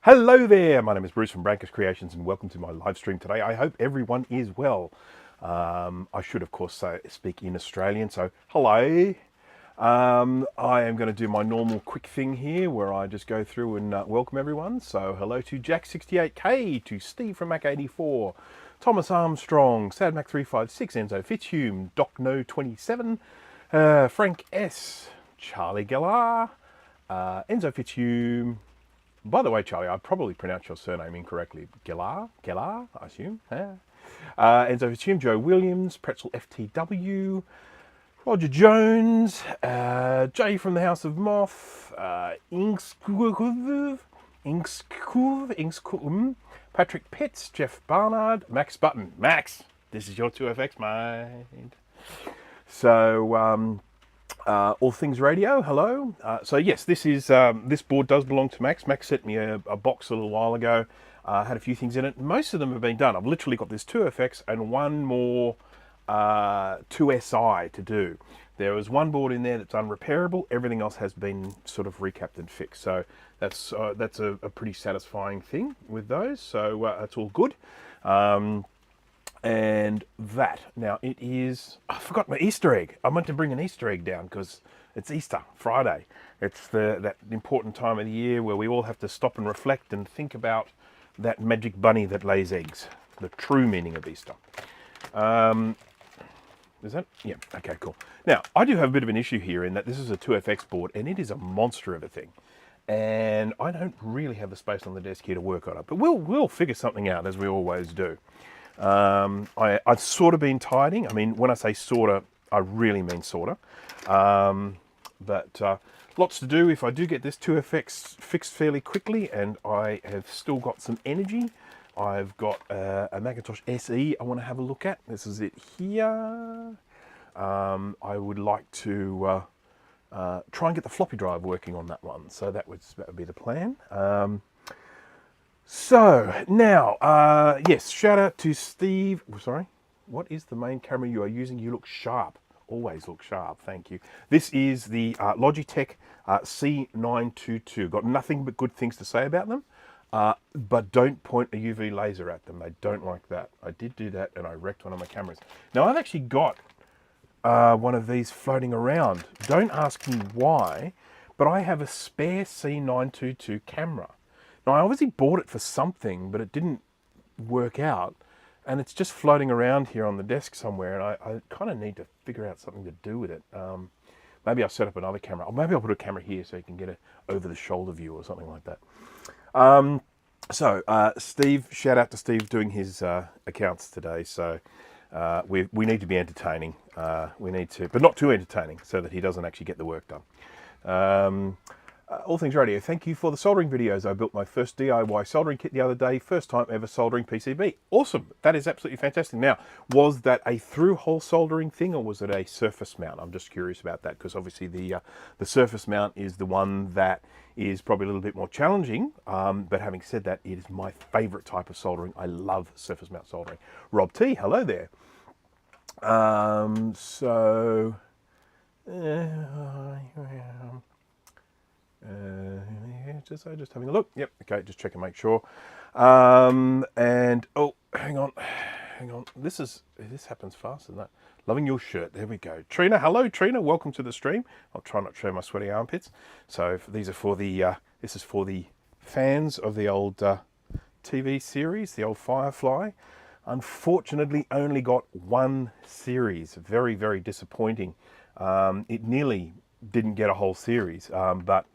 Hello there, my name is Bruce from Brankus Creations and welcome to my live stream today. I hope everyone is well. I should of course speak in Australian, so hello. I am going to do my normal quick thing here where I just go through and welcome everyone. So hello to Jack68K, to Steve from Mac84, Thomas Armstrong, SadMac356, Enzo Fitzhume, DocNo27, Frank S, Charlie Gellar, Enzo Fitzhume. By the way, Charlie, I probably pronounced your surname incorrectly. Gellar, I assume. Enzo Fitzhume, Joe Williams, Pretzel FTW, Roger Jones, Jay from the House of Moth, Inkskuv, Patrick Pitts, Jeff Barnard, Max Button. Max, this is your 2FX, mate. So, All Things Radio, hello. So yes, this board does belong to Max. Max sent me a box a little while ago. Had a few things in it. Most of them have been done. I've literally got this 2FX and one more 2SI to do. There was one board in there that's unrepairable. Everything else has been sort of recapped and fixed. So that's a pretty satisfying thing with those. So that's all good. And that, now it is, I forgot my Easter egg. I meant to bring an Easter egg down because it's Easter Friday. It's that important time of the year where we all have to stop and reflect and think about that magic bunny that lays eggs. The true meaning of Easter. Is that? Yeah, okay, cool. Now, I do have a bit of an issue here in that this is a 2FX board and it is a monster of a thing. And I don't really have the space on the desk here to work on it, but we'll figure something out as we always do. I've sort of been tidying. I mean, when I say sorta, I really mean sorta. But lots to do. If I do get this 2FX fixed fairly quickly and I have still got some energy, I've got a Macintosh SE I want to have a look at. This is it here. I would like to try and get the floppy drive working on that one. So that would be the plan. So now, yes, shout out to Steve. Sorry, what is the main camera you are using? You look sharp. Always look sharp. Thank you. This is the Logitech C922. Got nothing but good things to say about them. But don't point a UV laser at them. They don't like that. I did do that and I wrecked one of my cameras. Now I've actually got one of these floating around. Don't ask me why, but I have a spare C922 camera. Now, I obviously bought it for something, but it didn't work out. And it's just floating around here on the desk somewhere, and I kind of need to figure out something to do with it. Maybe I'll set up another camera, or maybe I'll put a camera here so you can get an over-the-shoulder view or something like that. Steve, shout out to Steve doing his accounts today. So we need to be entertaining. We need to, but not too entertaining, so that he doesn't actually get the work done. All Things Radio, thank you for the soldering videos. I built my first DIY soldering kit the other day. First time ever soldering PCB. Awesome. That is absolutely fantastic. Now, was that a through-hole soldering thing or was it a surface mount? I'm just curious about that because obviously the surface mount is the one that is probably a little bit more challenging. But having said that, it is my favorite type of soldering. I love surface mount soldering. Rob T, hello there. Just having a look. Yep. Okay. Just check and make sure. And oh, hang on. This happens faster than that. Loving your shirt. There we go. Trina, hello, Trina. Welcome to the stream. I'll try not to show my sweaty armpits. So these are for the. This is for the fans of the old TV series, the old Firefly. Unfortunately, only got one series. Very, very disappointing. It nearly didn't get a whole series, but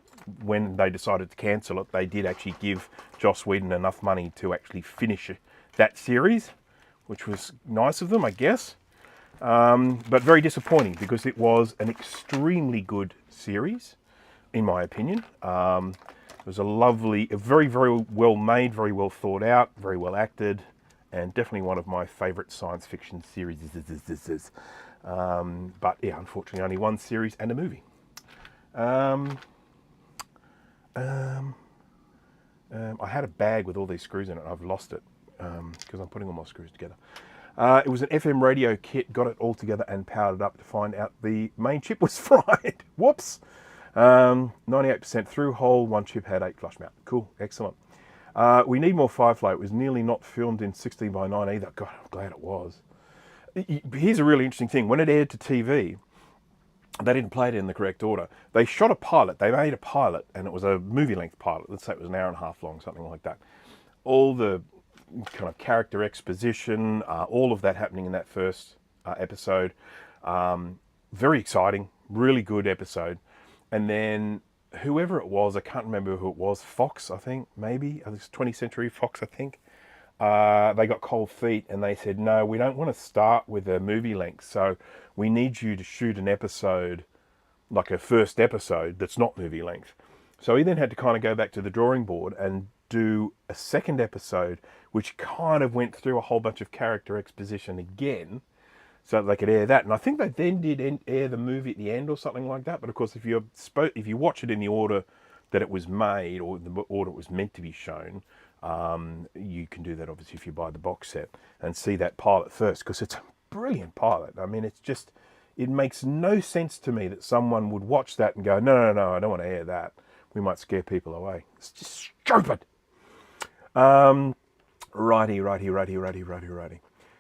when they decided to cancel it, they did actually give Joss Whedon enough money to actually finish that series, which was nice of them, I guess. But very disappointing because it was an extremely good series, in my opinion. It was a very, very well made, very well thought out, very well acted, and definitely one of my favorite science fiction series. But yeah, unfortunately, only one series and a movie. I had a bag with all these screws in it. I've lost it because I'm putting all my screws together. It was an FM radio kit, got it all together and powered it up to find out the main chip was fried. Whoops. 98% through hole, one chip had 8 flush mount. Cool, excellent. We need more Firefly. It was nearly not filmed in 16 by 9 either. God, I'm glad it was. Here's a really interesting thing. When it aired to TV, they didn't play it in the correct order. They shot a pilot. They made a pilot, and it was a movie-length pilot. Let's say it was an hour and a half long, something like that. All the kind of character exposition, all of that happening in that first episode. Very exciting, really good episode. And then whoever it was, I can't remember who it was, Fox, I think, maybe. I think it's 20th Century Fox, I think. They got cold feet and they said, no, we don't want to start with a movie length. So we need you to shoot an episode, like a first episode that's not movie length. So he then had to kind of go back to the drawing board and do a second episode, which kind of went through a whole bunch of character exposition again, so that they could air that. And I think they then did air the movie at the end or something like that. But of course, if you watch it in the order that it was made or the order it was meant to be shown, you can do that obviously if you buy the box set and see that pilot first, because it's a brilliant pilot. I mean, it makes no sense to me that someone would watch that and go, no, I don't want to air that. We might scare people away. It's just stupid. Righty.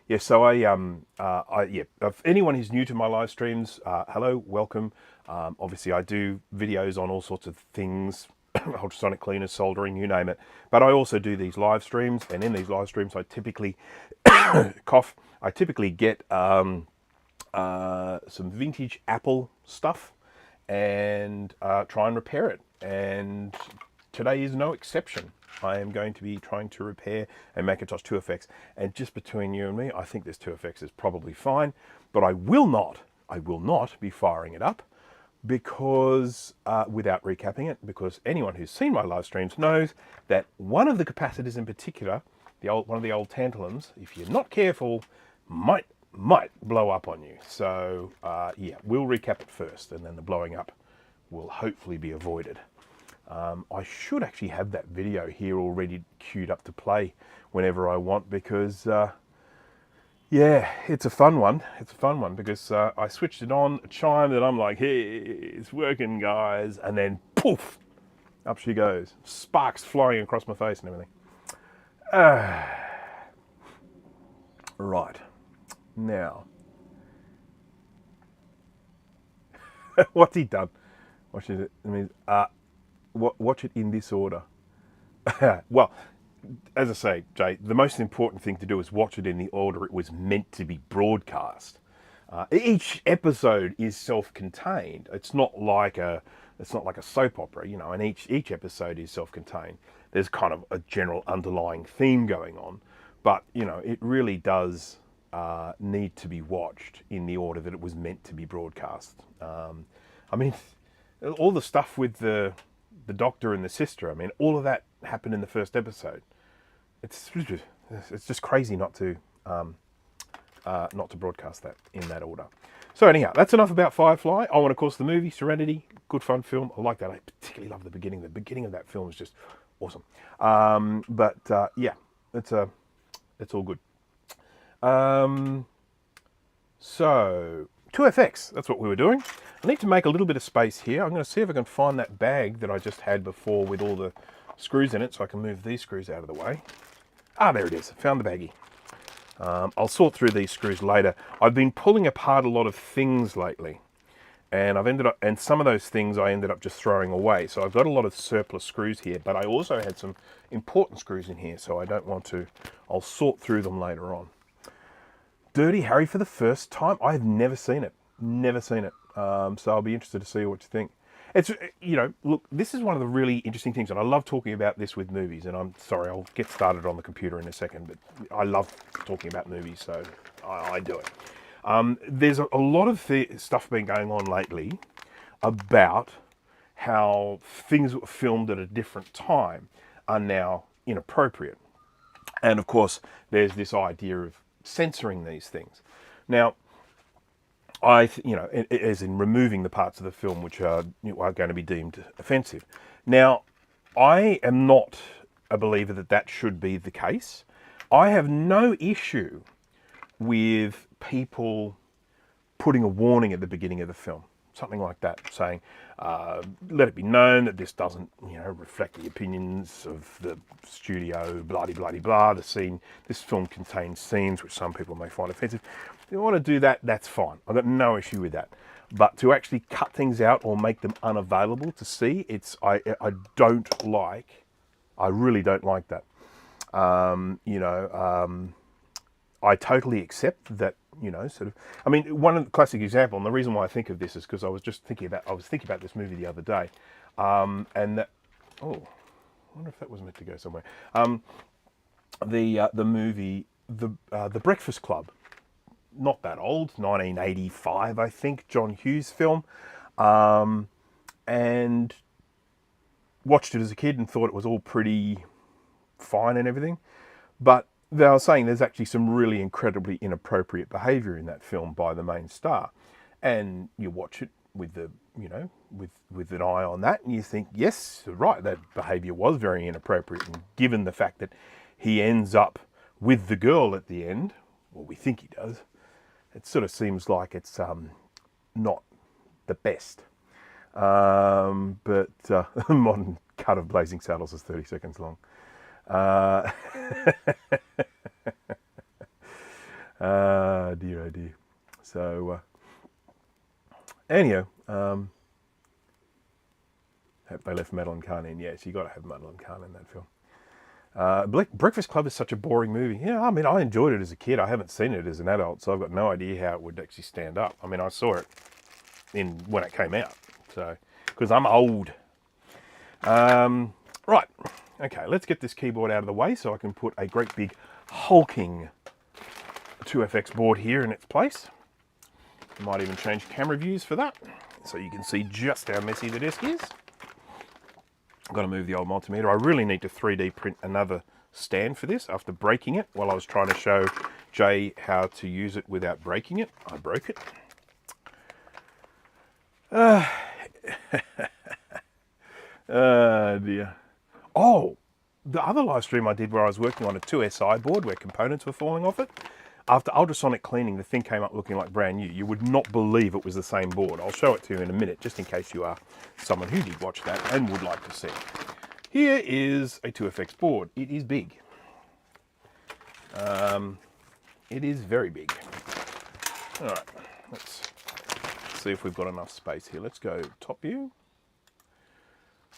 Yeah, so if anyone who's new to my live streams, hello, welcome. Obviously, I do videos on all sorts of things, ultrasonic cleaners, soldering, you name it. But I also do these live streams, and in these live streams, I typically I typically get some vintage Apple stuff and try and repair it. And today is no exception. I am going to be trying to repair a Macintosh IIfx, and just between you and me, I think this IIfx is probably fine, but I will not be firing it up because without recapping it, because anyone who's seen my live streams knows that one of the capacitors in particular, one of the old tantalums, if you're not careful, might blow up on you. So yeah, we'll recap it first, and then the blowing up will hopefully be avoided. I should actually have that video here already queued up to play whenever I want, because yeah, it's a fun one. It's a fun one because I switched it on, a chime that I'm like, hey, it's working, guys, and then poof, up she goes, sparks flying across my face and everything. Right, now, what's he done? Watch it. I mean, watch it in this order. Well, as I say, Jay, the most important thing to do is watch it in the order it was meant to be broadcast. Each episode is self-contained. It's not like a soap opera, you know. And each episode is self-contained. There's kind of a general underlying theme going on, but you know, it really does need to be watched in the order that it was meant to be broadcast. I mean, all the stuff with the doctor and the sister, I mean, all of that happened in the first episode. It's just crazy not to broadcast that in that order. So anyhow, that's enough about Firefly. Oh, and of course the movie Serenity, good fun film. I like that. I particularly love the beginning. The beginning of that film is just awesome. Yeah, it's all good. So 2FX, that's what we were doing. I need to make a little bit of space here. I'm going to see if I can find that bag that I just had before with all the screws in it, so I can move these screws out of the way. Ah, there it is. Found the baggie. I'll sort through these screws later. I've been pulling apart a lot of things lately, and and some of those things I ended up just throwing away. So I've got a lot of surplus screws here, but I also had some important screws in here, so I don't want to. I'll sort through them later on. Dirty Harry for the first time. I've never seen it. Never seen it. So I'll be interested to see what you think. It's, you know, look, this is one of the really interesting things, and I love talking about this with movies, and I'm sorry, I'll get started on the computer in a second, but I love talking about movies, so I do it. There's a lot of stuff been going on lately about how things that were filmed at a different time are now inappropriate. And of course, there's this idea of censoring these things. Now, as in removing the parts of the film which are going to be deemed offensive. Now, I am not a believer that that should be the case. I have no issue with people putting a warning at the beginning of the film. something like that, saying, let it be known that this doesn't, reflect the opinions of the studio, blah, blah, blah, blah. This film contains scenes which some people may find offensive. If you want to do that, that's fine. I've got no issue with that. But to actually cut things out or make them unavailable to see, I really don't like that. I totally accept that, one of the classic example, and the reason why I think of this is because I was thinking about this movie the other day, and that, I wonder if that was meant to go somewhere. The movie, The Breakfast Club, not that old, 1985, I think, John Hughes film, and watched it as a kid and thought it was all pretty fine and everything, but they were saying there's actually some really incredibly inappropriate behaviour in that film by the main star, and you watch it with the with an eye on that, and you think, yes, right, that behaviour was very inappropriate, and given the fact that he ends up with the girl at the end, or we think he does, it sort of seems like it's not the best. But the modern cut of Blazing Saddles is 30 seconds long. Dear, oh dear. So, anyhow, they left Madeline Kahn in. Yes, you got to have Madeline Kahn in that film. Breakfast Club is such a boring movie. Yeah, I mean, I enjoyed it as a kid. I haven't seen it as an adult, so I've got no idea how it would actually stand up. I mean, I saw it when it came out, so because I'm old. Right. Okay, let's get this keyboard out of the way so I can put a great big hulking 2FX board here in its place. I might even change camera views for that so you can see just how messy the disc is. I've got to move the old multimeter. I really need to 3D print another stand for this after breaking it while I was trying to show Jay how to use it without breaking it. I broke it. Dear. Oh, the other live stream I did where I was working on a 2SI board where components were falling off it, after ultrasonic cleaning, the thing came up looking like brand new. You would not believe it was the same board. I'll show it to you in a minute, just in case you are someone who did watch that and would like to see. Here is a 2FX board. It is big. It is very big. All right, let's see if we've got enough space here. Let's go top view.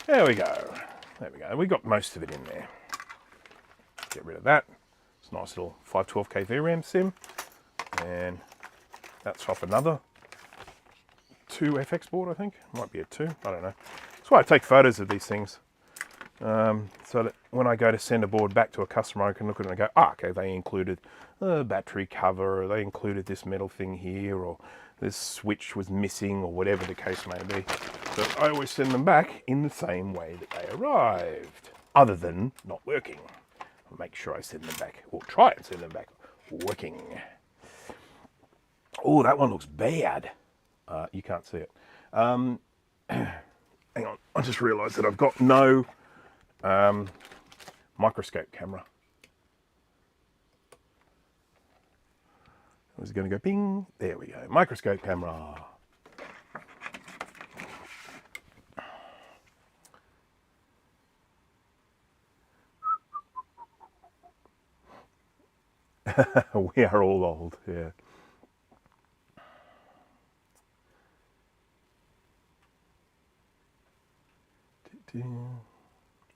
There we go. There we go. We got most of it in there. Get rid of that. It's a nice little 512K VRAM sim. And that's off another 2FX board, I think. Might be a 2. I don't know. That's why I take photos of these things. So that when I go to send a board back to a customer, I can look at it and go, okay, they included a battery cover, or they included this metal thing here, or this switch was missing, or whatever the case may be. So I always send them back in the same way that they arrived, other than not working. I'll make sure I send them back, or try and send them back working. Oh, that one looks bad. You can't see it. Hang on, I just realised that I've got no microscope camera. I was going to go ping. There we go. Microscope camera. We are all old, yeah.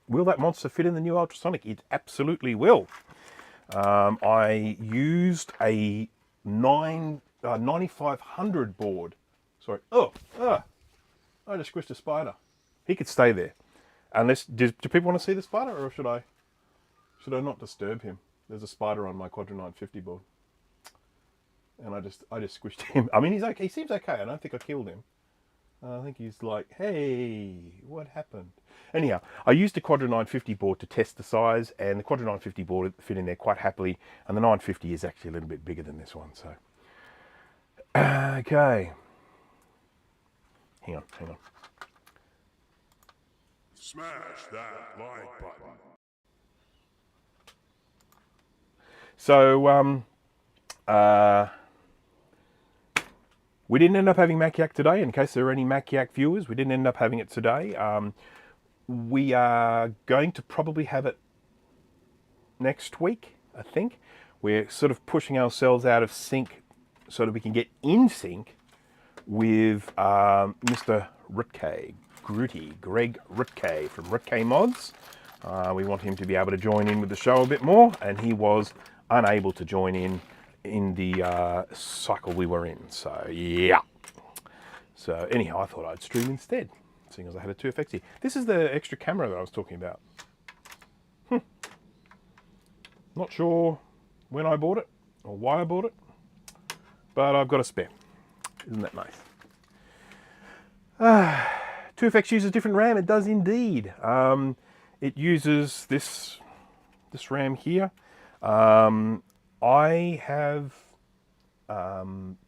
Will that monster fit in the new ultrasonic? It absolutely will. I used a 9500 board. Sorry. I just squished a spider. He could stay there. Unless, do people want to see the spider, or should I not disturb him? There's a spider on my Quadra 950 board. And I just squished him. I mean, he's okay. He seems okay. I don't think I killed him. I think he's like, hey, what happened? Anyhow, I used a Quadra 950 board to test the size, and the Quadra 950 board fit in there quite happily, and the 950 is actually a little bit bigger than this one, so. Okay. Hang on. Smash that like button. So, We didn't end up having Mac-Yak today. In case there are any Mac-Yak viewers, we didn't end up having it today. We are going to probably have it next week, I think. We're sort of pushing ourselves out of sync so that we can get in sync with Mr. Greg Rutke from Rutke Mods. We want him to be able to join in with the show a bit more, and he was unable to join in the cycle we were in. So yeah. So anyhow, I thought I'd stream instead, seeing as I had a 2FX here. This is the extra camera that I was talking about. Not sure when I bought it or why I bought it, but I've got a spare. Isn't that nice? 2FX uses different RAM. It does indeed. It uses this RAM here. I have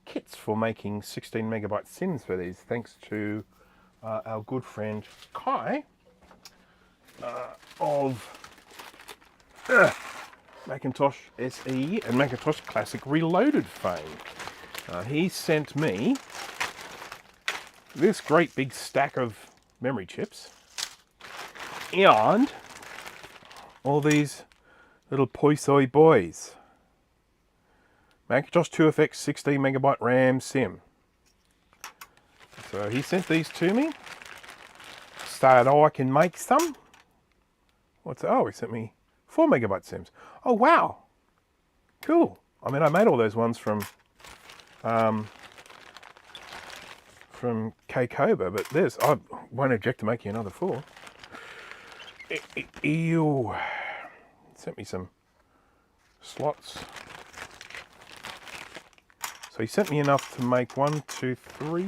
kits for making 16 megabyte SIMs for these, thanks to our good friend Kai of Macintosh SE and Macintosh Classic Reloaded fame. He sent me this great big stack of memory chips and all these little poi boys. Macintosh IIfx 16 megabyte RAM SIM. So he sent these to me. Started, I can make some. What's that? Oh, he sent me 4 megabyte SIMs. Oh wow, cool. I mean, I made all those ones from K-Koba, but there's, I won't object to making another 4. Ew. Sent me some slots. So he sent me enough to make 1, 2, 3.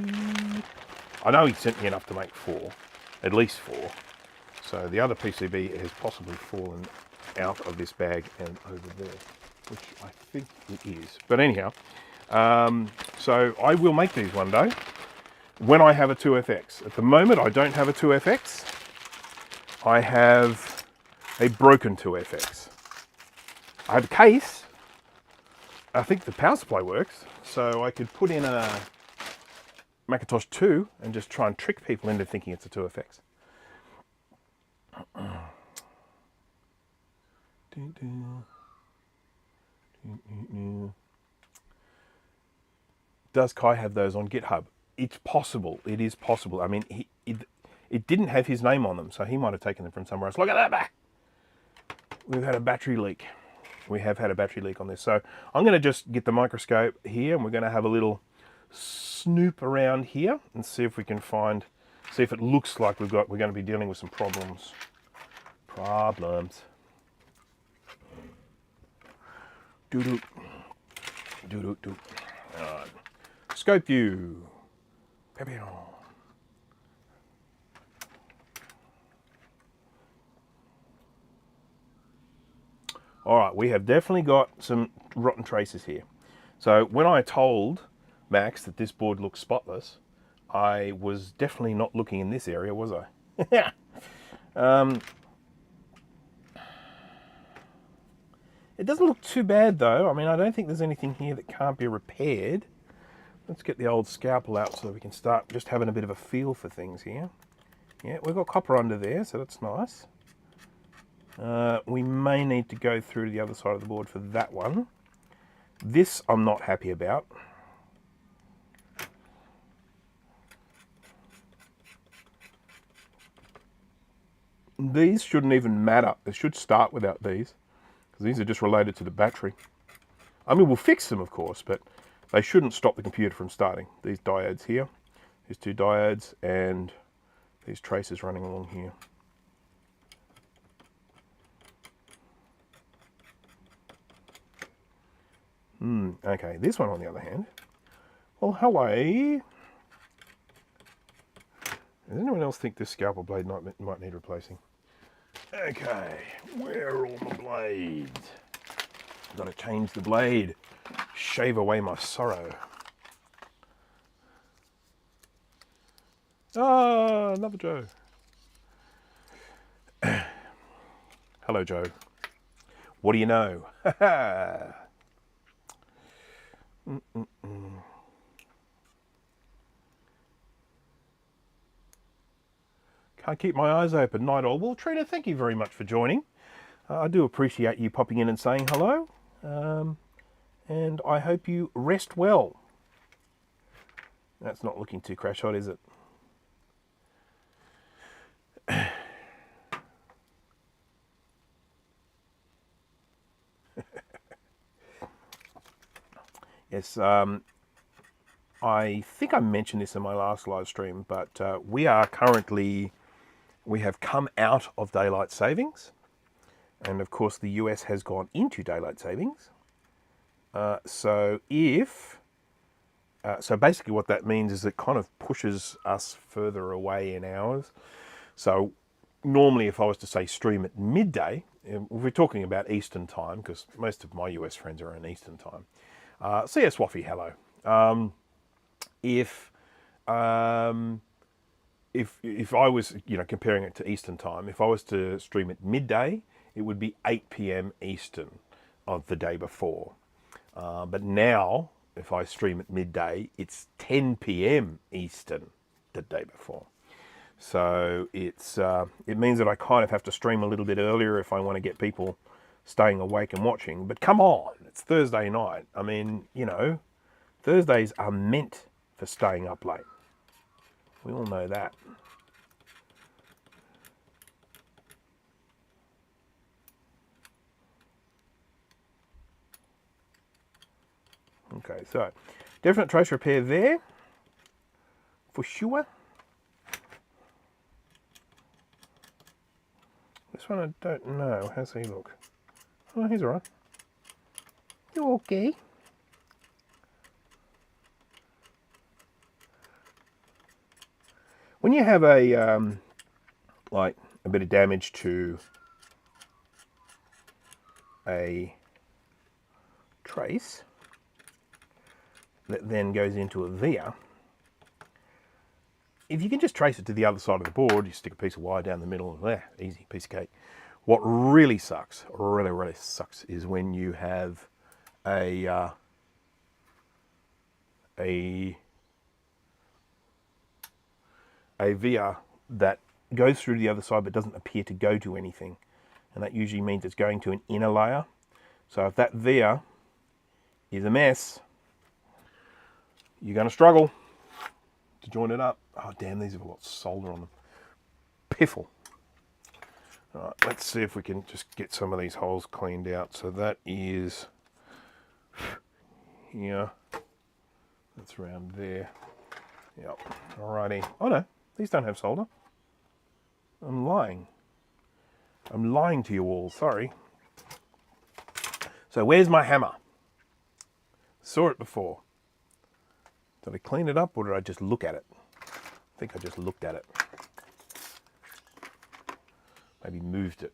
I know he sent me enough to make 4, at least 4. So the other PCB has possibly fallen out of this bag and over there, which I think it is. But anyhow, so I will make these one day when I have a 2FX. At the moment, I don't have a 2FX. I have a broken 2FX. I have a case. I think the power supply works, so I could put in a Macintosh 2 and just try and trick people into thinking it's a 2FX. Does Kai have those on GitHub? It's possible. It is possible. I mean, it didn't have his name on them, so he might have taken them from somewhere else. Look at that back. We've had a battery leak. We have had a battery leak on this. So I'm going to just get the microscope here, and we're going to have a little snoop around here and see if we can find, see if it looks like we're going to be dealing with some problems. Doo-doo. Doo-doo-doo. All right. Scope view. Papillon. All right, we have definitely got some rotten traces here. So when I told Max that this board looks spotless, I was definitely not looking in this area, was I? It doesn't look too bad though. I mean, I don't think there's anything here that can't be repaired. Let's get the old scalpel out so we can start just having a bit of a feel for things here. Yeah, we've got copper under there, so that's nice. We may need to go through to the other side of the board for that one. This I'm not happy about. These shouldn't even matter. It should start without these, because these are just related to the battery. I mean, we'll fix them, of course, but they shouldn't stop the computer from starting. These diodes here, these 2 diodes, and these traces running along here. Okay, this one on the other hand. Well, hello. Does anyone else think this scalpel blade might need replacing? Okay, where are all my blades? I've got to change the blade. Shave away my sorrow. Ah, another Joe. Hello, Joe. What do you know? Can't keep my eyes open. Night all. Well, Trina, thank you very much for joining. I do appreciate you popping in and saying hello. And I hope you rest well. That's not looking too crash hot, is it? Yes, I think I mentioned this in my last live stream, but we have come out of daylight savings. And of course, the US has gone into daylight savings. So basically what that means is it kind of pushes us further away in hours. So normally if I was to say stream at midday, if we're talking about Eastern time, because most of my US friends are in Eastern time. CS Waffy, hello. If I was, comparing it to Eastern time, if I was to stream at midday, it would be 8 p.m. Eastern of the day before. But now, if I stream at midday, it's 10 p.m. Eastern the day before. So it means that I kind of have to stream a little bit earlier if I want to get people staying awake and watching. But come on, it's Thursday night. I mean, Thursdays are meant for staying up late. We all know that. Okay, so definite trace repair there, for sure. This one I don't know. How's he look? Oh, he's all right. You okay? When you have a like a bit of damage to a trace that then goes into a via, if you can just trace it to the other side of the board, you stick a piece of wire down the middle, and easy, piece of cake. What really sucks, really sucks, is when you have a via that goes through the other side but doesn't appear to go to anything. And that usually means it's going to an inner layer. So if that via is a mess, you're going to struggle to join it up. Oh damn, these have got solder on them. Piffle. All right, let's see if we can just get some of these holes cleaned out. So that is here. That's around there. Yep. Alrighty. Oh no, these don't have solder. I'm lying. I'm lying to you all. Sorry. So where's my hammer? Saw it before. Did I clean it up or did I just look at it? I think I just looked at it. Maybe moved it.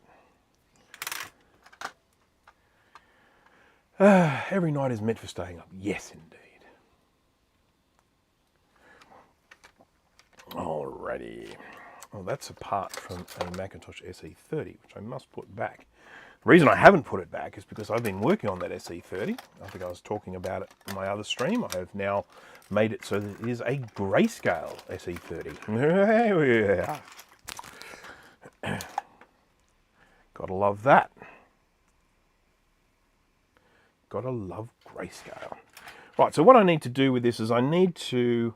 Every night is meant for staying up. Yes, indeed. Alrighty. Well, that's apart from a Macintosh SE30, which I must put back. The reason I haven't put it back is because I've been working on that SE30. I think I was talking about it in my other stream. I have now made it so that it is a grayscale SE30. Gotta love that. Gotta love grayscale. Right, so what I need to do with this is I need to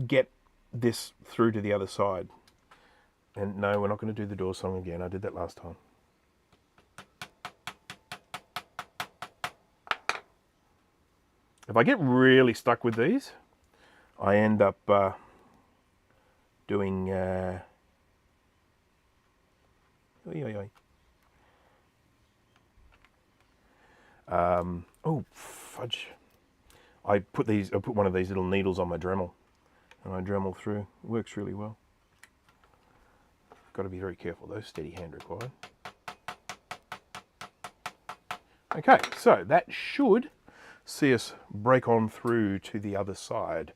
get this through to the other side. And no, we're not going to do the door song again. I did that last time. If I get really stuck with these, I end up doing oh fudge! I put one of these little needles on my Dremel, and I Dremel through. It works really well. Got to be very careful though. Steady hand required. Okay, so that should see us break on through to the other side.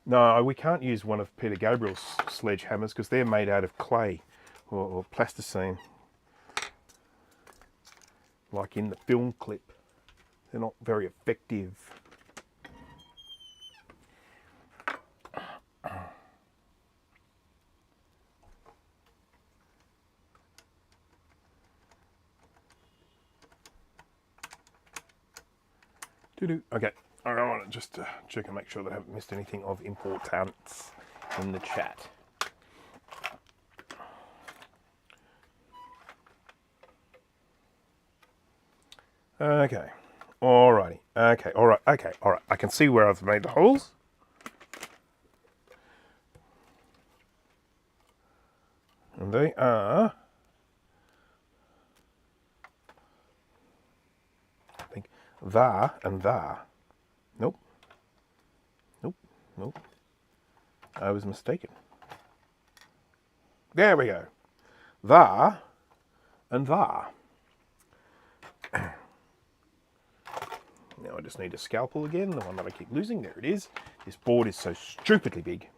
No, we can't use one of Peter Gabriel's sledgehammers because they're made out of clay or plasticine. Like in the film clip. They're not very effective. Okay, I want to just check and make sure that I haven't missed anything of importance in the chat. Okay, alrighty. Okay, alright, okay, alright. I can see where I've made the holes. And they are, I think, there and there. Nope. Nope. Nope. I was mistaken. There we go. There and there. Now I just need a scalpel again, the one that I keep losing. There it is. This board is so stupidly big.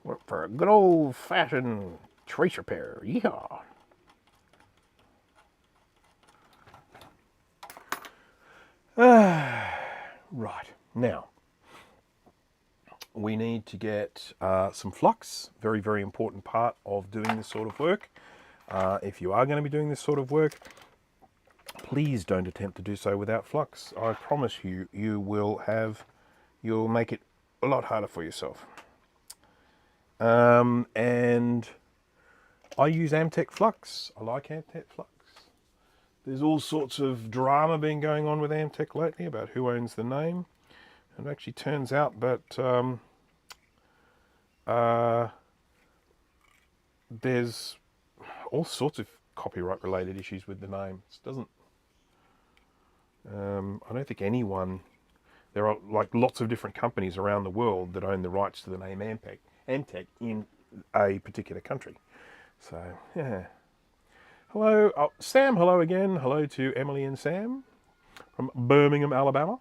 Work for a good old-fashioned trace repair. Yeehaw. Right, now we need to get some flux. Very, very important part of doing this sort of work. If you are going to be doing this sort of work, please don't attempt to do so without flux. I promise you, you'll make it a lot harder for yourself. And I use Amtech flux. I like Amtech flux. There's all sorts of drama been going on with Amtech lately about who owns the name. And it actually turns out that there's all sorts of copyright related issues with the name. It doesn't. I don't think anyone. There are like lots of different companies around the world that own the rights to the name Amtech in a particular country. So yeah. Hello, Sam. Hello again. Hello to Emily and Sam from Birmingham, Alabama.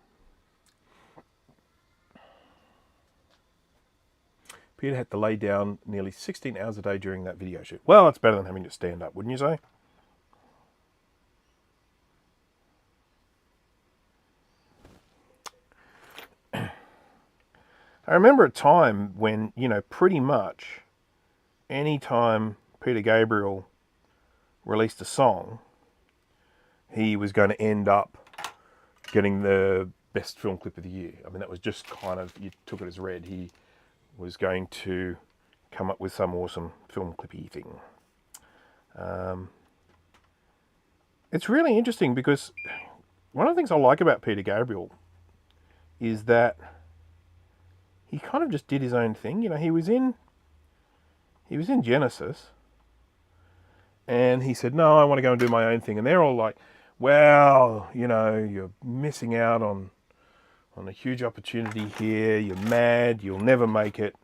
Peter had to lay down nearly 16 hours a day during that video shoot. Well, that's better than having to stand up, wouldn't you say? I remember a time when, you know, pretty much any time Peter Gabriel released a song, he was going to end up getting the best film clip of the year. I mean, that was just kind of, you took it as read. He was going to come up with some awesome film clippy thing. It's really interesting because one of the things I like about Peter Gabriel is that he kind of just did his own thing. You know, he was in Genesis, and he said, "No, I want to go and do my own thing." And they're all like, "Well, you know, you're missing out on a huge opportunity here. You're mad. You'll never make it.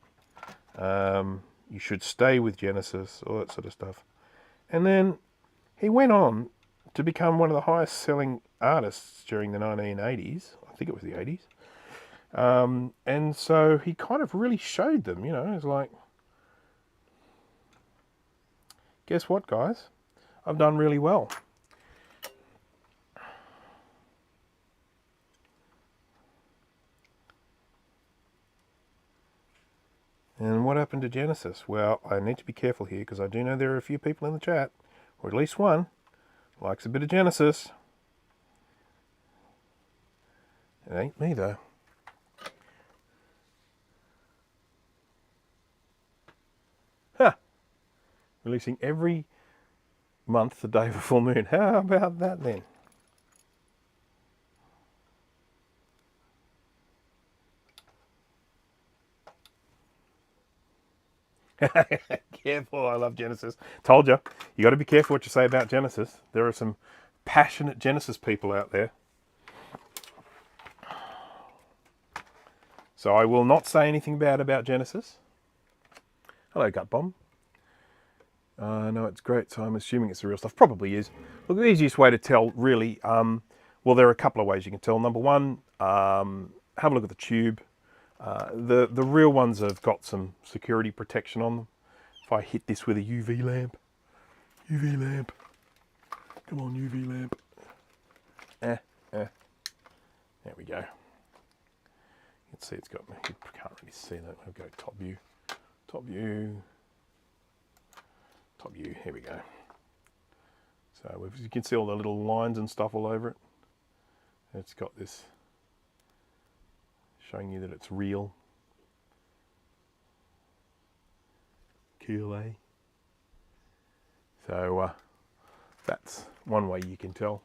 You should stay with Genesis," all that sort of stuff. And then he went on to become one of the highest selling artists during the 1980s. I think it was the 80s. And so he kind of really showed them, you know, it's like, guess what, guys? I've done really well. And what happened to Genesis? Well, I need to be careful here because I do know there are a few people in the chat, or at least one, likes a bit of Genesis. It ain't me, though. Ha! Releasing every month the day of a full moon. How about that, then? Careful, I love Genesis. Told you, you got to be careful what you say about Genesis. There are some passionate Genesis people out there. So I will not say anything bad about Genesis. Hello, Gut Bomb. No, it's great, so I'm assuming it's the real stuff. Probably is. Look, the easiest way to tell, really, well, there are a couple of ways you can tell. Number one, have a look at the tube. The real ones have got some security protection on them. If I hit this with a UV lamp, Come on, UV lamp. There we go. You can see it's got, you can't really see that. We'll go top view, top view, top view. Here we go. So you can see all the little lines and stuff all over it. It's got this showing you that it's real. Cool, eh? So that's one way you can tell.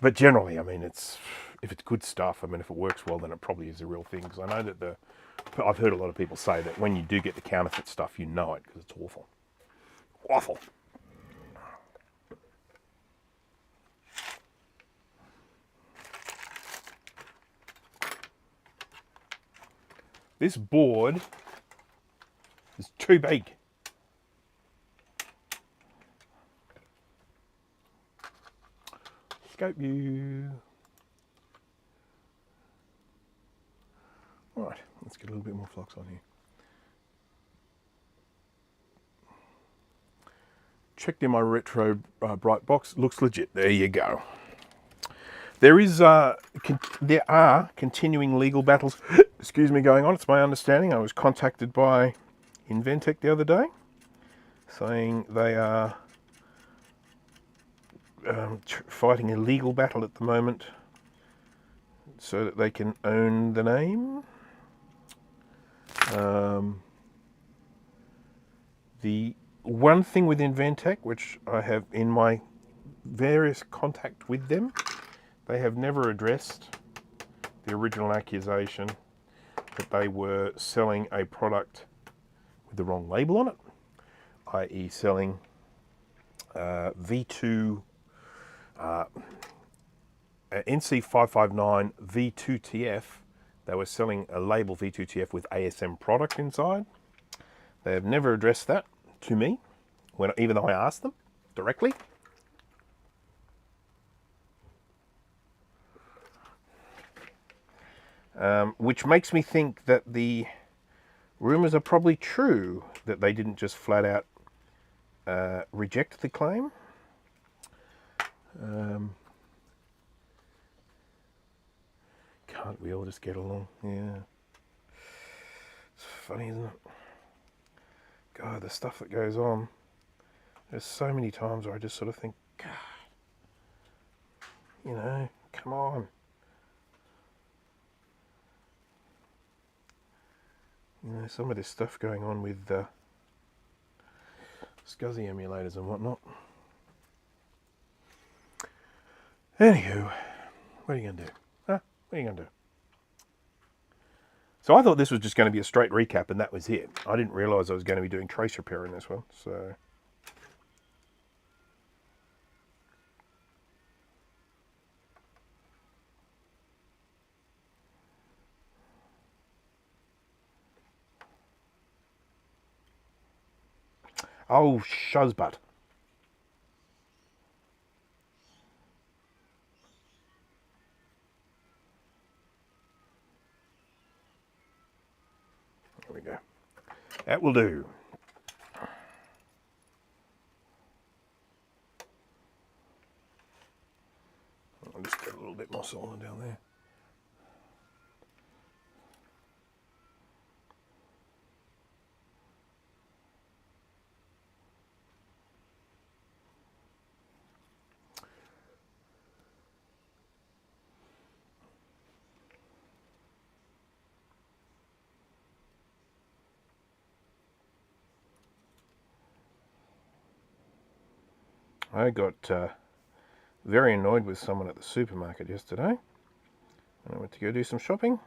But generally, I mean, if it's good stuff, I mean, if it works well, then it probably is a real thing. Because I know that I've heard a lot of people say that when you do get the counterfeit stuff, you know it because it's awful. Awful. This board is too big. Scope view. All right, let's get a little bit more flux on here. Checked in my retro bright box. Looks legit. There you go. There are continuing legal battles, excuse me, going on. It's my understanding. I was contacted by Inventec the other day, saying they are fighting a legal battle at the moment, so that they can own the name. The one thing with Inventec, which I have in my various contact with them, they have never addressed the original accusation that they were selling a product with the wrong label on it, i.e. selling V2 NC559 V2TF. They were selling a label V2TF with ASM product inside. They have never addressed that to me, even though I asked them directly. Which makes me think that the rumours are probably true, that they didn't just flat out reject the claim. Can't we all just get along? Yeah. It's funny, isn't it? God, the stuff that goes on. There's so many times where I just sort of think, God, you know, come on. You know, some of this stuff going on with SCSI emulators and whatnot. Anywho, what are you going to do? Huh? What are you going to do? So I thought this was just going to be a straight recap and that was it. I didn't realise I was going to be doing trace repair in this one, so... Oh, shuzzbutt. There we go. That will do. I'll just get a little bit more solid down there. I got very annoyed with someone at the supermarket yesterday. And I went to go do some shopping.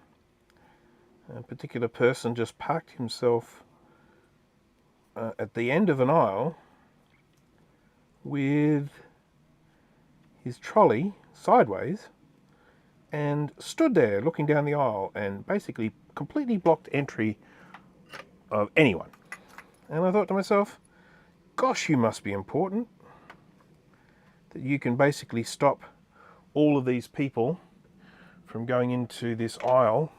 A particular person just parked himself at the end of an aisle with his trolley sideways and stood there looking down the aisle and basically completely blocked entry of anyone. And I thought to myself, gosh, you must be important, that you can basically stop all of these people from going into this aisle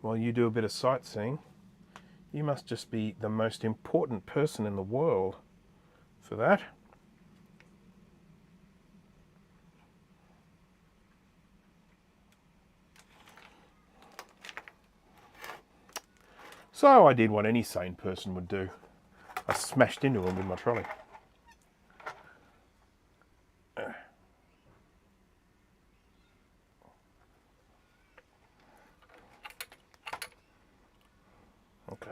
while you do a bit of sightseeing. You must just be the most important person in the world for that. So I did what any sane person would do. I smashed into him with my trolley. Okay.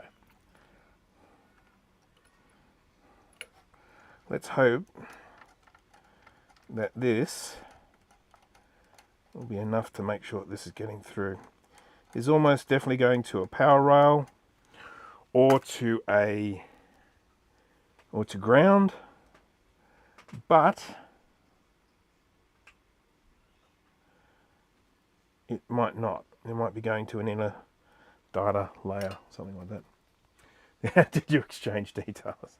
Let's hope that this will be enough to make sure that this is getting through. It's almost definitely going to a power rail or to ground, but it might not. It might be going to an inner data layer, something like that. How did you exchange details?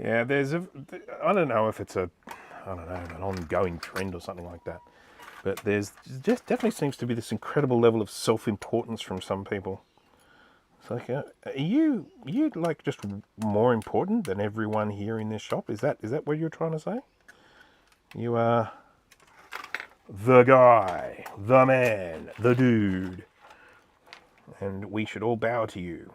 Yeah, I don't know if it's an ongoing trend or something like that, but there's just definitely seems to be this incredible level of self-importance from some people. It's like, are you like just more important than everyone here in this shop? Is that what you're trying to say? You are the guy, the man, the dude, and we should all bow to you.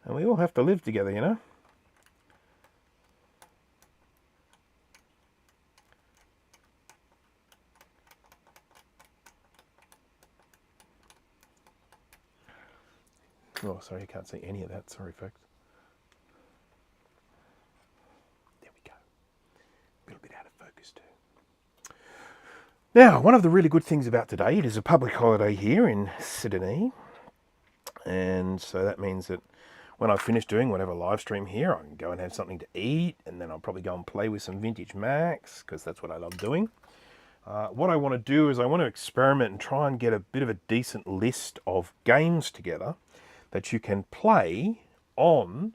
And we all have to live together, you know? Oh, sorry, you can't see any of that. Sorry, folks. There we go. A little bit out of focus too. Now, one of the really good things about today, it is a public holiday here in Sydney. And so that means that when I finish doing whatever live stream here, I can go and have something to eat, and then I'll probably go and play with some vintage Macs, because that's what I love doing. What I want to do is I want to experiment and try and get a bit of a decent list of games together that you can play on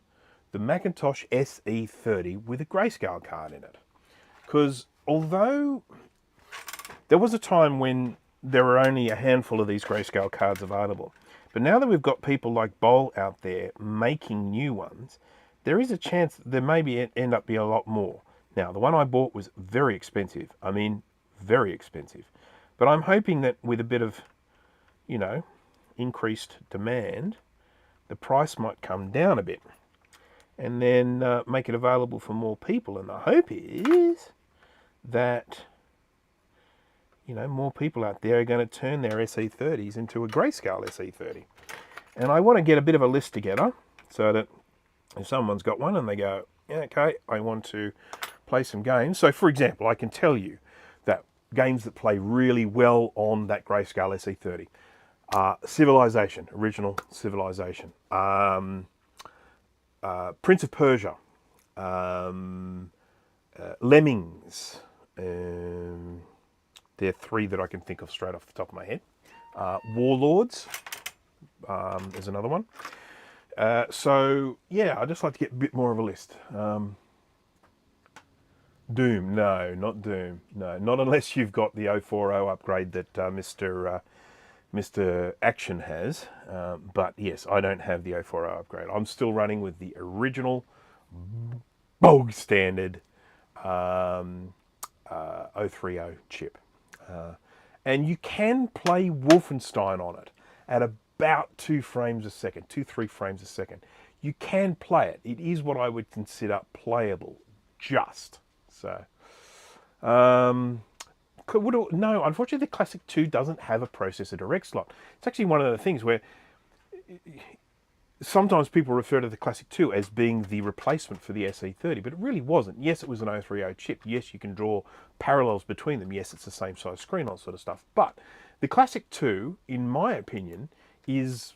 the Macintosh SE30 with a grayscale card in it. Because although there was a time when there were only a handful of these grayscale cards available, but now that we've got people like Boll out there making new ones, there is a chance there may end up being a lot more. Now, the one I bought was very expensive. I mean, very expensive. But I'm hoping that with a bit of, increased demand, the price might come down a bit. And then make it available for more people. And the hope is that more people out there are going to turn their SE30s into a grayscale SE30. And I want to get a bit of a list together so that if someone's got one and they go, yeah, okay, I want to play some games. So, for example, I can tell you that games that play really well on that grayscale SE30. Civilization, original Civilization. Prince of Persia. Lemmings. They're three that I can think of straight off the top of my head. Warlords is another one. So, yeah, I'd just like to get a bit more of a list. Doom, no, not Doom. No, not unless you've got the 040 upgrade that Mr. Action has. But yes, I don't have the 040 upgrade. I'm still running with the original bog standard 030 chip. And you can play Wolfenstein on it at about 2 frames a second, 2-3 frames a second. You can play it. It is what I would consider playable, just. So, no, unfortunately the Classic 2 doesn't have a processor direct slot. It's actually one of the things where sometimes people refer to the Classic 2 as being the replacement for the SE30, but it really wasn't. Yes, it was an 030 chip. Yes, you can draw parallels between them. Yes, it's the same size screen, all sort of stuff. But the Classic 2, in my opinion, is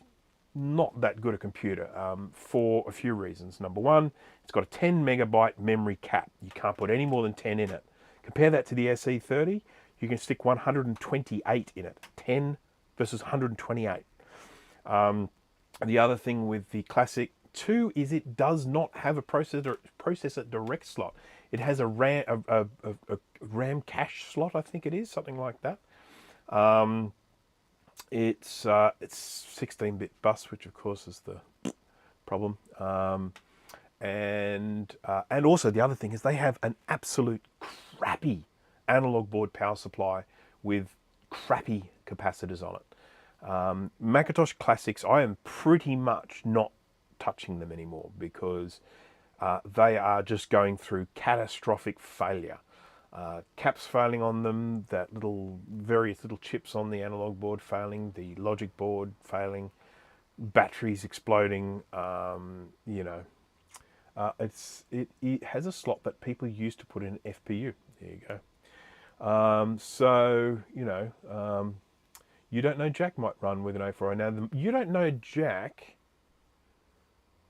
not that good a computer for a few reasons. Number one, it's got a 10 megabyte memory cap. You can't put any more than 10 in it. Compare that to the SE30, you can stick 128 in it. 10 versus 128. The other thing with the Classic 2 is it does not have a processor direct slot. It has a RAM cache slot, I think it is, something like that. It's 16-bit bus, which of course is the problem. And also the other thing is they have an absolute crappy analog board power supply with crappy capacitors on it. Macintosh Classics, I am pretty much not touching them anymore because they are just going through catastrophic failure. Caps failing on them, various little chips on the analog board failing, the logic board failing, batteries exploding. It has a slot that people used to put in an FPU. There you go. You don't know Jack might run with an 040. Now, you don't know Jack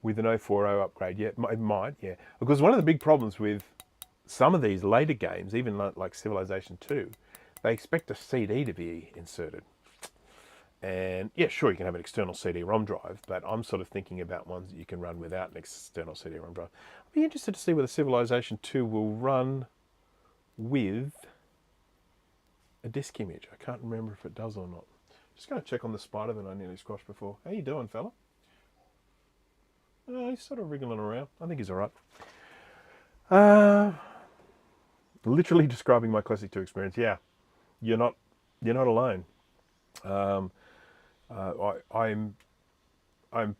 with an 040 upgrade yet. It might, yeah. Because one of the big problems with some of these later games, even like Civilization 2, they expect a CD to be inserted. And yeah, sure, you can have an external CD-ROM drive, but I'm sort of thinking about ones that you can run without an external CD-ROM drive. I'd be interested to see whether Civilization 2 will run with a disk image. I can't remember if it does or not. Just going to check on the spider that I nearly squashed before. How you doing, fella? He's sort of wriggling around. I think he's all right. Literally describing my Classic 2 experience. Yeah, you're not alone. I'm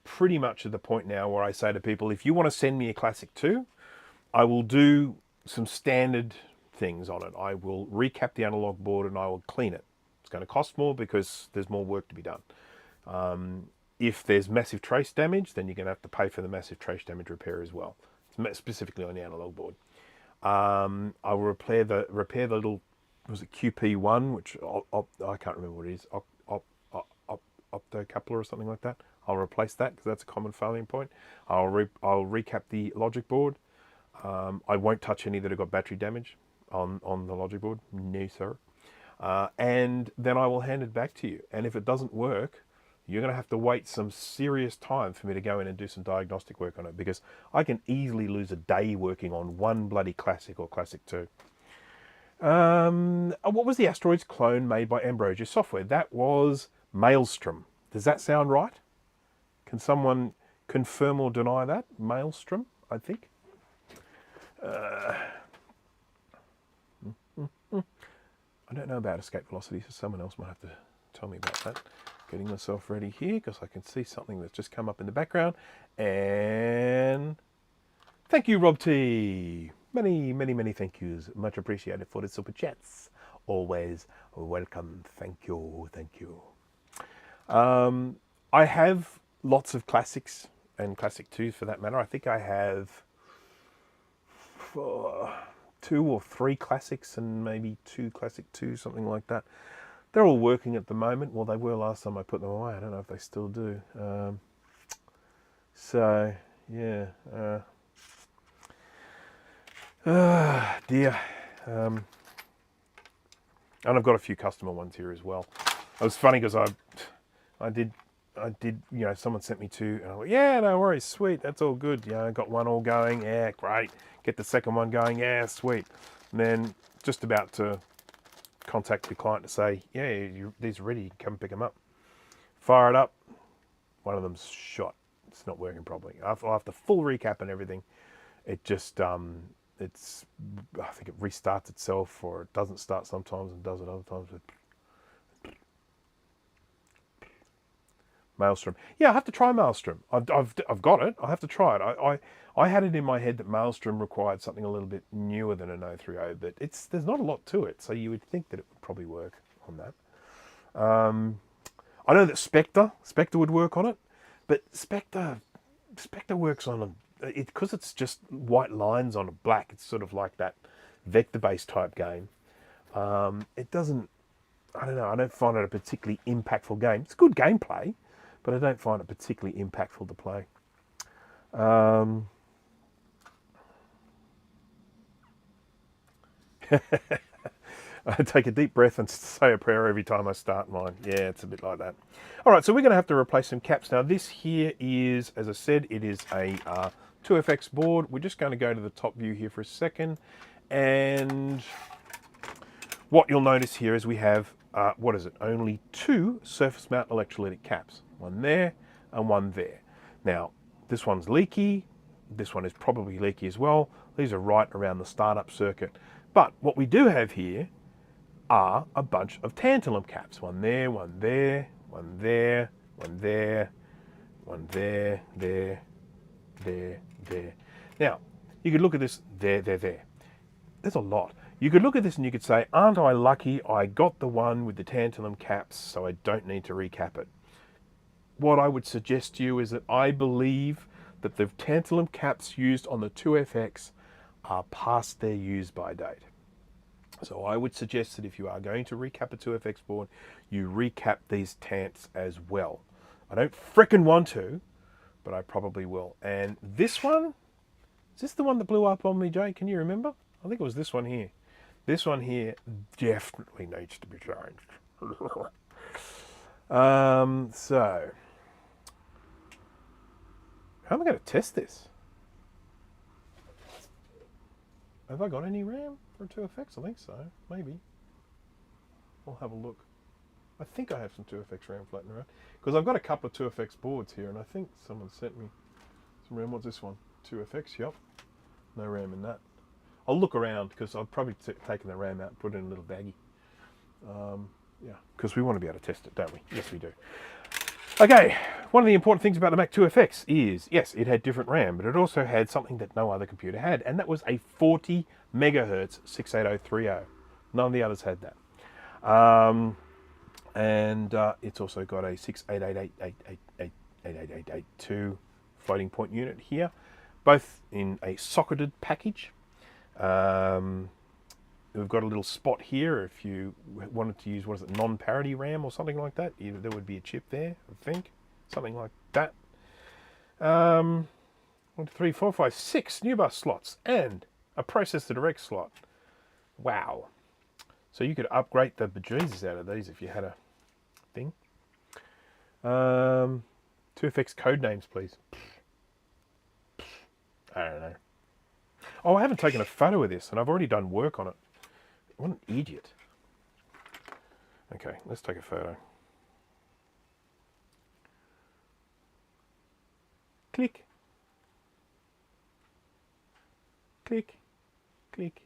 pretty much at the point now where I say to people, if you want to send me a Classic 2, I will do some standard things on it. I will recap the analog board and I will clean it. It's going to cost more because there's more work to be done. If there's massive trace damage, then you're going to have to pay for the massive trace damage repair as well, specifically on the analog board. I will repair the little, was it QP1, which I can't remember what it is, optocoupler or something like that. I'll replace that because that's a common failing point. I'll recap the logic board. I won't touch any that have got battery damage on the logic board. No, sir. And then I will hand it back to you. And if it doesn't work, you're going to have to wait some serious time for me to go in and do some diagnostic work on it, because I can easily lose a day working on one bloody Classic or Classic 2. What was the Asteroids clone made by Ambrosia Software? That was Maelstrom. Does that sound right? Can someone confirm or deny that? Maelstrom, I think. I don't know about escape velocity, so someone else might have to tell me about that. Getting myself ready here because I can see something that's just come up in the background. And thank you, Rob T. Many, many, many thank yous. Much appreciated for the super chats. Always welcome. Thank you. Thank you. I have lots of classics and Classic 2s for that matter. I think I have 2 or 3 classics and maybe 2 Classic 2s, something like that. They're all working at the moment. Well, they were last time I put them away. I don't know if they still do. So, yeah. Dear. And I've got a few customer ones here as well. It was funny because I did, someone sent me 2, and I went, yeah, no worries, sweet, that's all good. I got one all going, yeah, great. Get the second one going, yeah, sweet. And then just about to contact the client to say, yeah, these are ready, you can come pick them up. Fire it up, one of them's shot. It's not working properly. After full recap and everything, it just, I think it restarts itself, or it doesn't start sometimes and does it other times. Maelstrom. Yeah, I have to try Maelstrom. I've got it. I have to try it. I had it in my head that Maelstrom required something a little bit newer than an 030, but there's not a lot to it, so you would think that it would probably work on that. I know that Spectre would work on it, but Spectre works on because it's just white lines on a black. It's sort of like that vector-based type game. It doesn't. I don't know. I don't find it a particularly impactful game. It's good gameplay, but I don't find it particularly impactful to play. I take a deep breath and say a prayer every time I start mine. Yeah, it's a bit like that. All right, so we're going to have to replace some caps. Now, this here is, as I said, it is a 2FX board. We're just going to go to the top view here for a second. And what you'll notice here is we have, what is it, only 2 surface mount electrolytic caps. One there and one there. Now, this one's leaky. This one is probably leaky as well. These are right around the startup circuit. But what we do have here are a bunch of tantalum caps. One there, one there, one there, one there, one there, there, there. Now, you could look at this, there. There's a lot. You could look at this and you could say, aren't I lucky I got the one with the tantalum caps so I don't need to recap it? What I would suggest to you is that I believe that the tantalum caps used on the 2FX are past their use by date. So I would suggest that if you are going to recap a 2FX board, you recap these tants as well. I don't frickin' want to, but I probably will. And this one, is this the one that blew up on me, Jay? Can you remember? I think it was this one here. This one here definitely needs to be changed. So, how am I going to test this? Have I got any RAM for 2FX? I think so. Maybe. I'll have a look. I think I have some 2FX RAM floating around. Because I've got a couple of 2FX boards here, and I think someone sent me some RAM. What's this one? 2FX, yep. No RAM in that. I'll look around, because I've probably taken the RAM out and put it in a little baggie. Yeah, because we want to be able to test it, don't we? Yes, we do. Okay, one of the important things about the Mac 2FX is, yes, it had different RAM, but it also had something that no other computer had, and that was a 40 megahertz 68030. None of the others had that. And it's also got a 68888888882 floating point unit here, both in a socketed package. We've got a little spot here if you wanted to use, what is it, non-parity RAM or something like that. Either there would be a chip there, I think, something like that. 1, 2, 3, 4, 5, 6 new bus slots and a processor direct slot. Wow. So you could upgrade the bejesus out of these if you had a thing. 2FX code names, please. I don't know. Oh, I haven't taken a photo of this, and I've already done work on it. What an idiot. Okay, let's take a photo. Click. Click. Click.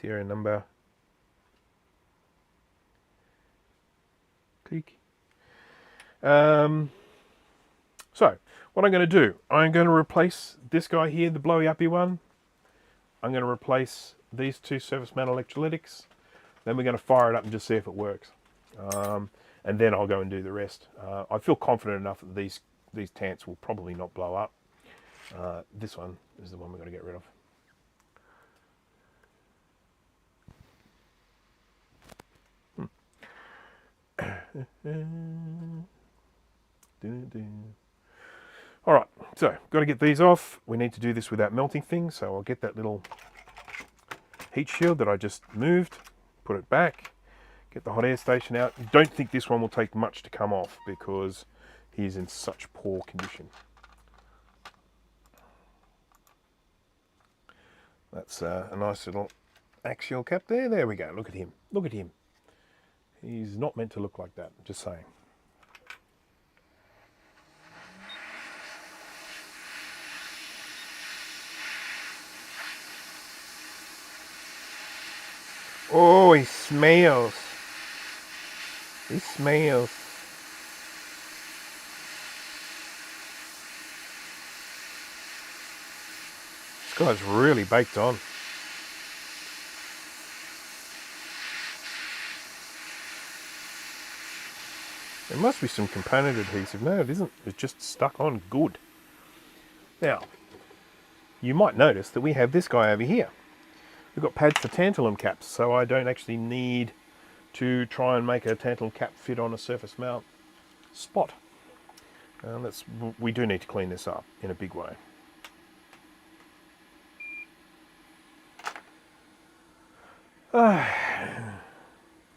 Serial number. Click. So, what I'm going to do, I'm going to replace this guy here, the blowy uppy one. I'm going to replace these 2 surface mount electrolytics. Then we're going to fire it up and just see if it works. And then I'll go and do the rest. I feel confident enough that these tants will probably not blow up. This one is the one we're going to get rid of. All right, so got to get these off. We need to do this without melting things, so I'll get that little heat shield that I just moved, put it back, get the hot air station out. Don't think this one will take much to come off because he's in such poor condition. That's a nice little axial cap there. There we go. Look at him. Look at him. He's not meant to look like that, just saying. Oh, he smells. He smells. This guy's really baked on. There must be some component adhesive. No, it isn't. It's just stuck on good. Now, you might notice that we have this guy over here. We've got pads for tantalum caps, so I don't actually need to try and make a tantalum cap fit on a surface mount spot. We do need to clean this up in a big way.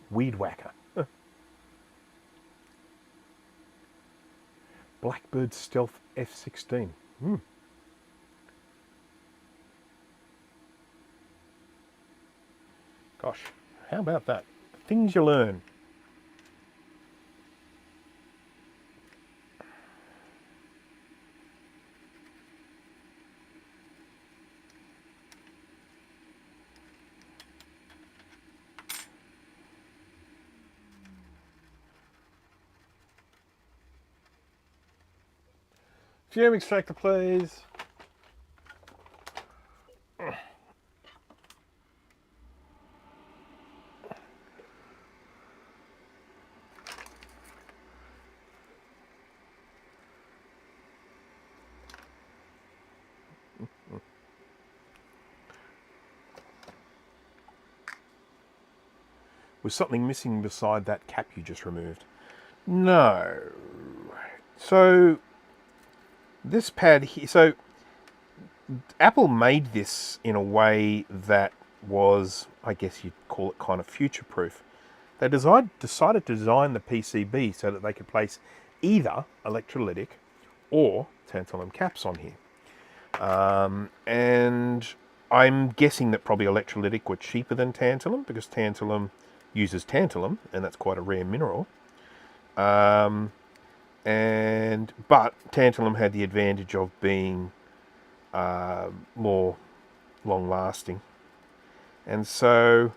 Weed whacker. Blackbird Stealth F16. Gosh, how about that? Things you learn. Fume extractor, please. Was something missing beside that cap you just removed? No. So this pad here, so Apple made this in a way that was, I guess you'd call it kind of future-proof. They decided to design the PCB so that they could place either electrolytic or tantalum caps on here. And I'm guessing that probably electrolytic were cheaper than tantalum because tantalum uses tantalum, and that's quite a rare mineral. But tantalum had the advantage of being more long-lasting. And so,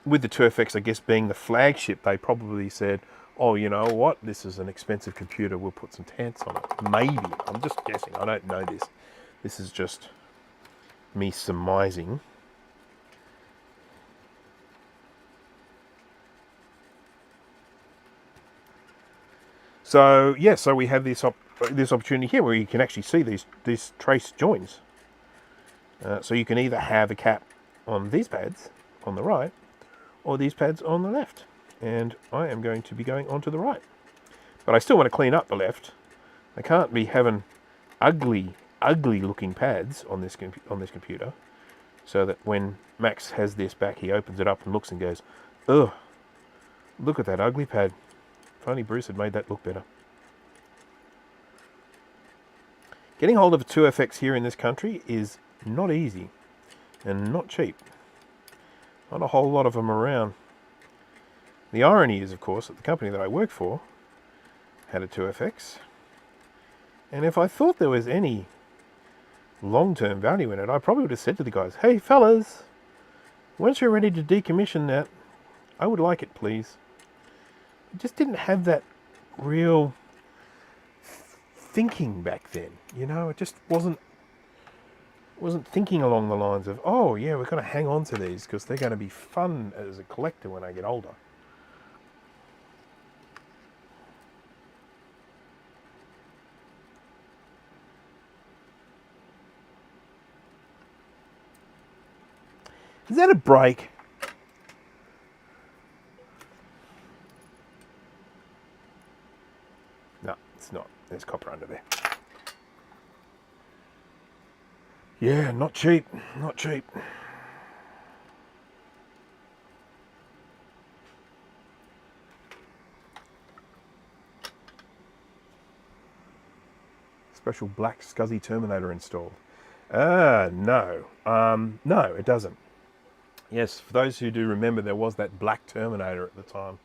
with the IIfx, I guess, being the flagship, they probably said, oh, you know what, this is an expensive computer, we'll put some tants on it. Maybe. I'm just guessing. I don't know this. This is just me surmising. So yeah, so we have this opportunity here where you can actually see these trace joins. So you can either have a cap on these pads on the right, or these pads on the left. And I am going to be going onto the right. But I still want to clean up the left. I can't be having ugly looking pads on this computer, so that when Max has this back, he opens it up and looks and goes, ugh, look at that ugly pad. If only Bruce had made that look better. Getting hold of a IIfx here in this country is not easy and not cheap. Not a whole lot of them around. The irony is, of course, that the company that I work for had a IIfx, and if I thought there was any long-term value in it, I probably would have said to the guys, hey fellas, once you're ready to decommission that, I would like it, please. It just didn't have that real thinking back then, you know. It just wasn't thinking along the lines of, oh yeah, we're going to hang on to these because they're going to be fun as a collector when I get older. Is that a break? No, it's not. There's copper under there. Yeah, not cheap. Not cheap. Special black SCSI terminator installed. No. No, it doesn't. Yes, for those who do remember, there was that black Terminator at the time.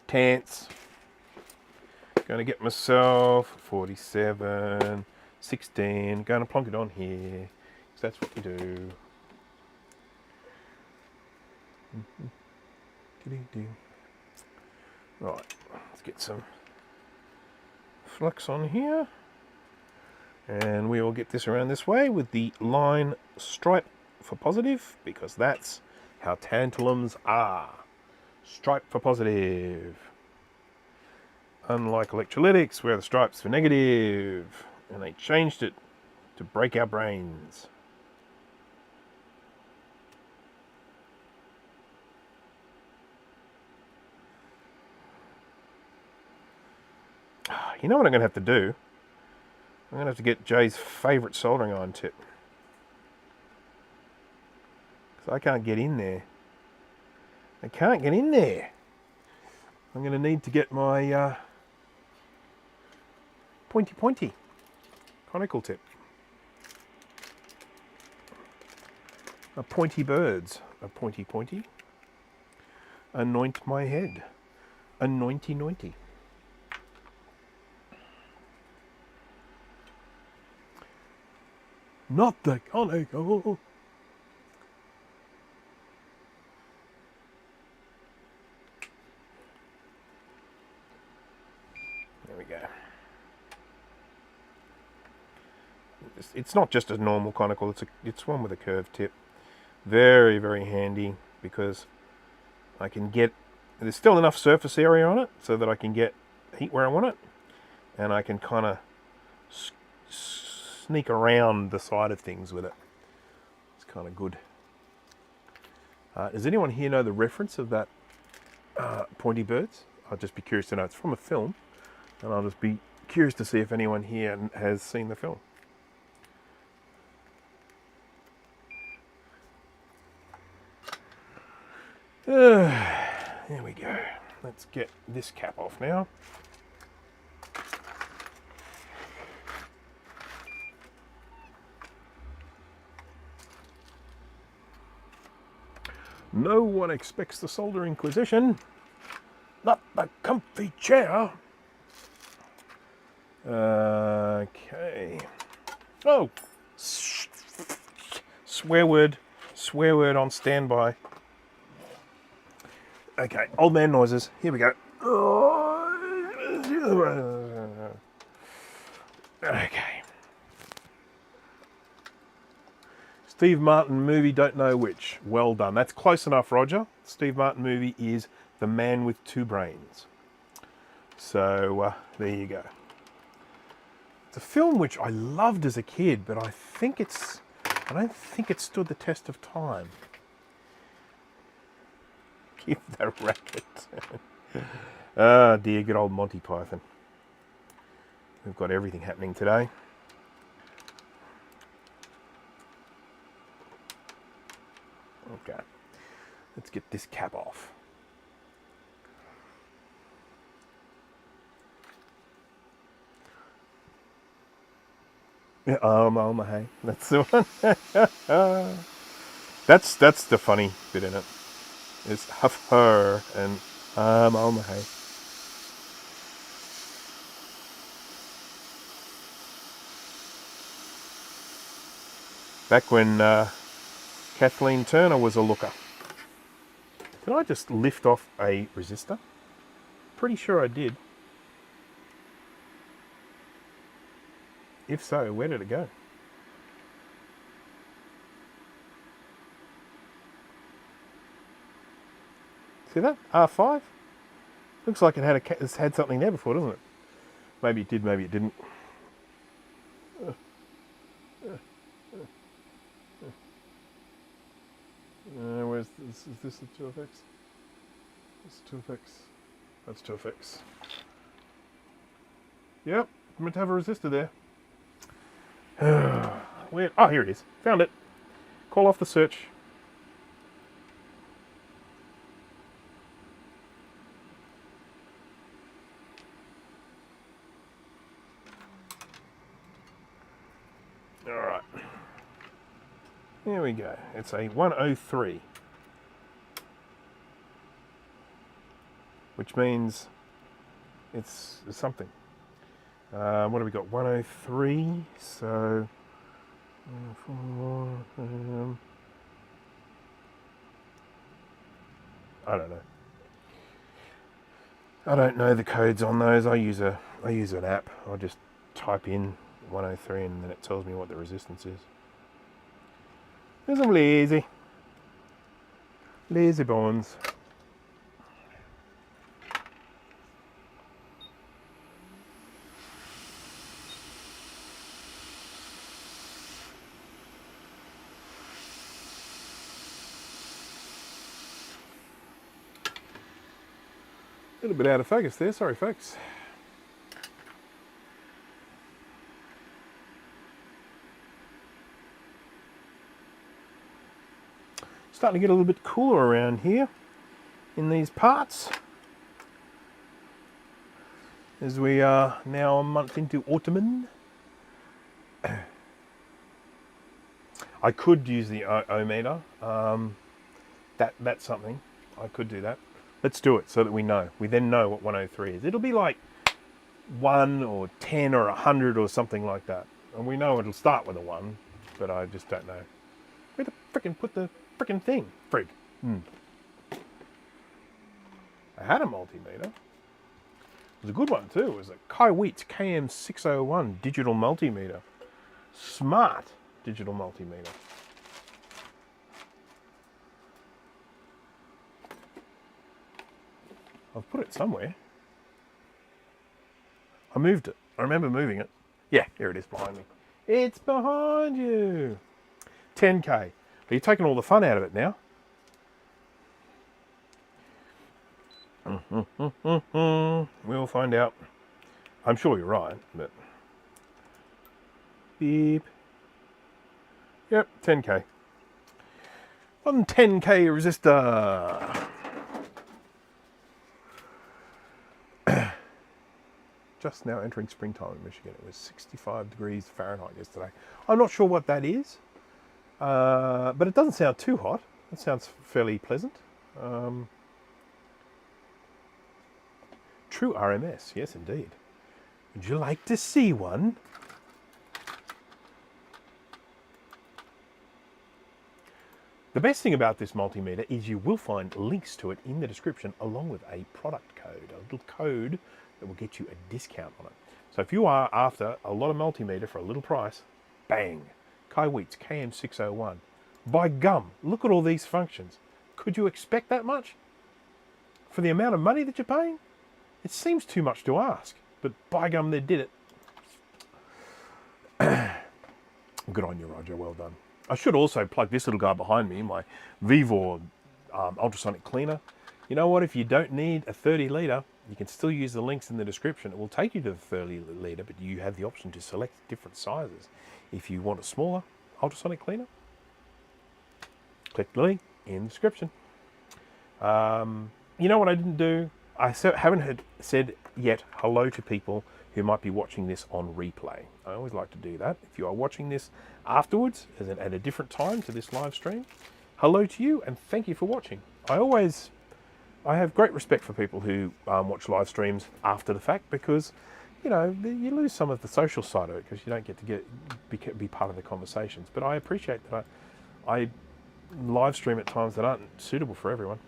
Tants. Going to get myself 47, 16. Going to plonk it on here, because that's what we do. Right, let's get some flux on here, and we will get this around this way with the line stripe for positive, because that's how tantalums are. Stripe for positive. Unlike electrolytics, where the stripe's for negative, and they changed it to break our brains. You know what I'm going to have to do? I'm going to have to get Jay's favourite soldering iron tip. Because I can't get in there. I can't get in there. I'm going to need to get my pointy conical tip. A pointy birds. A pointy. Anoint my head. Anointy. Not the conical. There we go. It's not just a normal conical, it's one with a curved tip. Very, very handy because I can get, there's still enough surface area on it so that I can get heat where I want it, and I can kind of sneak around the side of things with it. It's kind of good. Does anyone here know the reference of that pointy birds? I'll just be curious to know. It's from a film, and I'll just be curious to see if anyone here has seen the film. There we go. Let's get this cap off now. No one expects the solder inquisition. Not the comfy chair. Okay. Oh, swear word on standby. Okay, old man noises. Here we go. Okay. Steve Martin movie, don't know which. Well done. That's close enough, Roger. Steve Martin movie is The Man with Two Brains. So, there you go. It's a film which I loved as a kid, but I don't think it stood the test of time. Keep the racket. Oh dear, good old Monty Python. We've got everything happening today. Okay, let's get this cap off. Yeah, hey, that's the one. That's the funny bit in it. It's huff her and hey. Back when Kathleen Turner was a looker. Did I just lift off a resistor? Pretty sure I did. If so, where did it go? See that? R5? Looks like it's had something there before, doesn't it? Maybe it did, maybe it didn't. Where's this? Is this a 2FX? This 2FX. That's 2FX. Yep, meant to have a resistor there. Where? Oh, here it is. Found it. Call off the search. Alright. There we go. It's a 103. Which means it's something. What have we got? 103. So I don't know. I don't know the codes on those. I use an app. I just type in 103 and then it tells me what the resistance is. Because I'm lazy. Lazy bones. A little bit out of focus there, sorry folks. Starting to get a little bit cooler around here in these parts, as we are now a month into autumn. I could use the ohmmeter. That's something. I could do that. Let's do it so that we know. We then know what 103 is. It'll be like 1 or 10 or 100 or something like that. And we know it'll start with a 1, but I just don't know. Where the frickin' put the frickin' thing? Frig. I had a multimeter. It was a good one too. It was a Kaiweets KM601 digital multimeter. Smart digital multimeter. I've put it somewhere. I moved it. I remember moving it. Yeah, here it is behind me. It's behind you. 10K. Are you taking all the fun out of it now? We'll find out. I'm sure you're right, but... Beep. Yep, 10K. 10K resistor. Just now entering springtime in Michigan. It was 65 degrees Fahrenheit yesterday. I'm not sure what that is, but it doesn't sound too hot. It sounds fairly pleasant. True RMS, yes indeed. Would you like to see one? The best thing about this multimeter is you will find links to it in the description along with a product code, a little code that will get you a discount on it. So if you are after a lot of multimeter for a little price, bang, Kaiweets KM601. By gum, look at all these functions. Could you expect that much? For the amount of money that you're paying? It seems too much to ask, but by gum, they did it. Good on you, Roger, well done. I should also plug this little guy behind me, my Vivor ultrasonic cleaner. You know what, if you don't need a 30 litre, you can still use the links in the description. It will take you to the 30 litre, but you have the option to select different sizes. If you want a smaller ultrasonic cleaner, click the link in the description. You know what I didn't do? I haven't said yet hello to people who might be watching this on replay. I always like to do that. If you are watching this afterwards, at a different time to this live stream, hello to you and thank you for watching. I have great respect for people who watch live streams after the fact because, you know, you lose some of the social side of it because you don't get to be part of the conversations. But I appreciate that I live stream at times that aren't suitable for everyone.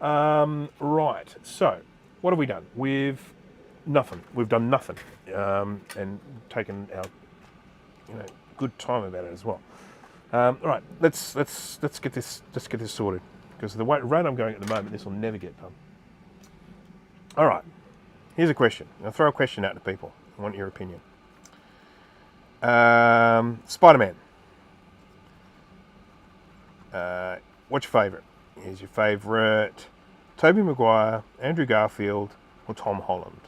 Right, so what have we done? We've done nothing, and taken our, good time about it as well. Right, let's get this sorted because the rate I'm going at the moment, this will never get done. All right, here's a question. I'll throw a question out to people. I want your opinion. Spider-Man. What's your favourite? Here's your favourite: Tobey Maguire, Andrew Garfield, or Tom Holland?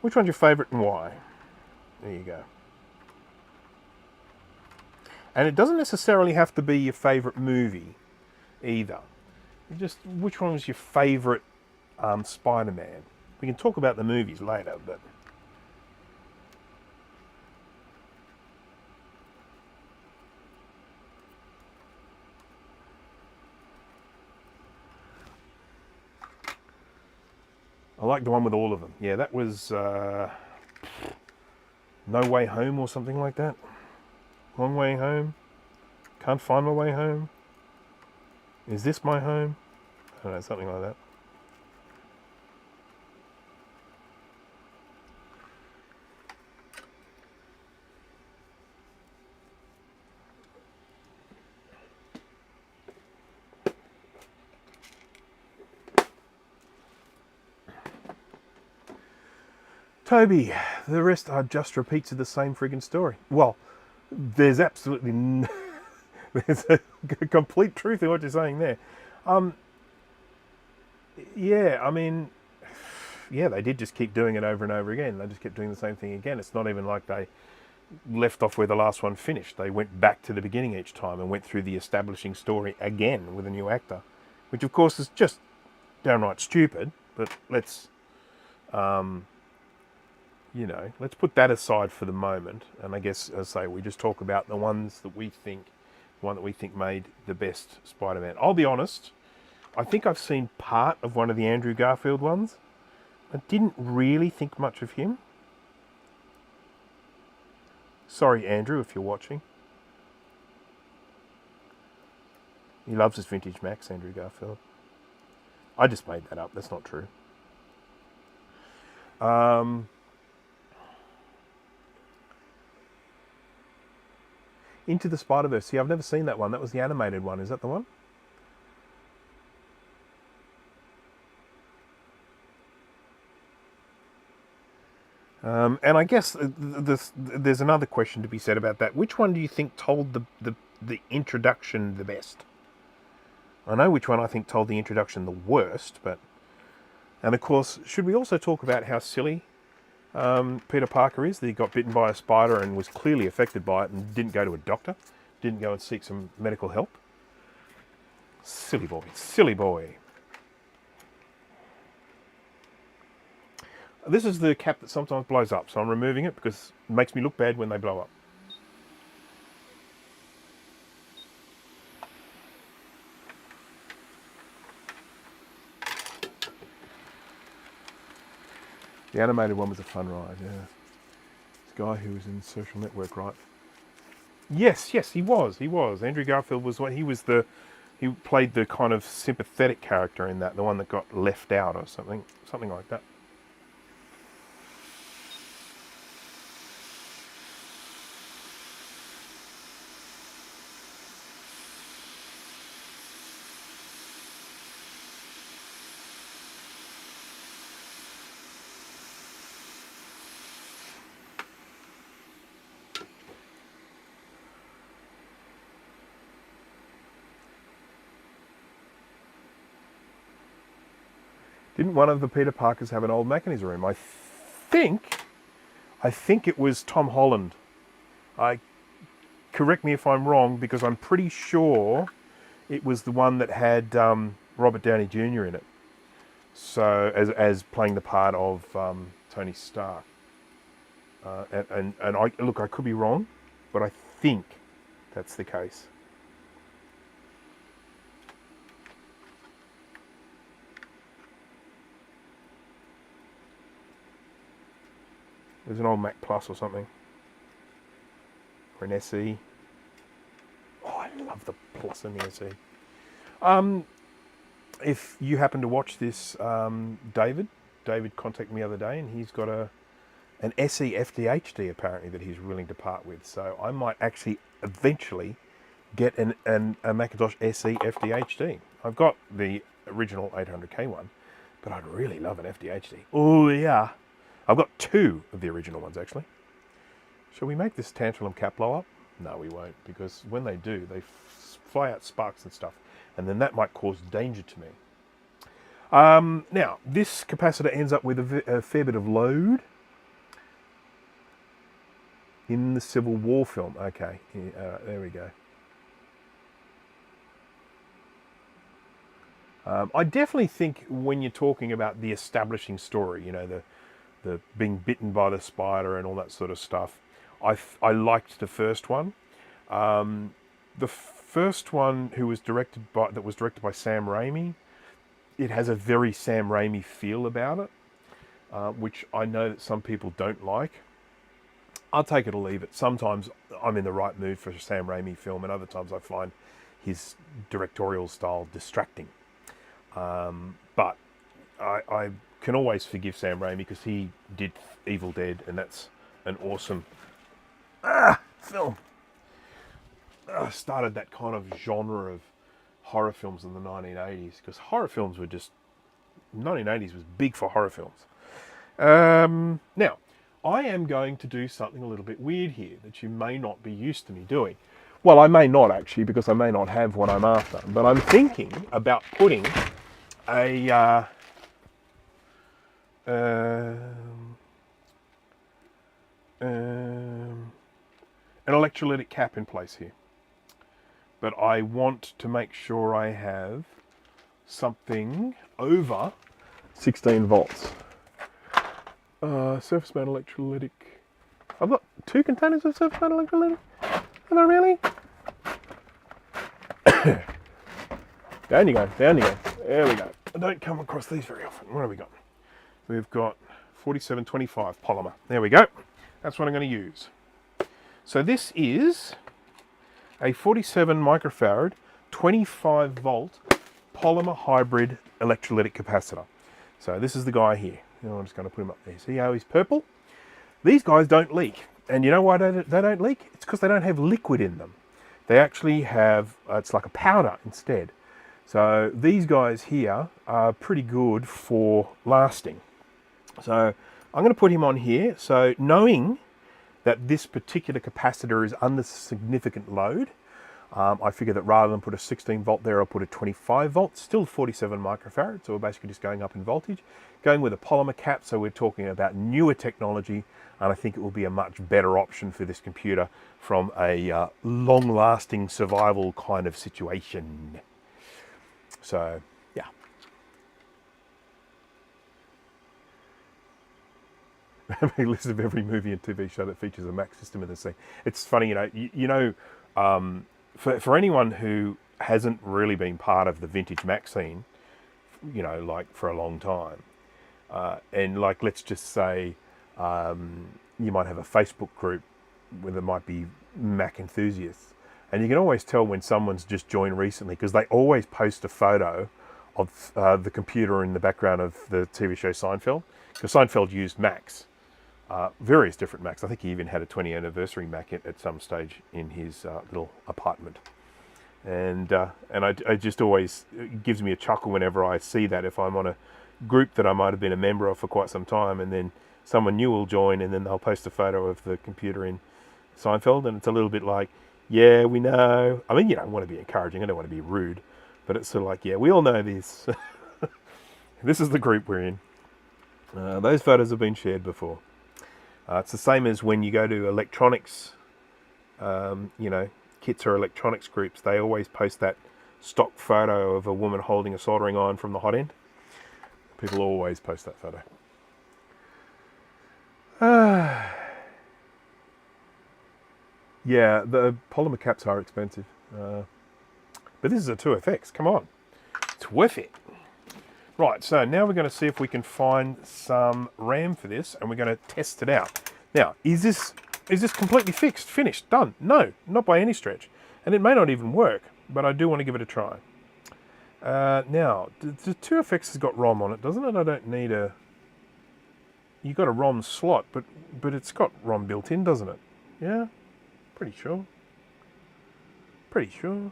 Which one's your favourite and why? There you go. And it doesn't necessarily have to be your favourite movie either. Just which one was your favourite Spider-Man? We can talk about the movies later, but... I like the one with all of them. Yeah, that was No Way Home or something like that. Long Way Home. Can't Find My Way Home. Is This My Home? I don't know, something like that. Toby, the rest are just repeats of the same friggin' story. Well, there's absolutely there's a complete truth in what you're saying there. Yeah, I mean, yeah, they did just keep doing it over and over again. They just kept doing the same thing again. It's not even like they left off where the last one finished. They went back to the beginning each time and went through the establishing story again with a new actor, which of course is just downright stupid. But let's, let's put that aside for the moment. And I guess, as I say, we just talk about the ones that we think, made the best Spider-Man. I'll be honest, I think I've seen part of one of the Andrew Garfield ones. I didn't really think much of him. Sorry, Andrew, if you're watching. He loves his vintage Macs, Andrew Garfield. I just made that up. That's not true. Into the Spider-Verse. See, I've never seen that one. That was the animated one. Is that the one? And I guess there's another question to be said about that. Which one do you think told the introduction the best? I know which one I think told the introduction the worst, but... And of course, should we also talk about how silly Peter Parker is? That he got bitten by a spider and was clearly affected by it and didn't go to a doctor? Didn't go and seek some medical help? Silly boy, silly boy. This is the cap that sometimes blows up, so I'm removing it because it makes me look bad when they blow up. The animated one was a fun ride, yeah. This guy who was in Social Network, right? Yes, he was. Andrew Garfield was what he played the kind of sympathetic character in that, the one that got left out or something like that. Didn't one of the Peter Parkers have an old Mac in his room? I think it was Tom Holland. Correct me if I'm wrong, because I'm pretty sure it was the one that had Robert Downey Jr. in it. So as playing the part of Tony Stark. And I could be wrong, but I think that's the case. There's an old Mac Plus or something. Or an SE. Oh, I love the Plus and the SE. If you happen to watch this, David contacted me the other day and he's got an SE FDHD apparently that he's willing to part with. So I might actually eventually get a Macintosh SE FDHD. I've got the original 800K one, but I'd really love an FDHD. Oh yeah. I've got two of the original ones, actually. Shall we make this tantalum cap blow up? No, we won't, because when they do, they fly out sparks and stuff, and then that might cause danger to me. Now, this capacitor ends up with a fair bit of load in the Civil War film. Okay, there we go. I definitely think when you're talking about the establishing story, you know, the being bitten by the spider and all that sort of stuff, I liked the first one. The first one that was directed by Sam Raimi, it has a very Sam Raimi feel about it, which I know that some people don't like. I'll take it or leave it. Sometimes I'm in the right mood for a Sam Raimi film, and other times I find his directorial style distracting. But I can always forgive Sam Raimi because he did Evil Dead, and that's an awesome film. Started that kind of genre of horror films in the 1980s, because horror films were just... 1980s was big for horror films. Now, I am going to do something a little bit weird here that you may not be used to me doing. Well, I may not actually, because I may not have what I'm after, but I'm thinking about putting a an electrolytic cap in place here. But I want to make sure I have something over 16 volts. Surface mount electrolytic. I've got 2 containers of surface mount electrolytic. Am I really? Down you go, down you go. There we go. I don't come across these very often. What have we got? We've got 4725 polymer. There we go. That's what I'm going to use. So this is a 47 microfarad, 25 volt polymer hybrid electrolytic capacitor. So this is the guy here. I'm just going to put him up there. See how he's purple? These guys don't leak. And you know why they don't leak? It's because they don't have liquid in them. They actually have, it's like a powder instead. So these guys here are pretty good for lasting. So I'm going to put him on here. So knowing that this particular capacitor is under significant load, I figure that rather than put a 16 volt there, I'll put a 25 volt, still 47 microfarad. So we're basically just going up in voltage, going with a polymer cap. So we're talking about newer technology, and I think it will be a much better option for this computer from a long-lasting survival kind of situation. So, yeah. A list of every movie and TV show that features a Mac system in the scene. It's funny, for anyone who hasn't really been part of the vintage Mac scene, like for a long time, and like let's just say you might have a Facebook group where there might be Mac enthusiasts, and you can always tell when someone's just joined recently because they always post a photo of the computer in the background of the TV show Seinfeld, because Seinfeld used Macs. Various different Macs. I think he even had a 20th anniversary Mac at some stage in his little apartment. And I just always, it gives me a chuckle whenever I see that, if I'm on a group that I might have been a member of for quite some time, and then someone new will join, and then they'll post a photo of the computer in Seinfeld, and it's a little bit like, yeah, we know. I mean, you don't want to be encouraging, I don't want to be rude, but it's sort of like, yeah, we all know this. This is the group we're in. Those photos have been shared before. It's the same as when you go to electronics, kits or electronics groups, they always post that stock photo of a woman holding a soldering iron from the hot end. People always post that photo. Yeah, the polymer caps are expensive. But this is a IIfx, come on. It's worth it. Right, so now we're going to see if we can find some RAM for this, and we're going to test it out. Now, is this completely fixed, finished, done? No, not by any stretch. And it may not even work, but I do want to give it a try. Now, the IIfx has got ROM on it, doesn't it? I don't need a... You've got a ROM slot, but it's got ROM built in, doesn't it? Yeah? Pretty sure. Pretty sure.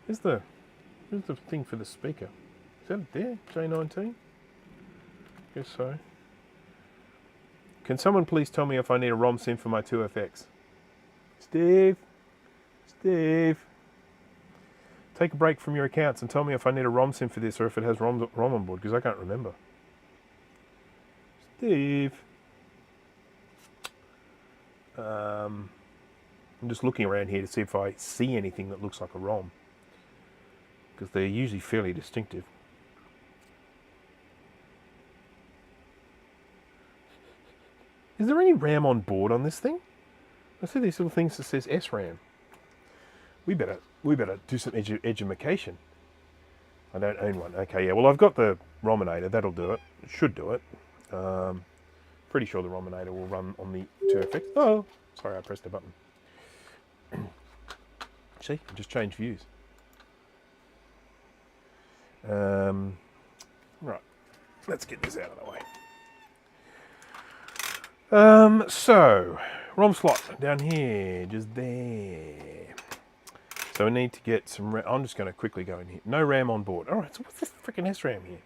Here's the thing for the speaker. Is that it there? J19? Guess so. Can someone please tell me if I need a ROM sim for my IIfx? Steve? Take a break from your accounts and tell me if I need a ROM sim for this, or if it has ROM on board, because I can't remember. Steve? I'm just looking around here to see if I see anything that looks like a ROM, because they're usually fairly distinctive. Is there any RAM on board on this thing? I see these little things that says SRAM. We better do some education. I don't own one. Okay, yeah. Well, I've got the ROMinator. That'll do it. It should do it. Pretty sure the ROMinator will run on the IIfx. Oh, sorry, I pressed a button. See, I just changed views. Right, let's get this out of the way. So, ROM slot down here, just there. So we need to get some RAM. I'm just going to quickly go in here. No RAM on board. All right, so what's this freaking SRAM here?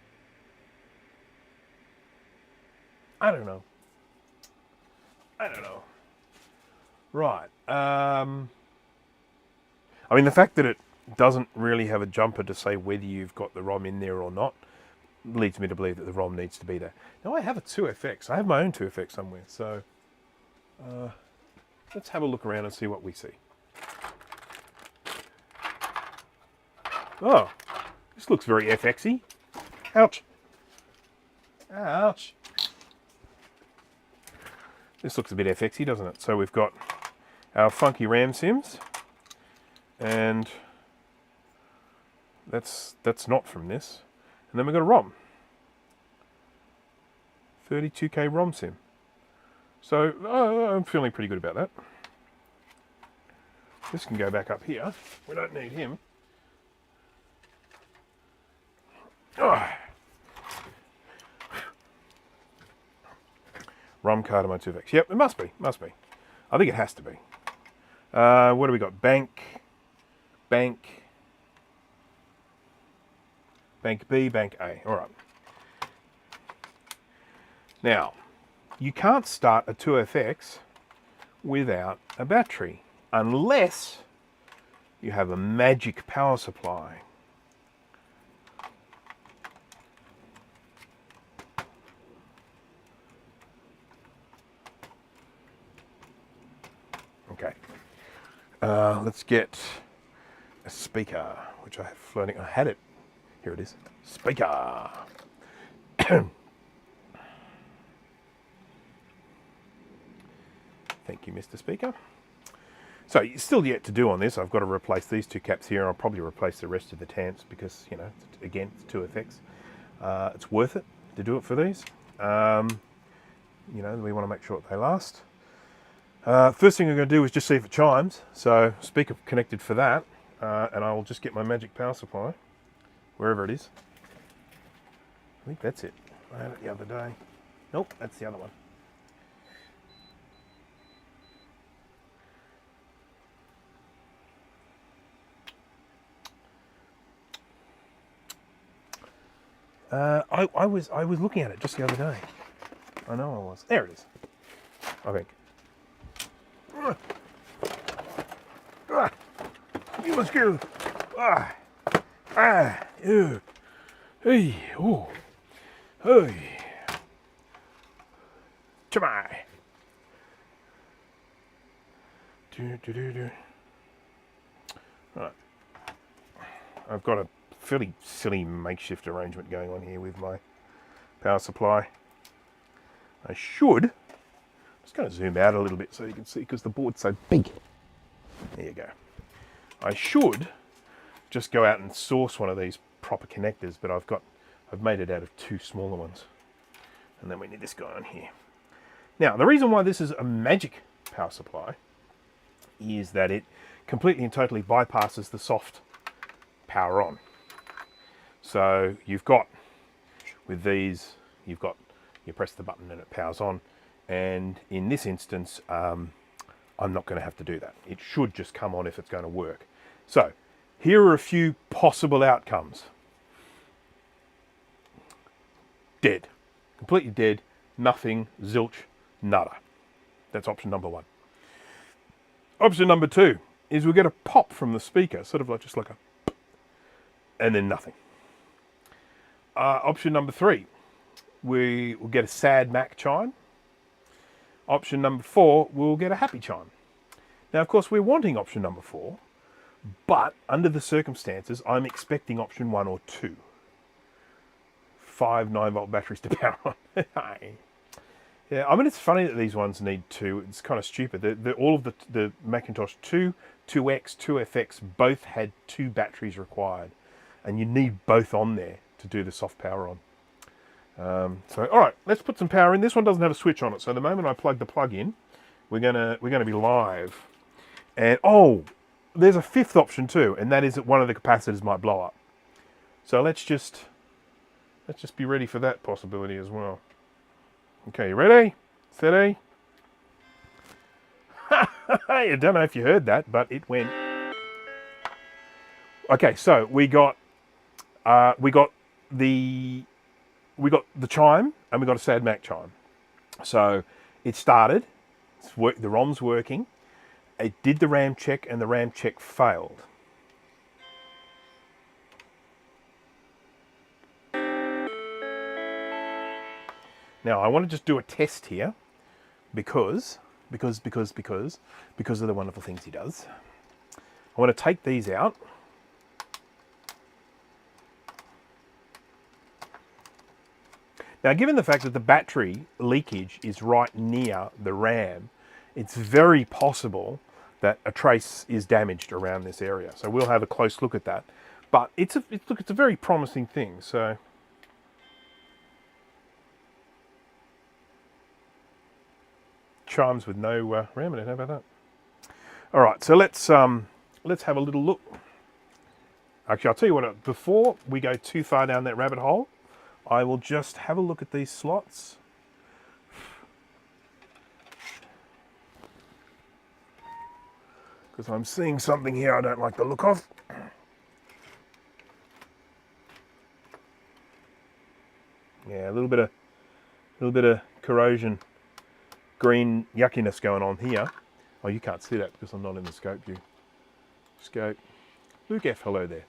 I don't know. Right. I mean, the fact that it doesn't really have a jumper to say whether you've got the ROM in there or not, leads me to believe that the ROM needs to be there. Now I have a 2FX. I have my own 2FX somewhere. So let's have a look around and see what we see. Oh, this looks very FX-y. Ouch. Ouch. This looks a bit FX-y, doesn't it? So we've got our funky RAM sims, and that's not from this. And then we've got a ROM. 32K ROM sim. So I'm feeling pretty good about that. This can go back up here. We don't need him. Oh. ROM card of my 2FX. Yep, it must be. Must be. I think it has to be. What do we got? Bank B, Bank A. All right. Now, you can't start a 2FX without a battery unless you have a magic power supply. Okay. Let's get a speaker, which I have floating. I had it. Here it is. Speaker. Thank you, Mr. Speaker. So, still yet to do on this. I've got to replace these two caps here. I'll probably replace the rest of the TAMPs because, you know, again, it's 2FX. It's worth it to do it for these. You know, we want to make sure that they last. First thing I'm going to do is just see if it chimes. So, speaker connected for that. And I will just get my magic power supply, wherever it is. I think that's it. I had it the other day. Nope, that's the other one. I was looking at it just the other day. I know I was. There it is. I think. You must get ew. Hey, oh, hey, chamai. Right. I've got a fairly silly makeshift arrangement going on here with my power supply. I should, just going to zoom out a little bit so you can see because the board's so big. There you go. I should just go out and source one of these proper connectors, but I've made it out of two smaller ones. And then we need this guy on here. Now, the reason why this is a magic power supply is that it completely and totally bypasses the soft power on. So you've got, with these, you press the button and it powers on. And in this instance, I'm not going to have to do that. It should just come on if it's going to work. So here are a few possible outcomes. Dead. Completely dead. Nothing. Zilch. Nada. That's option number one. Option number two is we'll get a pop from the speaker, sort of like just like a, and then nothing. Option number three, we will get a sad Mac chime. Option number four, we'll get a happy chime. Now, of course, we're wanting option number four, but under the circumstances, I'm expecting option one or two. 5 9-volt batteries to power on. Yeah, I mean, it's funny that these ones need two. It's kind of stupid. All of the Macintosh 2, 2X, 2FX both had two batteries required, and you need both on there to do the soft power on. So, all right, let's put some power in. This one doesn't have a switch on it, so the moment I plug the plug in, we're gonna be live. And oh, there's a fifth option too, and that is that one of the capacitors might blow up. So let's just be ready for that possibility as well. Okay, you ready? Steady. I don't know if you heard that, but it went. Okay, so we got the chime and we got a sad Mac chime. So it started. The ROM's working. It did the RAM check, and the RAM check failed. Now I want to just do a test here because of the wonderful things he does. I want to take these out. Now, given the fact that the battery leakage is right near the RAM, it's very possible that a trace is damaged around this area. So we'll have a close look at that. But it's a very promising thing. So chimes with no RAM in it. How about that? All right, so let's have a little look. Actually, I'll tell you what. Before we go too far down that rabbit hole, I will just have a look at these slots. Because I'm seeing something here I don't like the look of. Yeah, a little bit of corrosion, green yuckiness going on here. Oh, you can't see that because I'm not in the scope view. Scope. Luke F, hello there.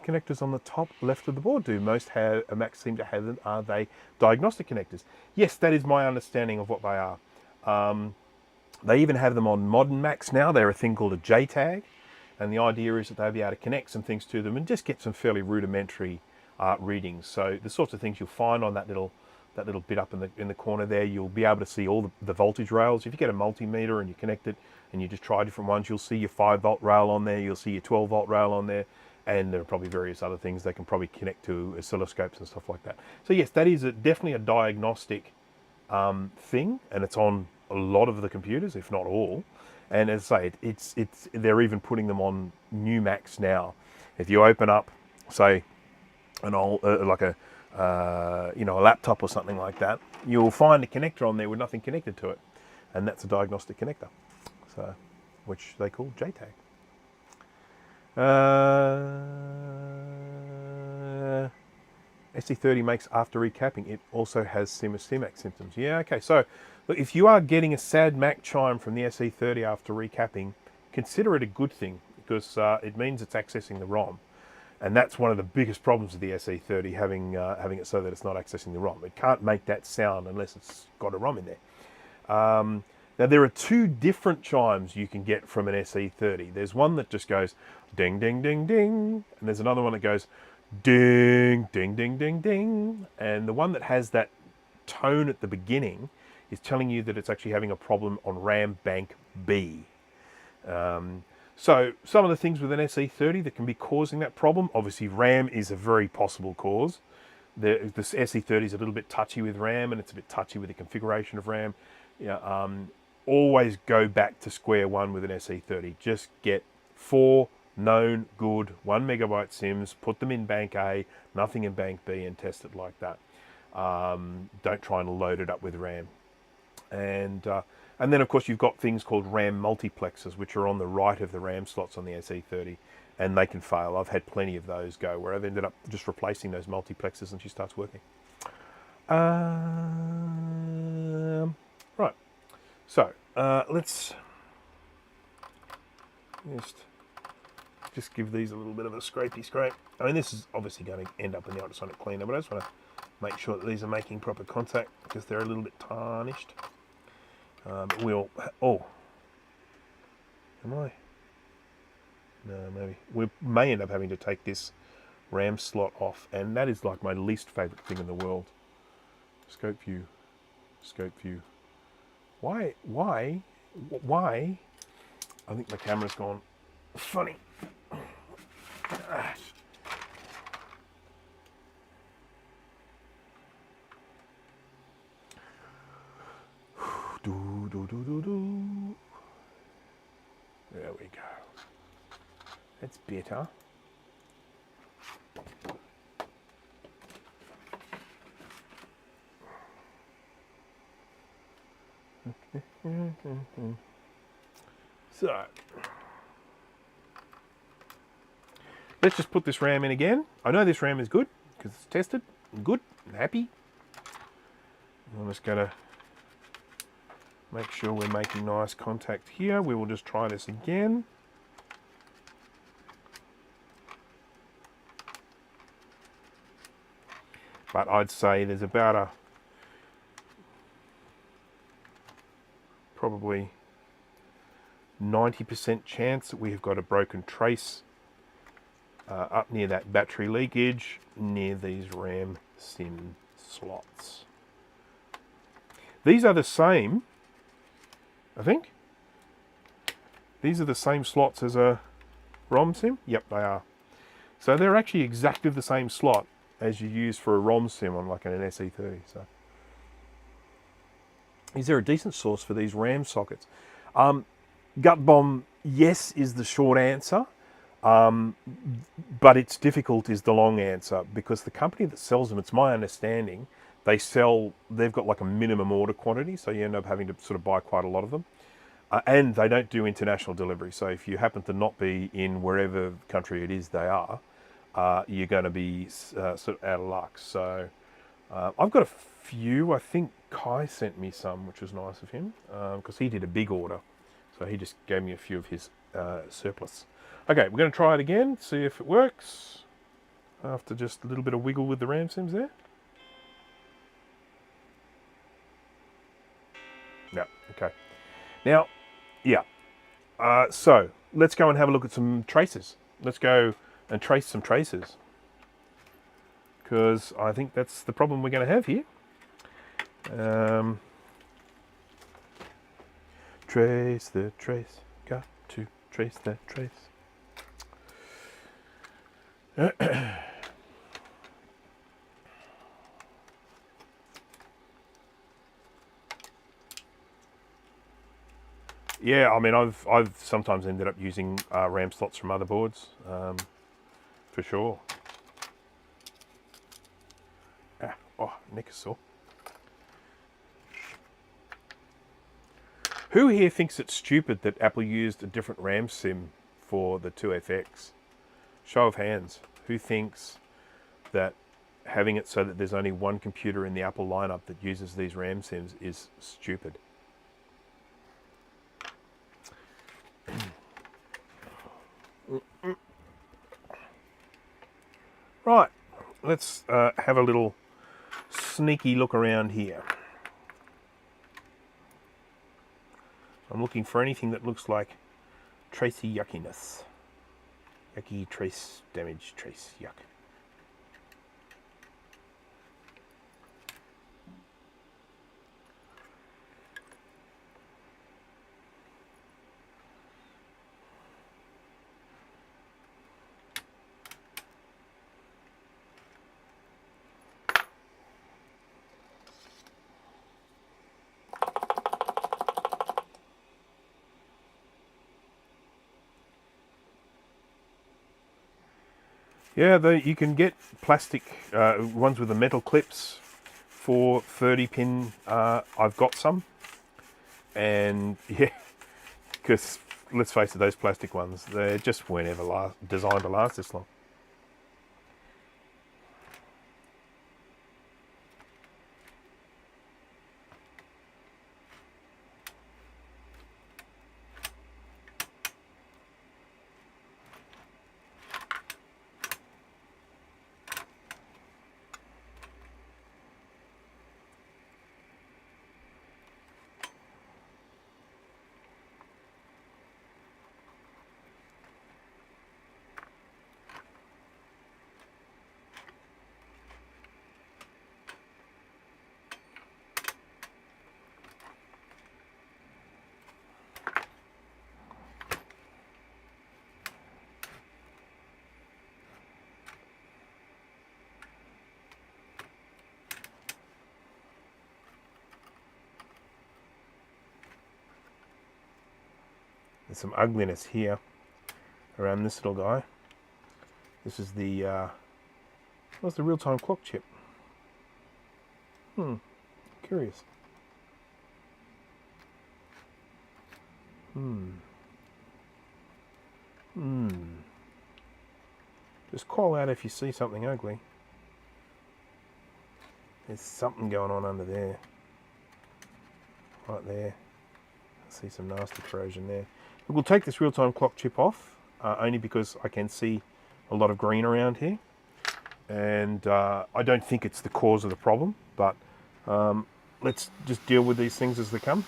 Connectors on the top left of the board do. Most Macs seem to have them. Are they diagnostic connectors? Yes, that is my understanding of what they are. They even have them on modern Macs now. They're a thing called a JTAG. And the idea is that they'll be able to connect some things to them and just get some fairly rudimentary readings. So the sorts of things you'll find on that little bit up in the corner there, you'll be able to see all the voltage rails. If you get a multimeter and you connect it and you just try different ones, you'll see your 5-volt rail on there, you'll see your 12-volt rail on there, and there are probably various other things they can probably connect to oscilloscopes and stuff like that. So yes, that is definitely a diagnostic thing, and it's on a lot of the computers, if not all. And as I say, they're even putting them on new Macs now. If you open up, say, an old a laptop or something like that, you'll find a connector on there with nothing connected to it, and that's a diagnostic connector, so which they call JTAG. SE30 makes after recapping. It also has CMAC symptoms. Yeah, okay. So look, if you are getting a sad Mac chime from the SE30 after recapping, consider it a good thing because it means it's accessing the ROM. And that's one of the biggest problems with the SE30, having it so that it's not accessing the ROM. It can't make that sound unless it's got a ROM in there. Now, there are two different chimes you can get from an SE30. There's one that just goes ding, ding, ding, ding. And there's another one that goes ding, ding, ding, ding, ding. And the one that has that tone at the beginning is telling you that it's actually having a problem on RAM bank B. So some of the things with an SE30 that can be causing that problem, obviously RAM is a very possible cause. The SE30 is a little bit touchy with RAM, and it's a bit touchy with the configuration of RAM. Always go back to square one with an SE30. Just get 4 known good 1 megabyte SIMs, put them in bank A, nothing in bank B, and test it like that. Don't try and load it up with RAM. And then, of course, you've got things called RAM multiplexers, which are on the right of the RAM slots on the SE30, and they can fail. I've had plenty of those go where I've ended up just replacing those multiplexers and she starts working. Right. So, let's just give these a little bit of a scrapey scrape. I mean, this is obviously going to end up in the ultrasonic cleaner, but I just want to make sure that these are making proper contact because they're a little bit tarnished. But we'll... Oh. Am I? No, maybe. We may end up having to take this RAM slot off, and that is like my least favourite thing in the world. Scope view. Scope view. Why? I think my camera's gone funny. There we go. That's better. So, let's just put this RAM in again. I know this RAM is good because it's tested. I'm good. I'm happy. I'm just going to make sure we're making nice contact here. We will just try this again. but I'd say there's about a probably 90% chance that we have got a broken trace up near that battery leakage, near these RAM sim slots. These are the same, I think. These are the same slots as a ROM sim? Yep, they are. So they're actually exactly the same slot as you use for a ROM sim on like an SE30. So, is there a decent source for these RAM sockets? Gut bomb, yes, is the short answer, but it's difficult is the long answer, because the company that sells them, it's my understanding, they've got like a minimum order quantity, so you end up having to sort of buy quite a lot of them. And they don't do international delivery, so if you happen to not be in wherever country it is they are, you're going to be sort of out of luck. So I've got a few. I think Kai sent me some, which was nice of him, because he did a big order. So he just gave me a few of his surplus. Okay, we're going to try it again, see if it works. After just a little bit of wiggle with the RAM sims there. No, okay. Now, yeah. So let's go and have a look at some traces. Let's go and trace some traces, because I think that's the problem we're going to have here. Trace the trace, got to trace that trace. Yeah, I mean, I've sometimes ended up using RAM slots from other boards, for sure. Oh, neck is sore. Who here thinks it's stupid that Apple used a different RAM sim for the 2FX? Show of hands. Who thinks that having it so that there's only one computer in the Apple lineup that uses these RAM sims is stupid? Right, let's have a little sneaky look around here. I'm looking for anything that looks like tracey yuckiness. Yucky, trace, damage, trace, yuck. Yeah, you can get plastic ones with the metal clips for 30 pin. I've got some, and yeah, because let's face it, those plastic ones, they just weren't ever designed to last this long. There's some ugliness here around this little guy. This is the what's the real-time clock chip? Curious. Just call out if you see something ugly. There's something going on under there. Right there. I see some nasty corrosion there. We'll take this real-time clock chip off, only because I can see a lot of green around here. and I don't think it's the cause of the problem, but let's just deal with these things as they come.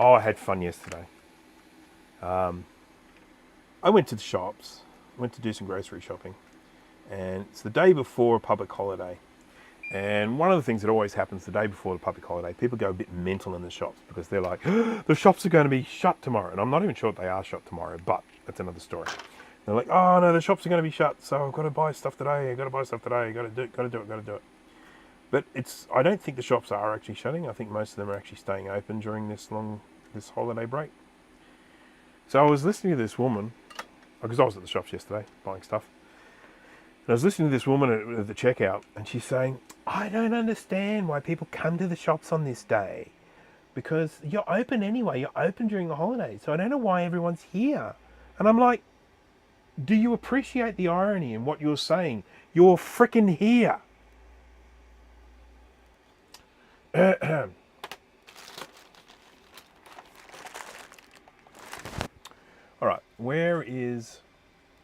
Oh, I had fun yesterday. I went to the shops, went to do some grocery shopping, and it's the day before a public holiday. And one of the things that always happens the day before the public holiday, people go a bit mental in the shops because they're like, the shops are going to be shut tomorrow. And I'm not even sure if they are shut tomorrow, but that's another story. They're like, oh no, the shops are going to be shut, so I've got to buy stuff today, I've got to buy stuff today, got to do it. But I don't think the shops are actually shutting. I think most of them are actually staying open during this holiday break. So I was listening to this woman, because I was at the shops yesterday buying stuff. And I was listening to this woman at the checkout, and she's saying, I don't understand why people come to the shops on this day. Because you're open anyway, you're open during the holidays, so I don't know why everyone's here. And I'm like, do you appreciate the irony in what you're saying? You're frickin' here. All right, where is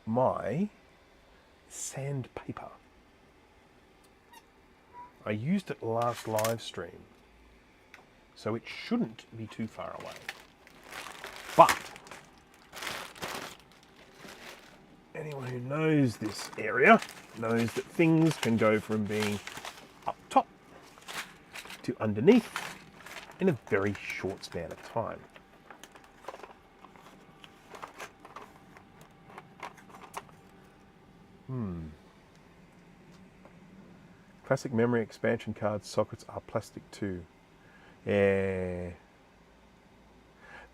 my sandpaper? I used it last live stream, so it shouldn't be too far away. But anyone who knows this area knows that things can go from being up top to underneath in a very short span of time. Classic memory expansion card sockets are plastic too. Yeah.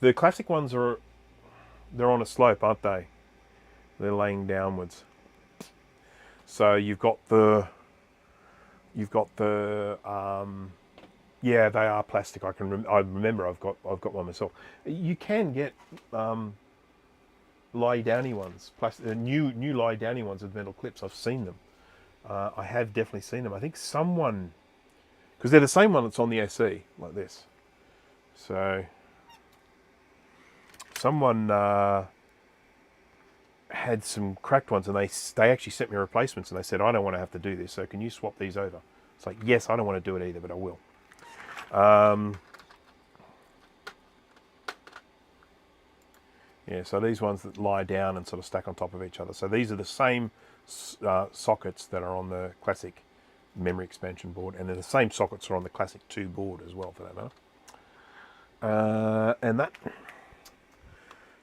The classic ones they're on a slope, aren't they? They're laying downwards. So you've got the yeah, they are plastic. I remember I've got one myself. You can get lie downy ones, new lie downy ones with metal clips. I've seen them. I have definitely seen them. I think someone, because they're the same one that's on the SE, like this. So someone had some cracked ones, and they actually sent me replacements, and they said, I don't want to have to do this, so can you swap these over? It's like, yes, I don't want to do it either, but I will. Yeah, so these ones that lie down and sort of stack on top of each other. So these are the same sockets that are on the classic memory expansion board, and they're the same sockets are on the classic 2 board as well, for that matter. And that.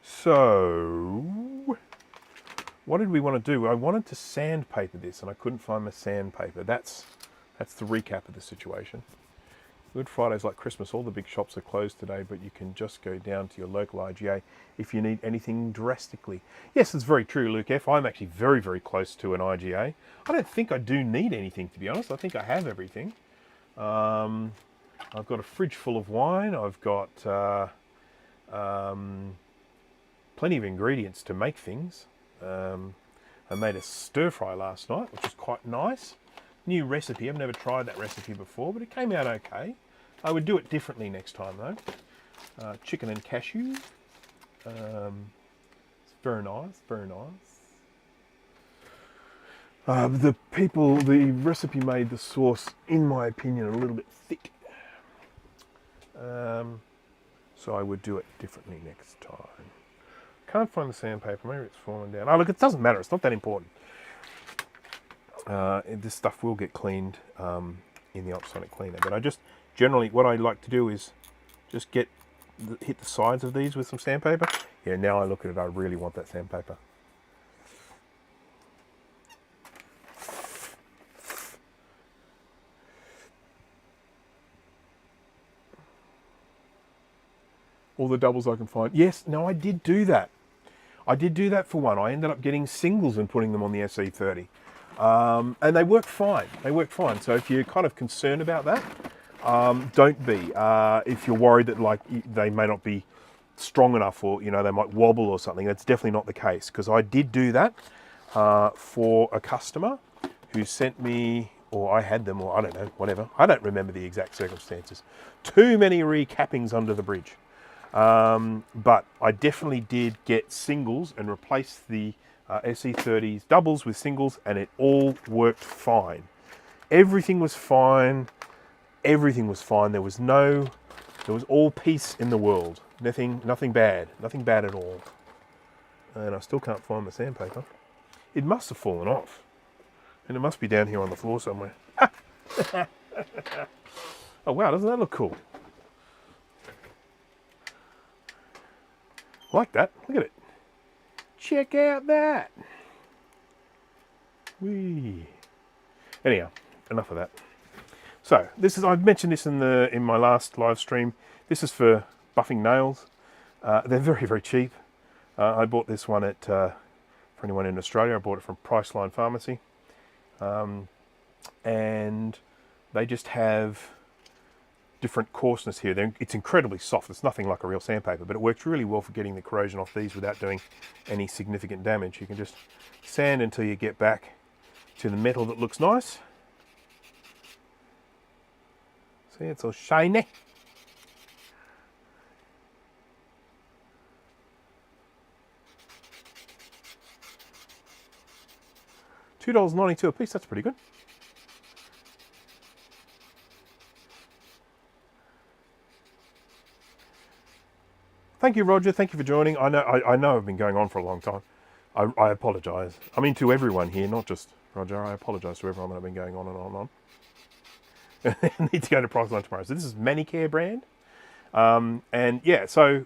So, what did we want to do? I wanted to sandpaper this, and I couldn't find my sandpaper. That's the recap of the situation. Good Friday's like Christmas. All the big shops are closed today, but you can just go down to your local IGA if you need anything drastically. Yes, it's very true, Luke F. I'm actually very, very close to an IGA. I don't think I do need anything, to be honest. I think I have everything. I've got a fridge full of wine. I've got plenty of ingredients to make things. I made a stir fry last night, which is quite nice. New recipe. I've never tried that recipe before, but it came out okay. I would do it differently next time though. Chicken and cashew. It's very nice, very nice. The recipe made the sauce, in my opinion, a little bit thick. So I would do it differently next time. Can't find the sandpaper, maybe it's fallen down. Oh look, it doesn't matter, it's not that important. This stuff will get cleaned in the ultrasonic cleaner, but I just generally, what I like to do is just hit the sides of these with some sandpaper. Yeah, now I look at it, I really want that sandpaper. All the doubles I can find. Yes, no, I did do that. I did do that for one. I ended up getting singles and putting them on the SE30. And they work fine. They work fine. So if you're kind of concerned about that, Don't be. If you're worried that like they may not be strong enough, or you know they might wobble or something, that's definitely not the case. Because I did do that for a customer who sent me, or I had them, or I don't know, whatever. I don't remember the exact circumstances. Too many recappings under the bridge. But I definitely did get singles and replace the SE30's doubles with singles, and it all worked fine. Everything was fine. Everything was fine. There was all peace in the world. Nothing bad. Nothing bad at all. And I still can't find the sandpaper. It must have fallen off. And it must be down here on the floor somewhere. Oh wow, doesn't that look cool? Like that. Look at it. Check out that. Whee. Anyhow, enough of that. So this is, I've mentioned this in my last live stream. This is for buffing nails. They're very, very cheap. I bought this one at, for anyone in Australia, I bought it from Priceline Pharmacy. And they just have different coarseness here. It's incredibly soft. It's nothing like a real sandpaper, but it works really well for getting the corrosion off these without doing any significant damage. You can just sand until you get back to the metal that looks nice. See, it's all shiny. $2.92 a piece, that's pretty good. Thank you, Roger. Thank you for joining. I know I've been going on for a long time. I apologise. I mean to everyone here, not just Roger. I apologise to everyone that I've been going on and on and on. I need to go to Priceline tomorrow. So this is Manicare brand. And yeah, so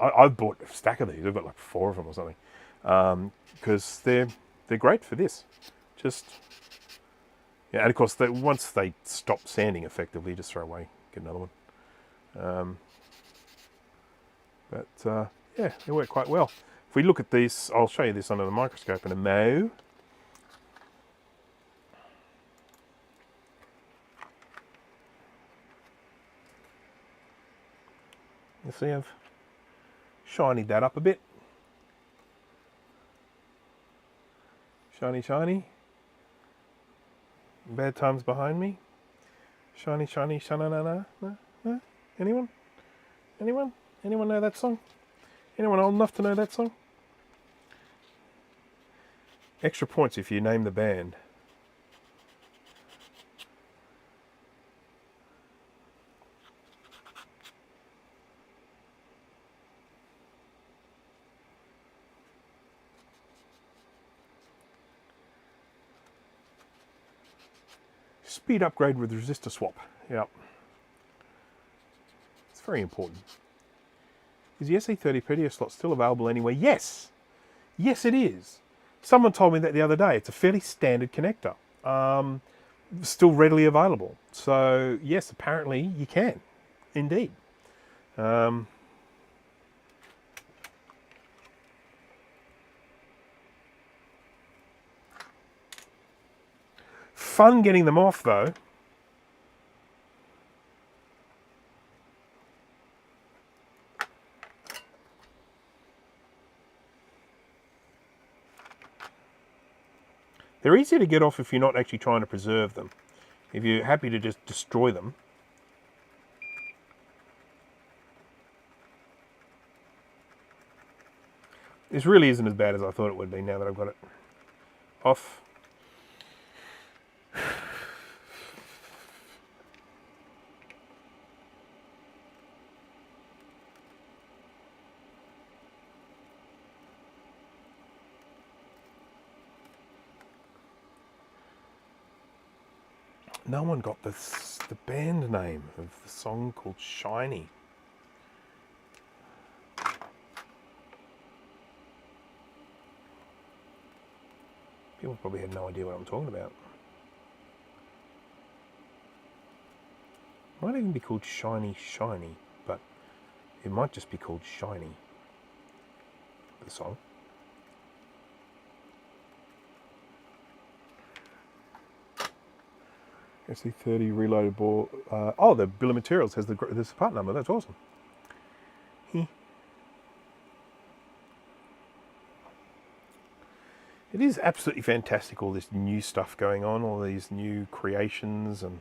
I've bought a stack of these. I've got like 4 of them or something. Because they're great for this. Just, yeah, and of course, once they stop sanding effectively, just throw away, get another one. Yeah, they work quite well. If we look at these, I'll show you this under the microscope in a mo. You see I've shinied that up a bit. Shiny, shiny. Bad times behind me. Shiny, shiny, sha-na-na-na. Anyone? Anyone? Anyone know that song? Anyone old enough to know that song? Extra points if you name the band. Speed upgrade with resistor swap. Yep. It's very important. Is the SE30 PDA slot still available anywhere? Yes. Yes, it is. Someone told me that the other day. It's a fairly standard connector. Still readily available. So, yes, apparently you can. Indeed. Fun getting them off, though. They're easier to get off if you're not actually trying to preserve them. If you're happy to just destroy them. This really isn't as bad as I thought it would be now that I've got it off. No one got the band name of the song called Shiny. People probably have no idea what I'm talking about. It might even be called Shiny Shiny, but it might just be called Shiny, the song. SE30 reloaded board. Oh, the bill of materials has the part number. That's awesome. It is absolutely fantastic, all this new stuff going on, all these new creations and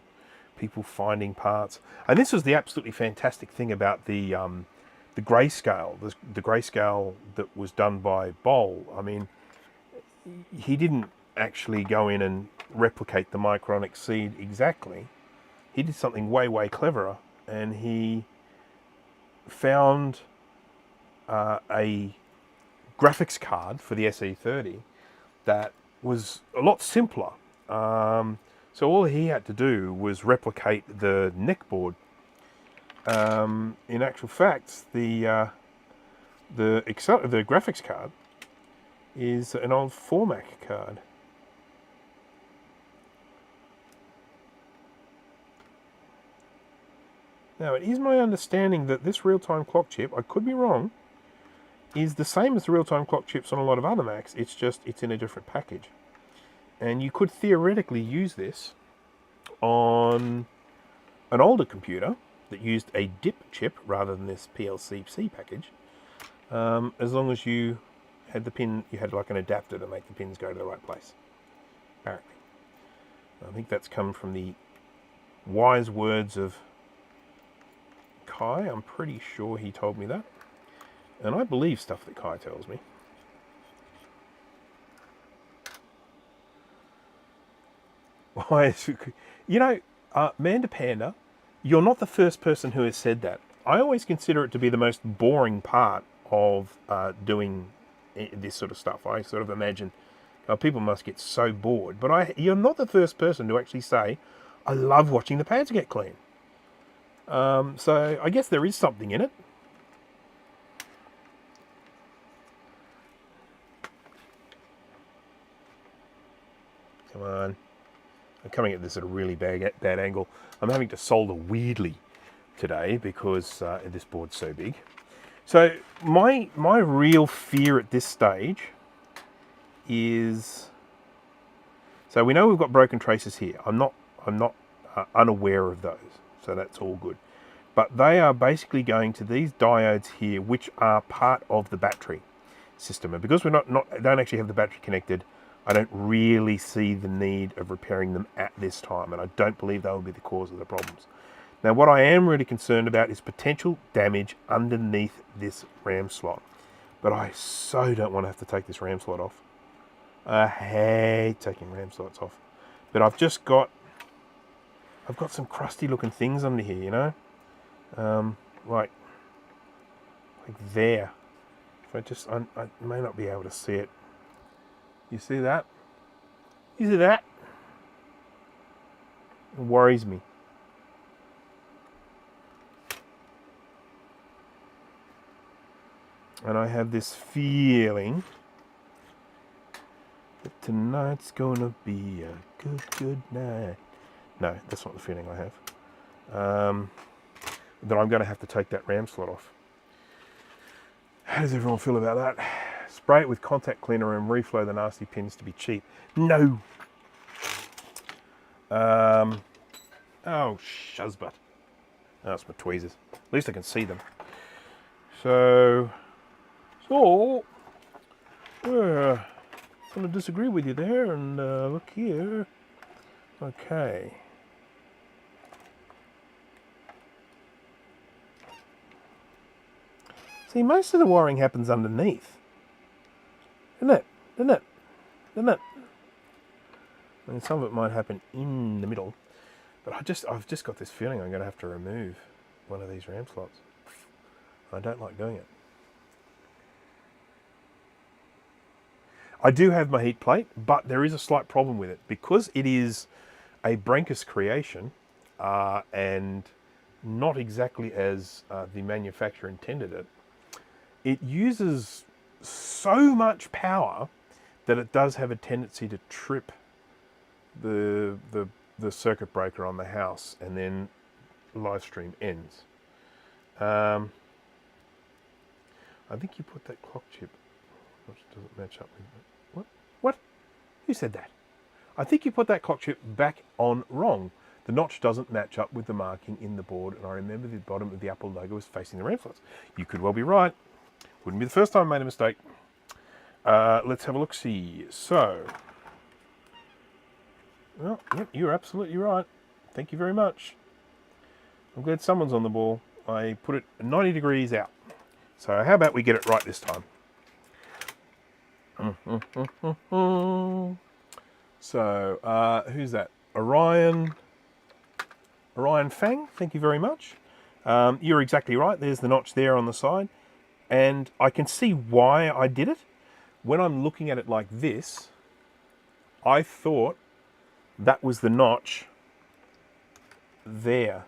people finding parts. And this was the absolutely fantastic thing about the grayscale, the grayscale that was done by Boll. I mean, he didn't actually go in and replicate the micronic seed exactly. He did something way, way cleverer, and he found a graphics card for the SE30 that was a lot simpler. So all he had to do was replicate the neck board. In actual fact, the graphics card is an old Formac card. Now, it is my understanding that this real-time clock chip, I could be wrong, is the same as the real-time clock chips on a lot of other Macs. It's just it's in a different package. And you could theoretically use this on an older computer that used a DIP chip rather than this PLC-C package, as long as you had the pin, you had like an adapter to make the pins go to the right place, apparently. I think that's come from the wise words of Kai. I'm pretty sure he told me that. And I believe stuff that Kai tells me. You know, Manda Panda, you're not the first person who has said that. I always consider it to be the most boring part of doing this sort of stuff. I sort of imagine people must get so bored. But you're not the first person to actually say, I love watching the pads get clean. So I guess there is something in it. Come on. I'm coming at this at a really bad angle. I'm having to solder weirdly today because this board's so big. So my real fear at this stage is, so we know we've got broken traces here. I'm not unaware of those, so that's all good. But they are basically going to these diodes here, which are part of the battery system. And because we don't actually have the battery connected, I don't really see the need of repairing them at this time, and I don't believe they will be the cause of the problems. Now, what I am really concerned about is potential damage underneath this RAM slot. But I so don't want to have to take this RAM slot off. I hate taking RAM slots off. But I've got some crusty looking things under here, you know? Like there. If I may not be able to see it. You see that? You see that? It worries me. And I have this feeling that tonight's gonna be a good night. No, that's not the feeling I have. That I'm gonna have to take that RAM slot off. How does everyone feel about that? Spray it with contact cleaner and reflow the nasty pins to be cheap. No. Oh, shuzbutt. Oh, it's my tweezers. At least I can see them. So I'm going to disagree with you there, and look here. Okay. See, most of the wiring happens underneath. Isn't it? Isn't it? Isn't it? I mean, some of it might happen in the middle, but I've just got this feeling I'm going to have to remove one of these RAM slots. I don't like doing it. I do have my heat plate, but there is a slight problem with it. Because it is a Brankus creation and not exactly as the manufacturer intended it, it uses so much power that it does have a tendency to trip the circuit breaker on the house, and then live stream ends. I think you put that clock chip, which doesn't match up with it. What? Who said that? I think you put that clock chip back on wrong. The notch doesn't match up with the marking in the board, and I remember the bottom of the Apple logo was facing the RAM slots. You could well be right. Wouldn't be the first time I made a mistake. Let's have a look-see. So, well, yep, you're absolutely right. Thank you very much. I'm glad someone's on the ball. I put it 90 degrees out. So how about we get it right this time? So, who's that? Orion Fang, thank you very much. You're exactly right. There's the notch there on the side. And I can see why I did it. When I'm looking at it like this, I thought that was the notch there.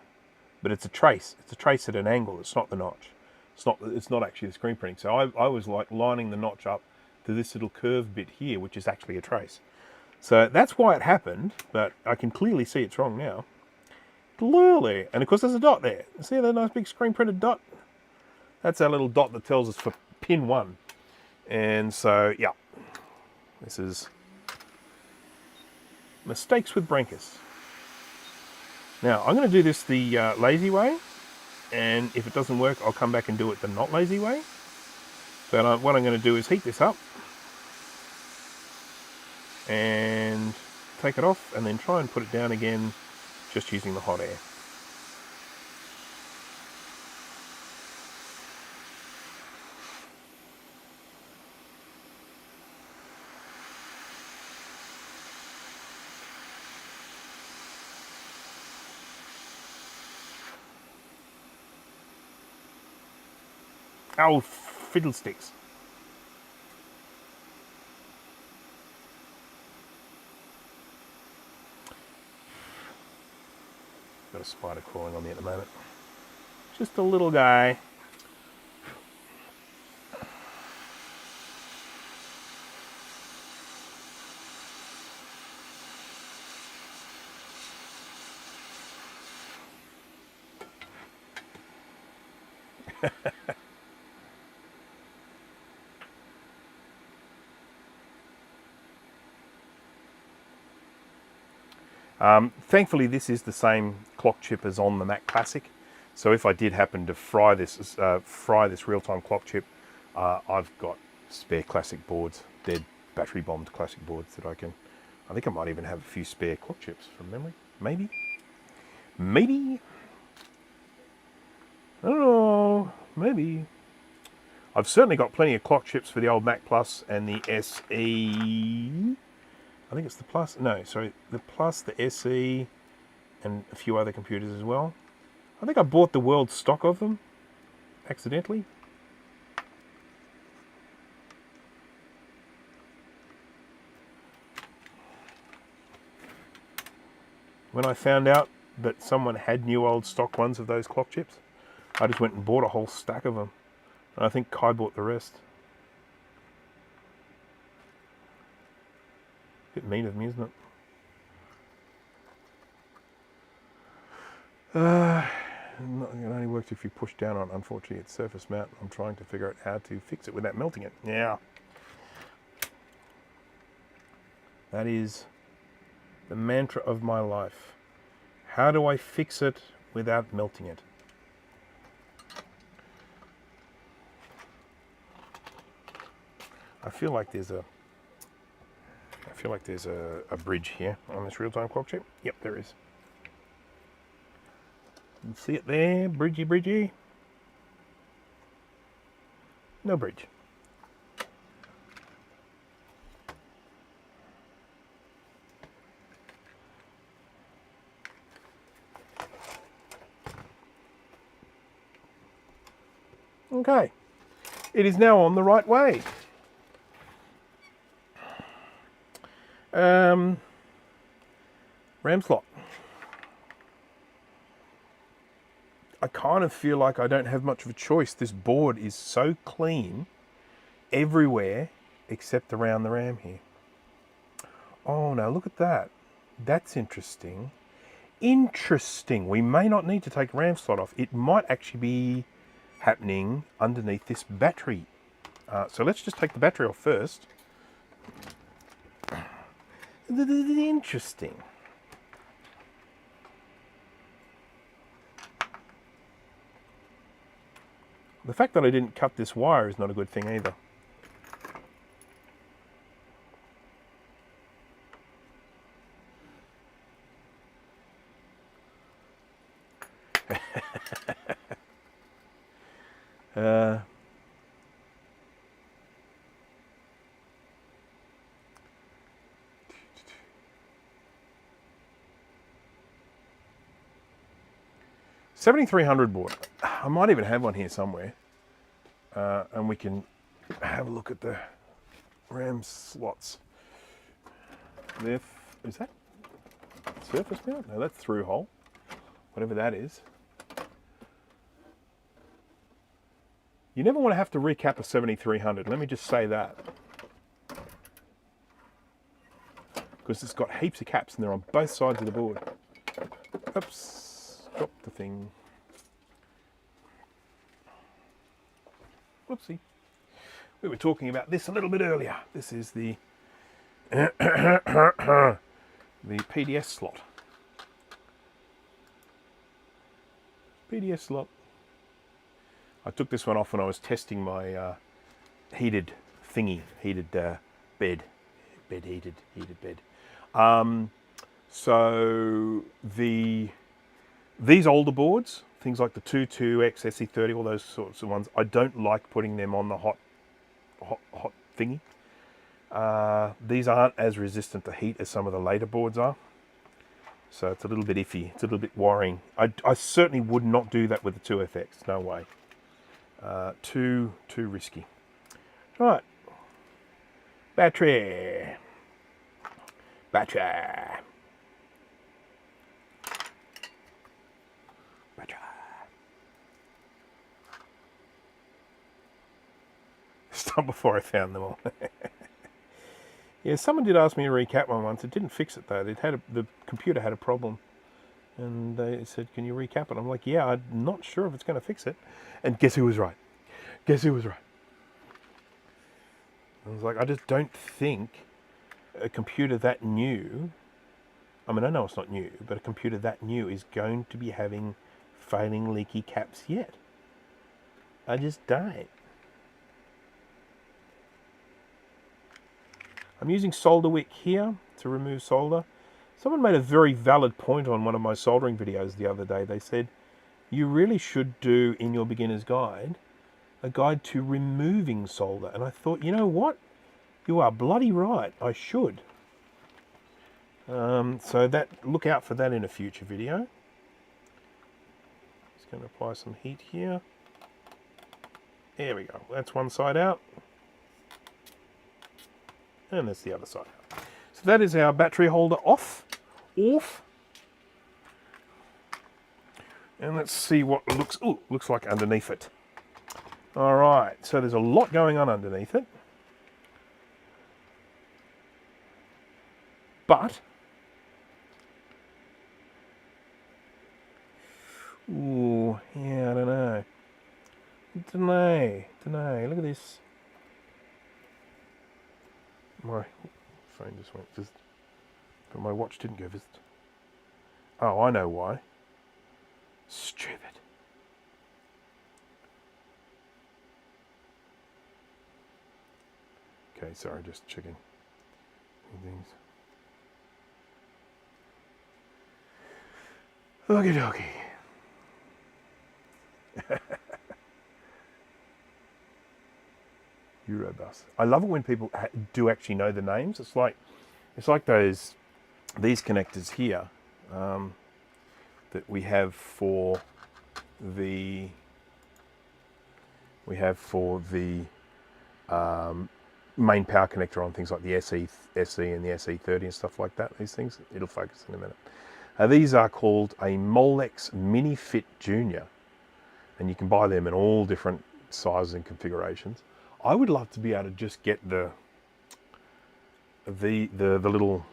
But it's a trace. It's a trace at an angle. It's not the notch. It's not actually the screen printing. So I was like lining the notch up to this little curved bit here, which is actually a trace. So that's why it happened, but I can clearly see it's wrong now. Clearly. And of course there's a dot there. See that nice big screen printed dot? That's our little dot that tells us for pin 1. And so, yeah. This is mistakes with Brancus. Now, I'm going to do this the lazy way. And if it doesn't work, I'll come back and do it the not lazy way. So what I'm going to do is heat this up. And take it off and then try and put it down again just using the hot air. Oh, fiddlesticks. Got a spider crawling on me at the moment. Just a little guy. Thankfully, this is the same clock chip as on the Mac Classic. So if I did happen to fry this real-time clock chip, I've got spare classic boards, dead battery-bombed classic boards that I think I might even have a few spare clock chips from memory. Maybe. I don't know. Maybe. I've certainly got plenty of clock chips for the old Mac Plus and the SE. I think it's the Plus. No, sorry, the Plus, the SE, and a few other computers as well. I think I bought the world stock of them accidentally. When I found out that someone had new old stock ones of those clock chips, I just went and bought a whole stack of them. And I think Kai bought the rest. Bit mean of me, isn't it? It only works if you push down on it. Unfortunately, it's surface mount. I'm trying to figure out how to fix it without melting it. Yeah. That is the mantra of my life. How do I fix it without melting it? I feel like there's a bridge here on this real-time clock chip. Yep, there is. You see it there? Bridgey. No bridge. Okay. It is now on the right way. RAM slot. I kind of feel like I don't have much of a choice. This board is so clean everywhere except around the RAM here. Oh, now look at that. That's interesting. Interesting. We may not need to take RAM slot off. It might actually be happening underneath this battery. So let's just take the battery off first. Interesting. The fact that I didn't cut this wire is not a good thing either. uh, $7,300 board. I might even have one here somewhere, and we can have a look at the RAM slots. Is that surface mount? No, that's through hole. Whatever that is. You never want to have to recap a 7300. Let me just say that. Because it's got heaps of caps and they're on both sides of the board. Oops. Dropped the thing. Whoopsie. We were talking about this a little bit earlier. This is the the PDS slot. PDS slot. I took this one off when I was testing my heated bed. Heated bed. So these older boards, things like the 22X, SE30, all those sorts of ones, I don't like putting them on the hot thingy. These aren't as resistant to heat as some of the later boards are. So it's a little bit iffy. It's a little bit worrying. I certainly would not do that with the 2FX. No way. Too risky. Right. Battery. Stop before I found them all. Yeah, someone did ask me to recap one once. It didn't fix it though. The computer had a problem, and they said, "Can you recap it?" I'm like, "Yeah, I'm not sure if it's going to fix it." And guess who was right? Guess who was right? I was like, I just don't think a computer that new, I mean, I know it's not new, but a computer that new is going to be having failing leaky caps yet. I just don't. I'm using solder wick here to remove solder. Someone made a very valid point on one of my soldering videos the other day. They said, you really should do in your beginner's guide a guide to removing solder. And I thought, you know what? You are bloody right. I should. So look out for that in a future video. Just going to apply some heat here. There we go. That's one side out. And that's the other side out. So that is our battery holder off. And let's see what it looks like underneath it. All right, so there's a lot going on underneath it. But, ooh, yeah, I don't know. Don't know. Look at this. My phone just went, but my watch didn't go visit. Oh, I know why. Stupid. Okay, sorry, just checking things. Okie dokie. Eurobus. I love it when people do actually know the names. It's like these connectors here that we have for the main power connector on things like the SE and the SE30 and stuff like that. These things, it'll focus in a minute. These are called a Molex Mini Fit Junior, and you can buy them in all different sizes and configurations. I would love to be able to just get the little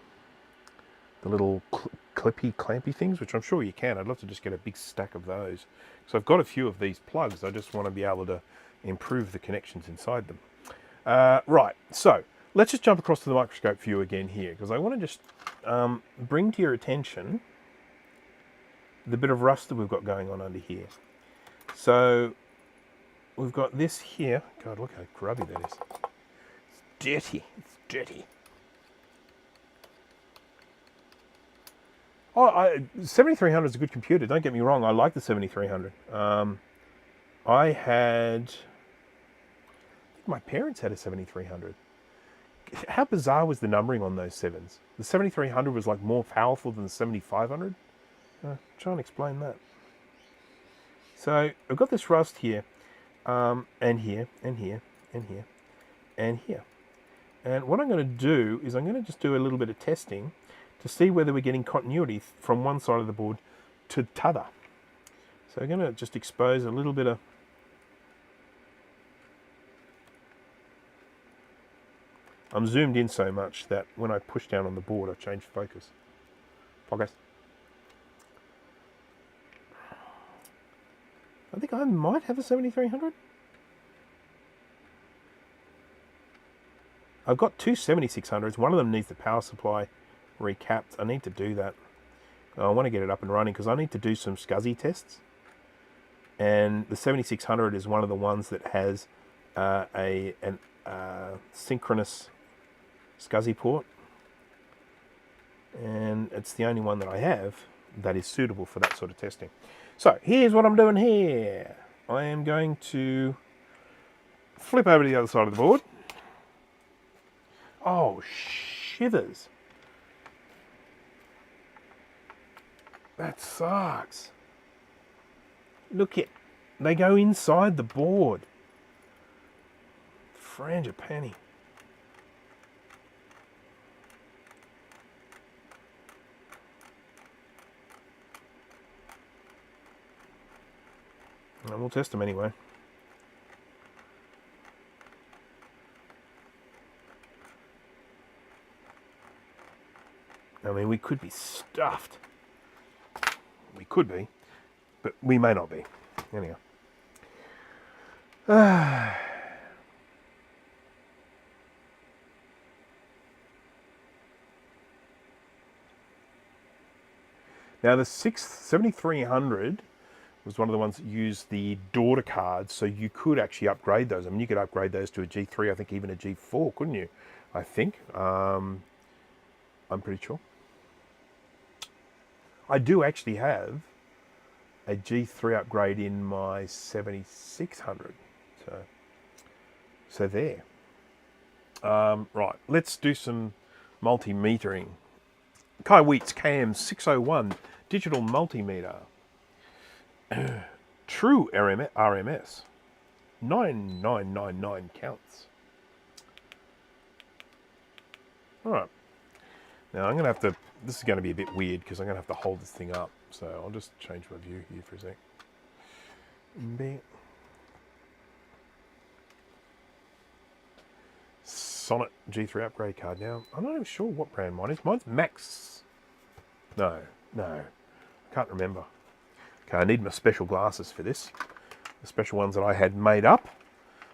clippy clampy things, which I'm sure you can. I'd love to just get a big stack of those. So I've got a few of these plugs. I just want to be able to improve the connections inside them. Right, so let's just jump across to the microscope view again here, because I want to just bring to your attention the bit of rust that we've got going on under here. So we've got this here. God, look how grubby that is. It's dirty. It's dirty. Oh, 7300 is a good computer. Don't get me wrong. I like the 7300. I had... I think my parents had a 7300. How bizarre was the numbering on those 7s? The 7300 was like more powerful than the 7500. Try and explain that. So I've got this rust here, and here, and here, and here, and here. And what I'm going to do is I'm going to just do a little bit of testing to see whether we're getting continuity from one side of the board to t'other. So I'm going to just expose a little bit of... I'm zoomed in so much that when I push down on the board, I change focus. Focus. I think I might have a 7300. I've got two 7600s. One of them needs the power supply recapped. I need to do that. I want to get it up and running because I need to do some SCSI tests. And the 7600 is one of the ones that has a synchronous SCSI port. And it's the only one that I have that is suitable for that sort of testing. So here's what I'm doing here. I am going to flip over to the other side of the board. Oh, shivers. That sucks. Look it. They go inside the board. Frangipani. And we'll test them anyway. I mean, we could be stuffed. We could be, but we may not be. Anyhow. Now, the 7300 was one of the ones that used the daughter cards, so you could actually upgrade those. I mean, you could upgrade those to a G3, I think even a G4, couldn't you? I think. I'm pretty sure. I do actually have a G3 upgrade in my 7600. So there. Right, let's do some multimetering. Kai Wheat's KM601 digital multimeter. True RMS. 9999 counts. All right. Now I'm going to have to, this is going to be a bit weird because I'm going to have to hold this thing up. So I'll just change my view here for a sec. Sonnet G3 upgrade card. Now, I'm not even sure what brand mine is. Mine's Max. No. I can't remember. Okay, I need my special glasses for this. The special ones that I had made up.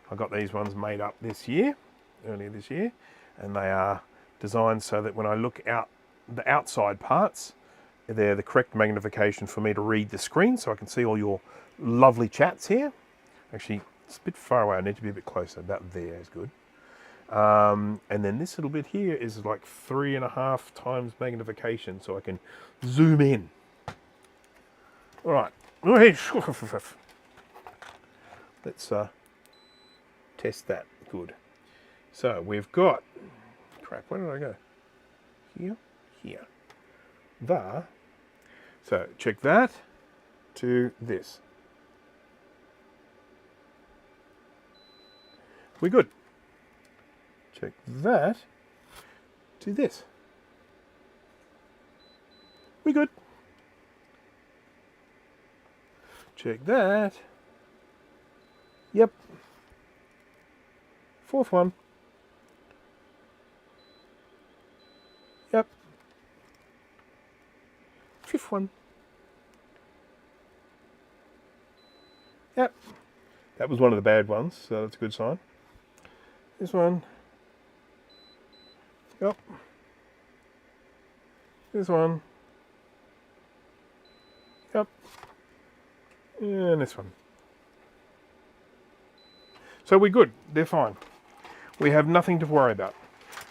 I got these ones made up earlier this year. And they are designed so that when I look out the outside parts, they're the correct magnification for me to read the screen so I can see all your lovely chats here. Actually, it's a bit far away. I need to be a bit closer. About there is good. And then this little bit here is like 3.5 times magnification so I can zoom in. All right. Let's test that. Good. So we've got, crap, where did I go? Here. So check that to this. We're good. Check that to this. We good. Check that. Yep. Fourth one. Yep. Fifth one. Yep. That was one of the bad ones, so that's a good sign. This one. Yep. This one. Yep. And this one. So we're good. They're fine. We have nothing to worry about.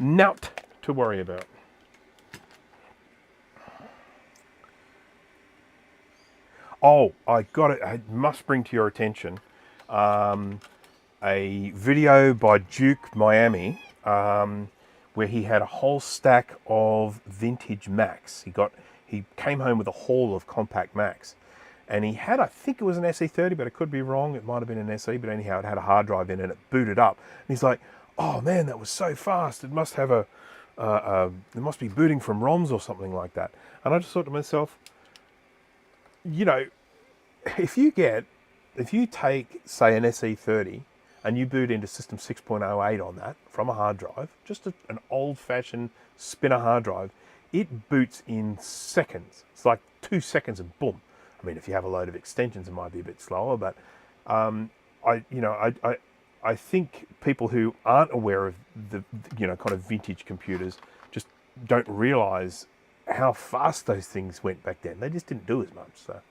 Nout to worry about. Oh, I got it. I must bring to your attention a video by Duke Miami where he had a whole stack of vintage Macs. He came home with a haul of compact Macs, and he had, I think it was an SE30, but it could be wrong. It might have been an SE, but anyhow, it had a hard drive in it and it booted up. And he's like, "Oh man, that was so fast. It must have it must be booting from ROMs or something like that." And I just thought to myself, you know, if you take, say, an SE30 and you boot into System 6.08 on that from a hard drive, just an old-fashioned spinner hard drive, it boots in seconds. It's like 2 seconds and boom. I mean, if you have a load of extensions, it might be a bit slower, but I think people who aren't aware of the kind of vintage computers just don't realise how fast those things went back then. They just didn't do as much. So.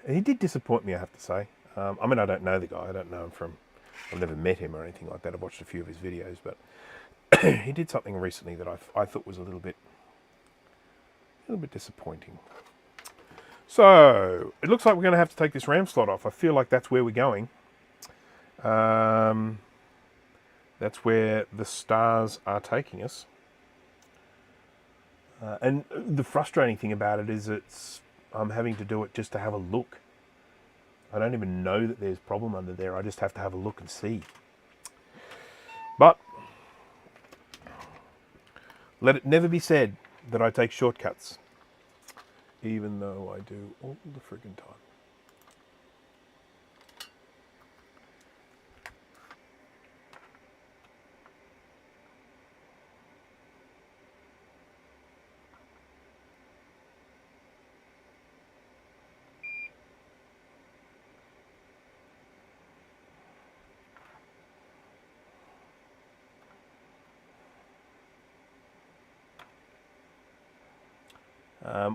He did disappoint me, I have to say. I mean, I don't know the guy. I don't know him I've never met him or anything like that. I've watched a few of his videos, but he did something recently that I thought was a little bit disappointing. So it looks like we're going to have to take this RAM slot off. I feel like that's where we're going. That's where the stars are taking us. And the frustrating thing about it is I'm having to do it just to have a look. I don't even know that there's a problem under there. I just have to have a look and see. But let it never be said that I take shortcuts, even though I do all the friggin' time.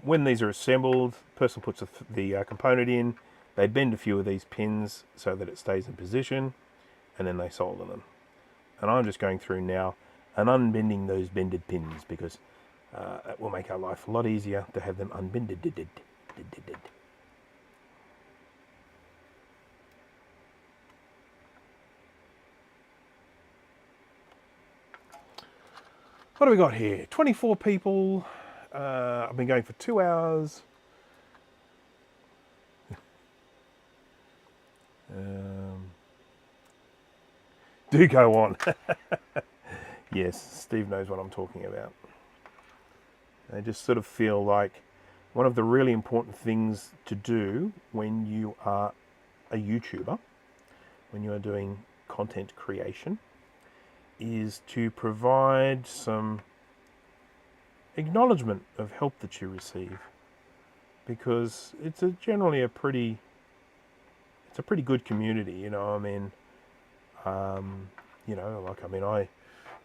When these are assembled, the person puts the component in, they bend a few of these pins so that it stays in position, and then they solder them. And I'm just going through now and unbending those bended pins because it will make our life a lot easier to have them unbended. What do we got here? 24 people. I've been going for 2 hours. Do go on. Yes, Steve knows what I'm talking about. I just sort of feel like one of the really important things to do when you are a YouTuber, when you are doing content creation, is to provide some acknowledgement of help that you receive, because it's generally a pretty good community, you know. I mean, I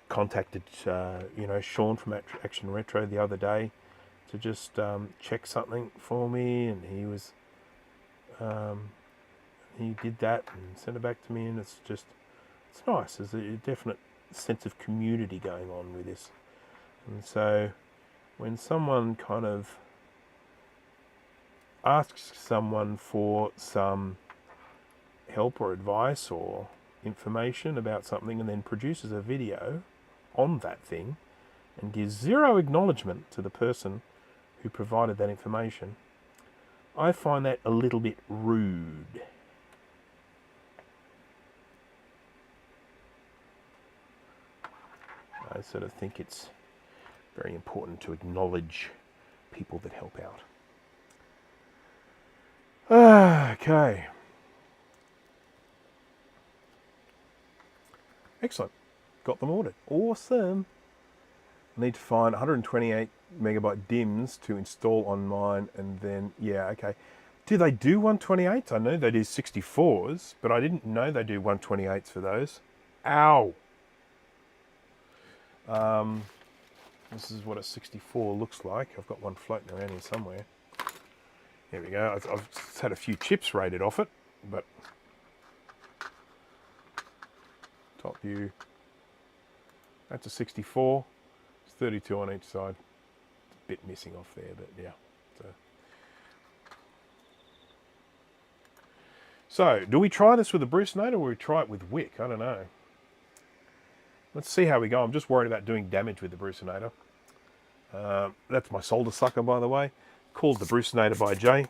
contacted Sean from Action Retro the other day to just check something for me, and he did that and sent it back to me, and it's nice. There's a definite sense of community going on with this. And so when someone kind of asks someone for some help or advice or information about something and then produces a video on that thing and gives zero acknowledgement to the person who provided that information, I find that a little bit rude. I sort of think it's very important to acknowledge people that help out. Okay. Excellent. Got them ordered. Awesome. I need to find 128 megabyte DIMMs to install on mine, and then, yeah, okay. Do they do 128s? I know they do 64s, but I didn't know they do 128s for those. Ow. This is what a 64 looks like. I've got one floating around here somewhere. There we go. I've had a few chips raided off it, but top view. That's a 64. It's 32 on each side. It's a bit missing off there, but yeah. So, do we try this with a Brucenator or we try it with Wick? I don't know. Let's see how we go. I'm just worried about doing damage with the Brucenator. That's my solder sucker, by the way. Called the Brucenator by Jay.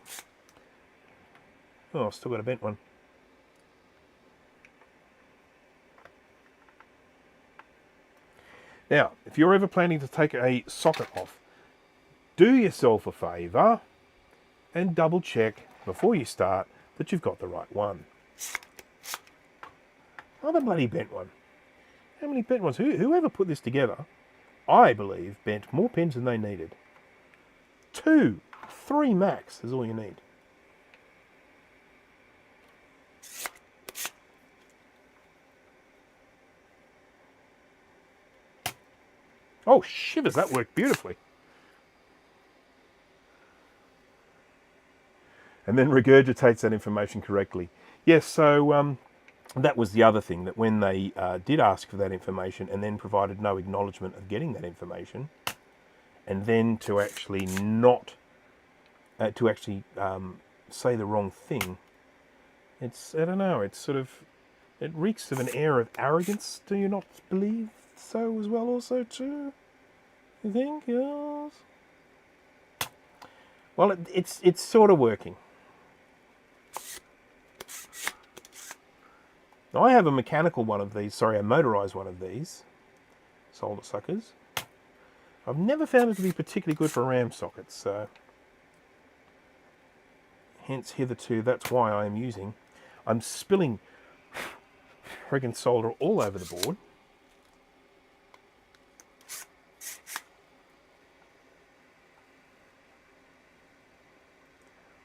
Oh, I've still got a bent one. Now, if you're ever planning to take a socket off, do yourself a favour and double check before you start that you've got the right one. Another bloody bent one. How many bent ones? Whoever put this together, I believe, bent more pins than they needed. 2, 3 max is all you need. Oh, shivers, that worked beautifully. And then regurgitates that information correctly. Yes, so that was the other thing, that when they did ask for that information and then provided no acknowledgement of getting that information, and then to actually not, say the wrong thing, it's, I don't know, it's sort of, it reeks of an air of arrogance. Do you not believe so as well also too? You think? Yes. Well, it's sort of working. Now, I have a mechanical one of these, sorry, a motorised one of these solder suckers. I've never found it to be particularly good for RAM sockets, so hence hitherto that's why I'm spilling friggin' solder all over the board.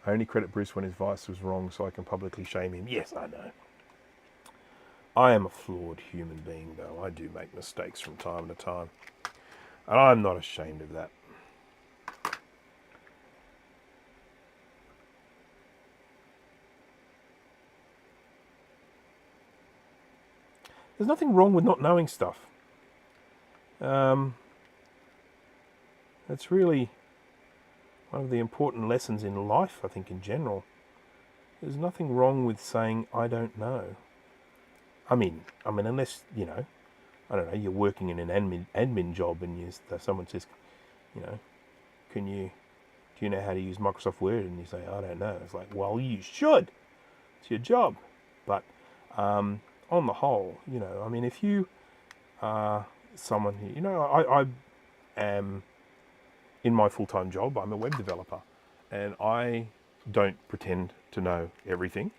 I only credit Bruce when his advice was wrong so I can publicly shame him. Yes, I know. I am a flawed human being, though. I do make mistakes from time to time. And I'm not ashamed of that. There's nothing wrong with not knowing stuff. That's really one of the important lessons in life, I think, in general. There's nothing wrong with saying, I don't know. I mean, unless, you know, I don't know, you're working in an admin job and someone says, you know, do you know how to use Microsoft Word? And you say, I don't know. It's like, well, you should. It's your job. But on the whole, you know, I mean, if you are someone who, you know, I am, in my full-time job, I'm a web developer. And I don't pretend to know everything.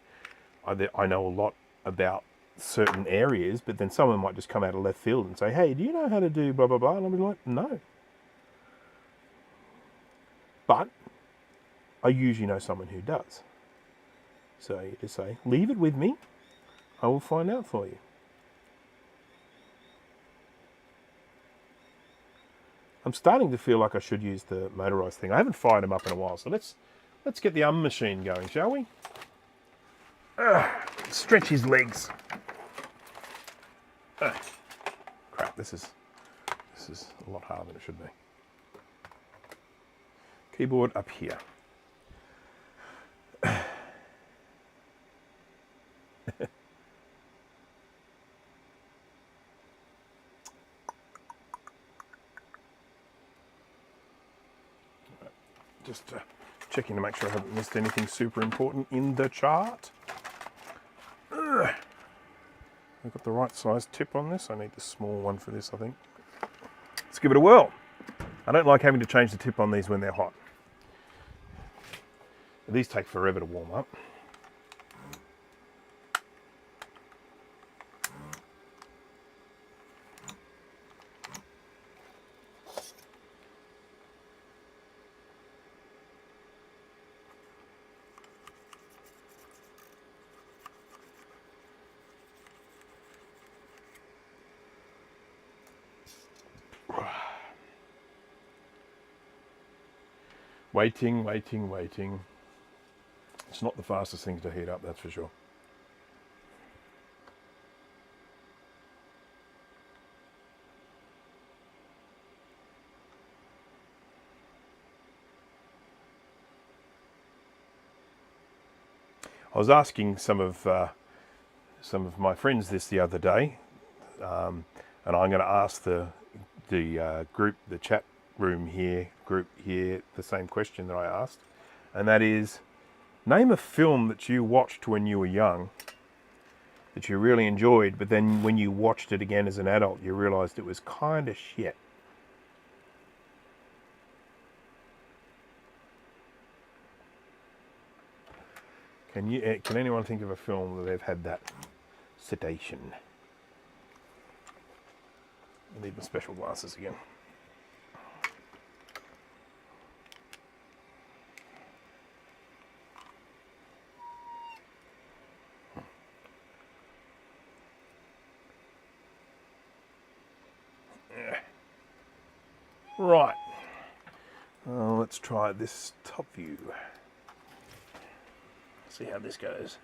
I know a lot about certain areas, but then someone might just come out of left field and say, hey, do you know how to do blah, blah, blah? And I'll be like, no. But I usually know someone who does. So you just say, leave it with me. I will find out for you. I'm starting to feel like I should use the motorized thing. I haven't fired them up in a while, so let's get the machine going, shall we? Stretch his legs. Crap, this is a lot harder than it should be. Keyboard up here. Just checking to make sure I haven't missed anything super important in the chart. I've got the right size tip on this. I need the small one for this, I think. Let's give it a whirl. I don't like having to change the tip on these when they're hot. These take forever to warm up. Waiting, waiting, waiting. It's not the fastest thing to heat up, that's for sure. I was asking some of my friends this the other day, and I'm going to ask the group, the chat room here, the same question that I asked, and that is, name a film that you watched when you were young that you really enjoyed, but then when you watched it again as an adult, you realised it was kind of shit. Can anyone think of a film that they've had that sedation? I need my special glasses again. Right. Let's try this top view. See how this goes.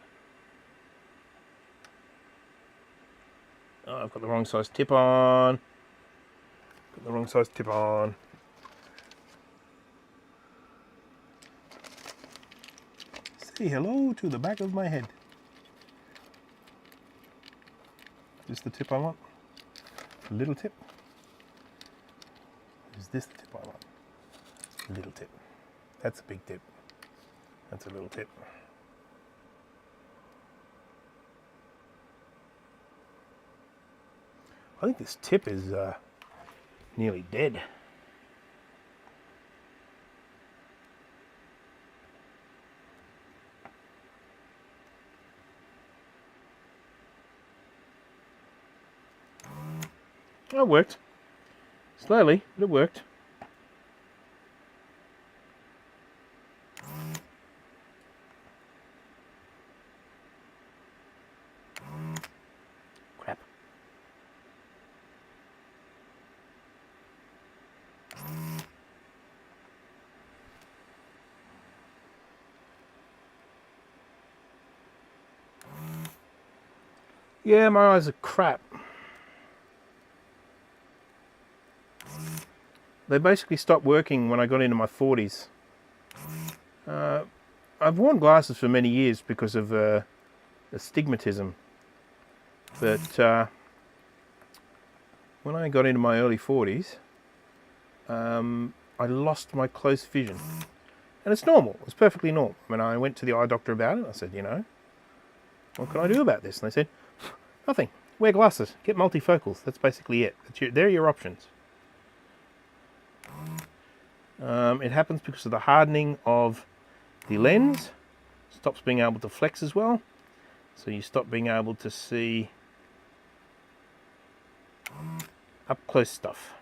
Oh, I've got the wrong size tip on. Got the wrong size tip on. Say hello to the back of my head. Is this the tip I want? A little tip? Is this the tip I want? A little tip. That's a big tip. That's a little tip. I think this tip is nearly dead. Oh, it worked. Slowly, but it worked. Crap. Yeah, my eyes are crap. They basically stopped working when I got into my 40s. I've worn glasses for many years because of astigmatism. But when I got into my early 40s, I lost my close vision. And it's normal. It's perfectly normal. I mean, I went to the eye doctor about it. I said, you know, what can I do about this? And they said, nothing. Wear glasses. Get multifocals. That's basically it. They're your options. It happens because of the hardening of the lens. Stops being able to flex as well. So you stop being able to see up close stuff.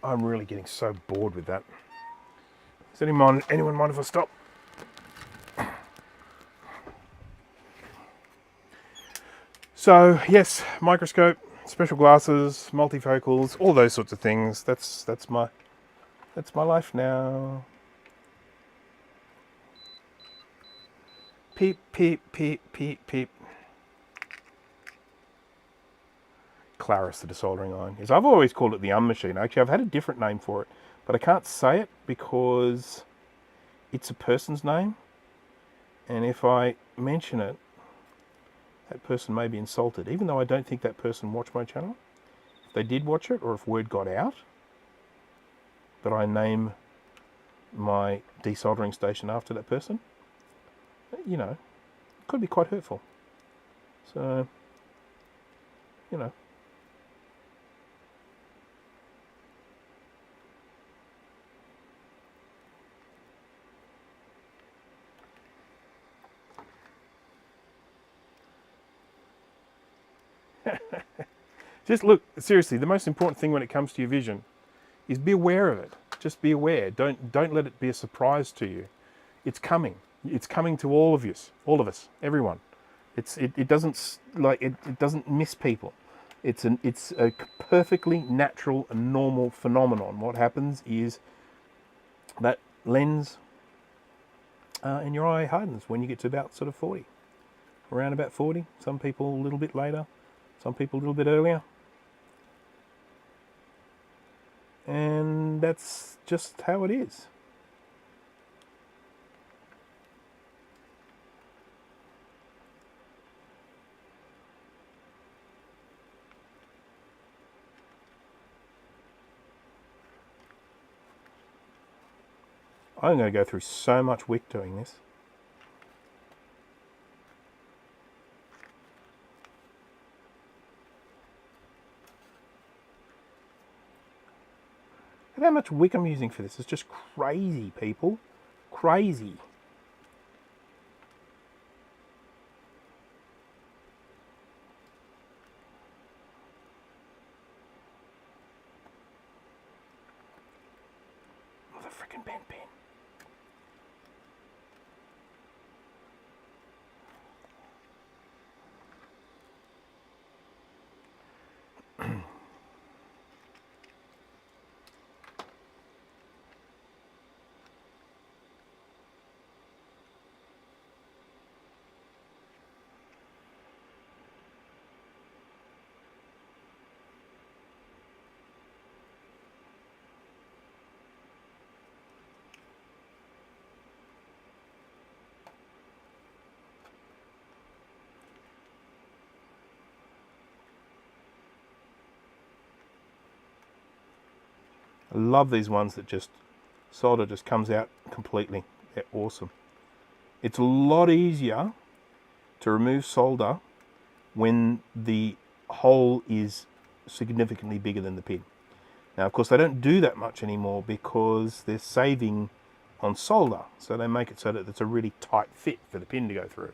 I'm really getting so bored with that. Does anyone mind if I stop? So yes, microscope, special glasses, multifocals, all those sorts of things. That's my life now. Peep, peep, peep, peep, peep. Claris, the desoldering iron. Yes, I've always called it the machine. Actually, I've had a different name for it, but I can't say it because it's a person's name. And if I mention it, that person may be insulted, even though I don't think that person watched my channel. If they did watch it, or if word got out that I name my desoldering station after that person, you know, it could be quite hurtful. So, you know. Just look, seriously, the most important thing when it comes to your vision is be aware of it. Just be aware. Don't let it be a surprise to you. It's coming. It's coming to all of us, everyone. It doesn't miss people. It's a perfectly natural and normal phenomenon. What happens is that lens, and your eye hardens when you get to about sort of 40. Around about 40. Some people a little bit later, some people a little bit earlier. And that's just how it is. I'm going to go through so much wick doing this. And how much wick I'm using for this is just crazy, people. Crazy. Oh, the frickin' pen. I love these ones that just solder just comes out completely. They're awesome. It's a lot easier to remove solder when the hole is significantly bigger than the pin. Now, of course, they don't do that much anymore because they're saving on solder. So they make it so that it's a really tight fit for the pin to go through.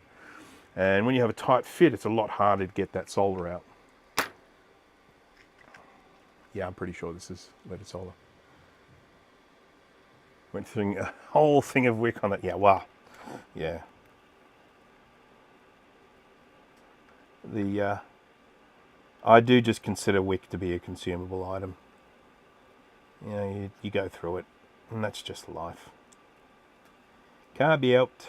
And when you have a tight fit, it's a lot harder to get that solder out. Yeah, I'm pretty sure this is leaded solder. Went through a whole thing of wick on it. Yeah, wow. Yeah. I do just consider wick to be a consumable item. You know, you go through it, and that's just life. Can't be helped.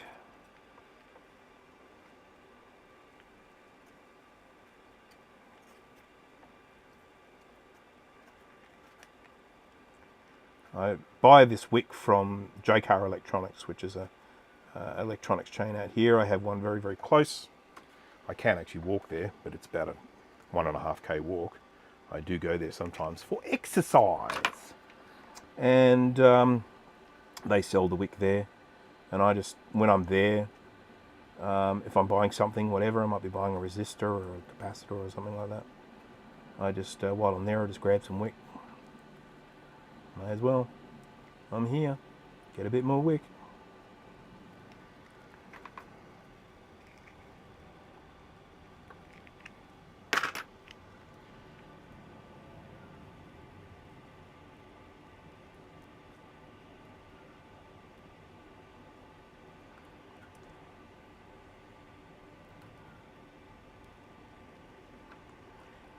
I buy this wick from JCar Electronics, which is a electronics chain out here. I have one very, very close. I can actually walk there, but it's about a 1.5K walk. I do go there sometimes for exercise. And they sell the wick there. And I just, when I'm there, if I'm buying something, whatever, I might be buying a resistor or a capacitor or something like that. I just, while I'm there, I just grab some wick. May as well. I'm here. Get a bit more wick.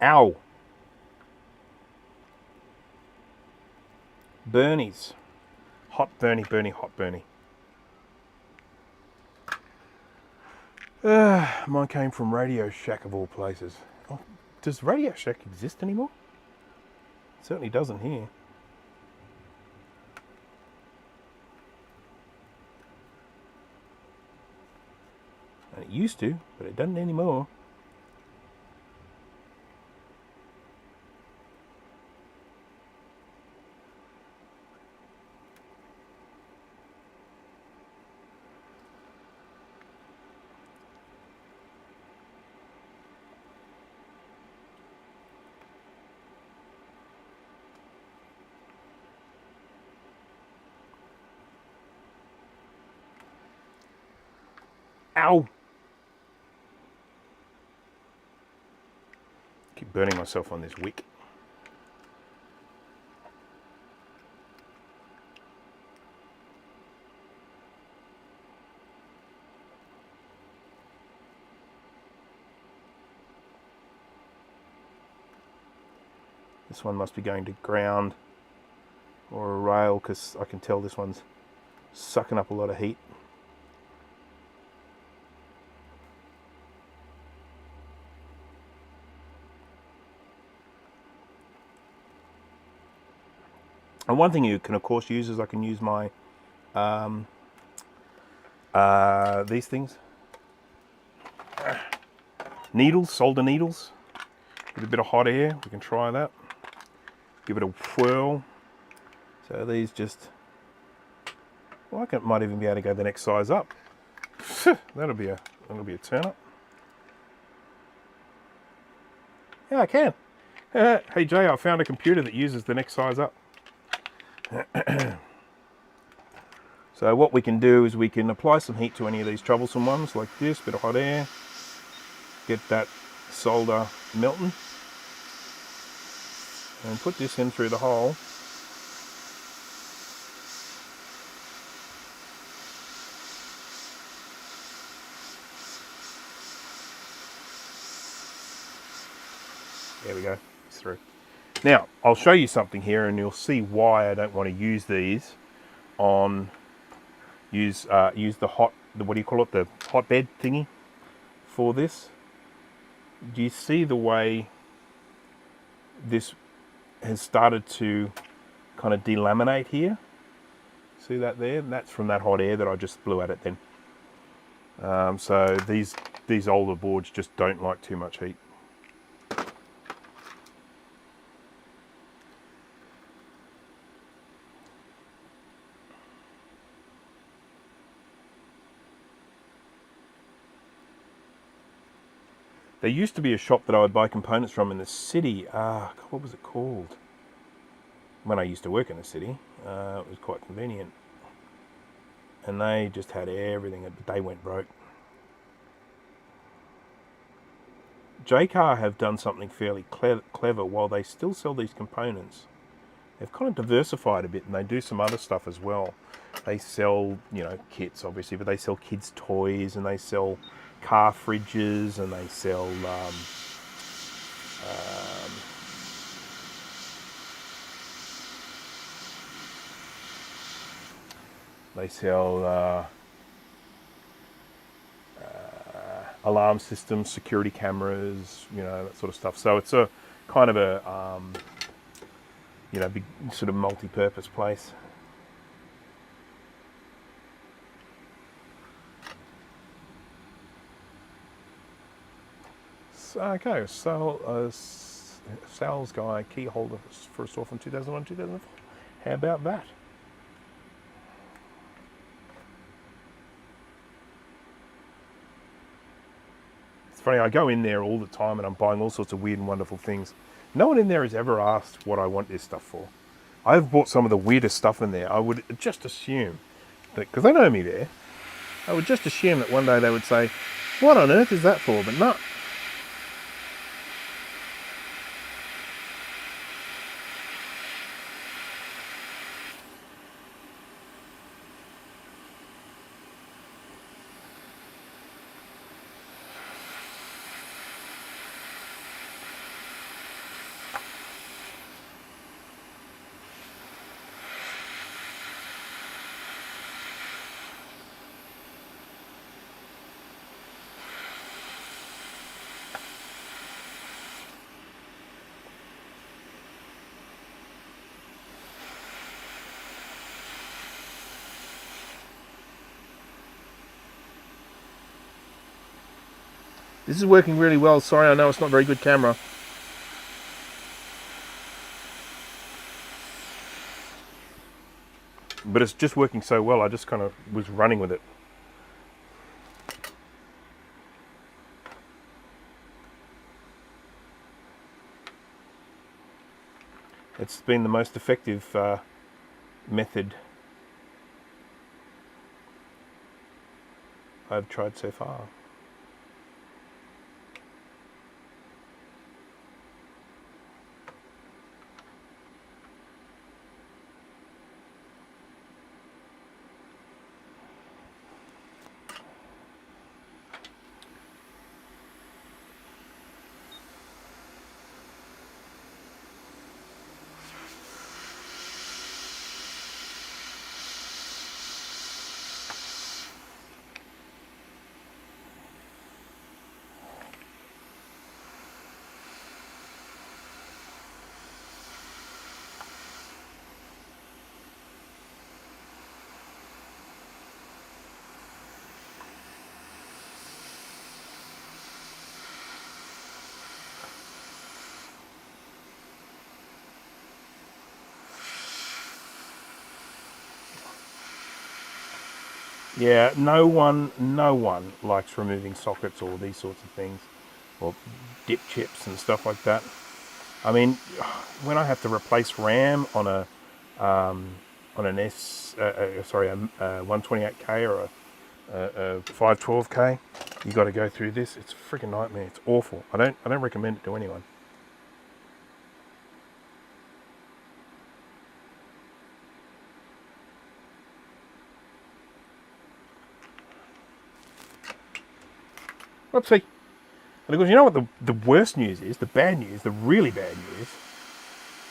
Ow! Bernie's. Hot Bernie, hot Bernie. Mine came from Radio Shack of all places. Oh, does Radio Shack exist anymore? It certainly doesn't here. And it used to, but it doesn't anymore. Ow! Keep burning myself on this wick. This one must be going to ground or a rail because I can tell this one's sucking up a lot of heat. And one thing you can of course use is I can use my these things, needles, solder needles, with a bit of hot air. We can try that. Give it a whirl. So these just, well, might even be able to go the next size up. that'll be a turn up. Yeah, I can. Hey Jay, I found a computer that uses the next size up. So what we can do is we can apply some heat to any of these troublesome ones like this, bit of hot air, get that solder melting, and put this in through the hole. There we go, it's through. Now, I'll show you something here and you'll see why I don't want to use these on, use the what do you call it, the hotbed thingy for this. Do you see the way this has started to kind of delaminate here? See that there? That's from that hot air that I just blew at it then. So these older boards just don't like too much heat. There used to be a shop that I would buy components from in the city. What was it called? When I used to work in the city, it was quite convenient. And they just had everything. They went broke. JCar have done something fairly clever. While they still sell these components, they've kind of diversified a bit, and they do some other stuff as well. They sell, you know, kits obviously, but they sell kids' toys, and they sell car fridges, and they sell alarm systems, security cameras, you know, that sort of stuff. So it's a kind of a you know, big sort of multi-purpose place. So, okay, so sales guy key holder for a store from 2001, 2004. How about that? It's funny, I go in there all the time and I'm buying all sorts of weird and wonderful things. No one in there has ever asked what I want this stuff for. I've bought some of the weirdest stuff in there. I would just assume that, because they know me there, I would just assume that one day they would say, what on earth is that for? But no. This is working really well. Sorry, I know it's not very good camera. But it's just working so well, I just kind of was running with it. It's been the most effective method I've tried so far. Yeah, no one likes removing sockets or these sorts of things, or dip chips and stuff like that. I mean, when I have to replace RAM on an 128K or a 512K, you got to go through this. It's a freaking nightmare. It's awful. I don't recommend it to anyone. Let's see. And of course, you know what the worst news is? The bad news, the really bad news,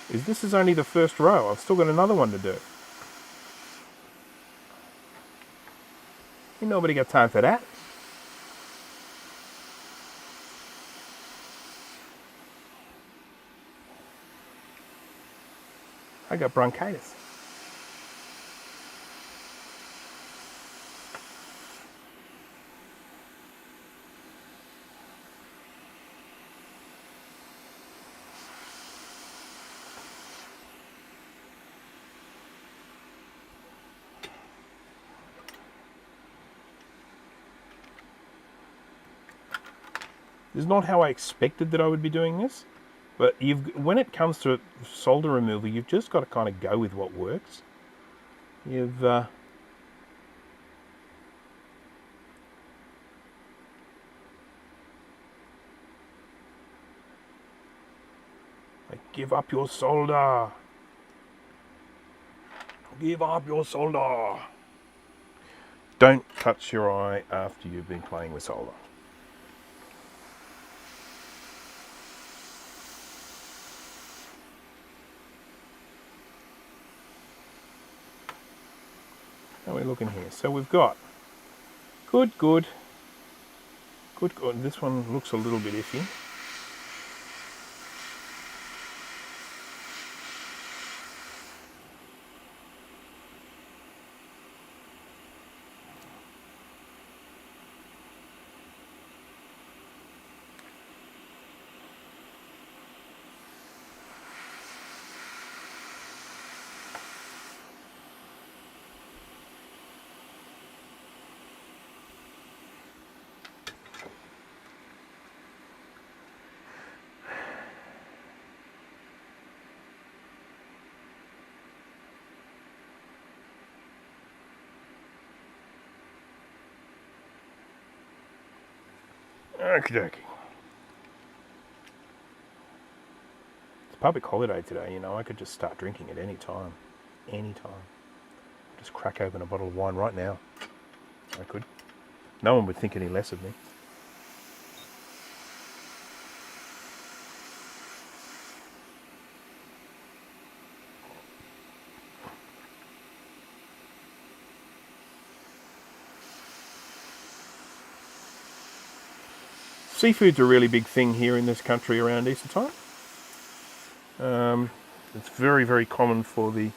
is this is only the first row. I've still got another one to do. Ain't nobody got time for that. I got bronchitis. This is not how I expected that I would be doing this, but when it comes to solder removal, you've just got to kind of go with what works. Like, give up your solder. Give up your solder. Don't touch your eye after you've been playing with solder. How are we looking here? So we've got good. This one looks a little bit iffy. Okie dokie. It's a public holiday today, you know. I could just start drinking at any time. Just crack open a bottle of wine right now. I could. No one would think any less of me. Seafood's a really big thing here in this country around Easter time. It's very, very common for the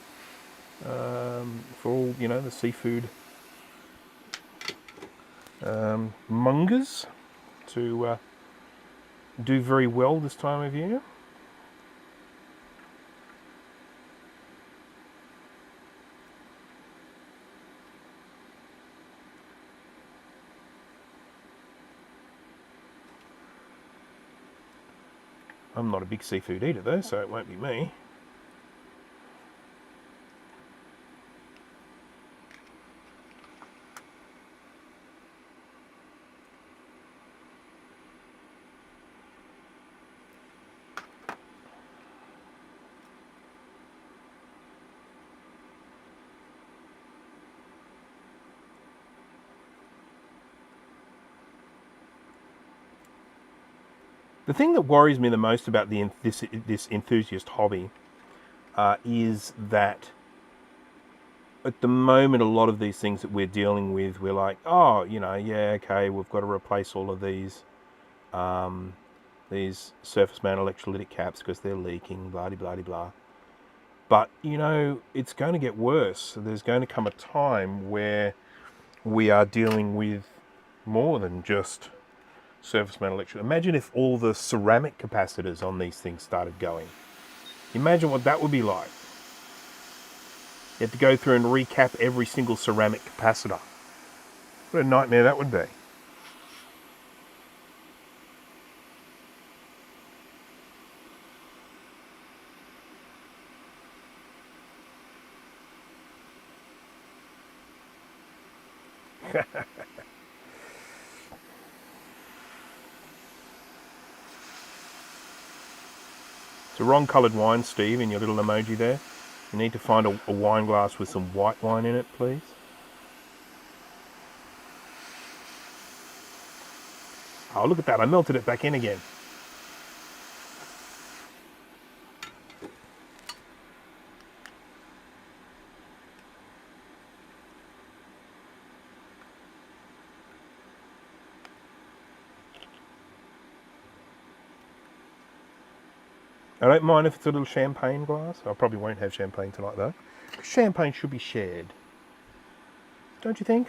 for all, you know, the seafood mongers to do very well this time of year. I'm not a big seafood eater though, so it won't be me. The thing that worries me the most about this enthusiast hobby is that at the moment, a lot of these things that we're dealing with, we're like, oh, you know, yeah, okay, we've got to replace all of these surface mount electrolytic caps because they're leaking, blah, blah, blah, blah. But, you know, it's going to get worse. There's going to come a time where we are dealing with more than just surface mount electrolytic. Imagine if all the ceramic capacitors on these things started going. Imagine what that would be like. You have to go through and recap every single ceramic capacitor. What a nightmare that would be. It's a wrong coloured wine, Steve, in your little emoji there. You need to find a wine glass with some white wine in it, please. Oh, look at that. I melted it back in again. I don't mind if it's a little champagne glass. I probably won't have champagne tonight, though. Champagne should be shared. Don't you think?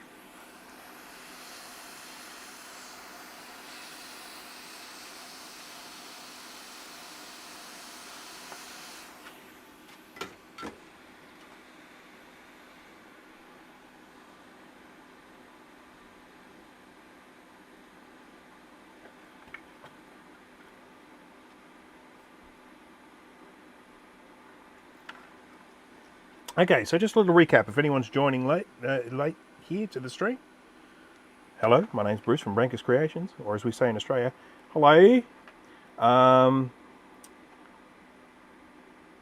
Okay, so just a little recap. If anyone's joining late here to the stream, hello, my name's Bruce from Brankus Creations, or as we say in Australia, hello. I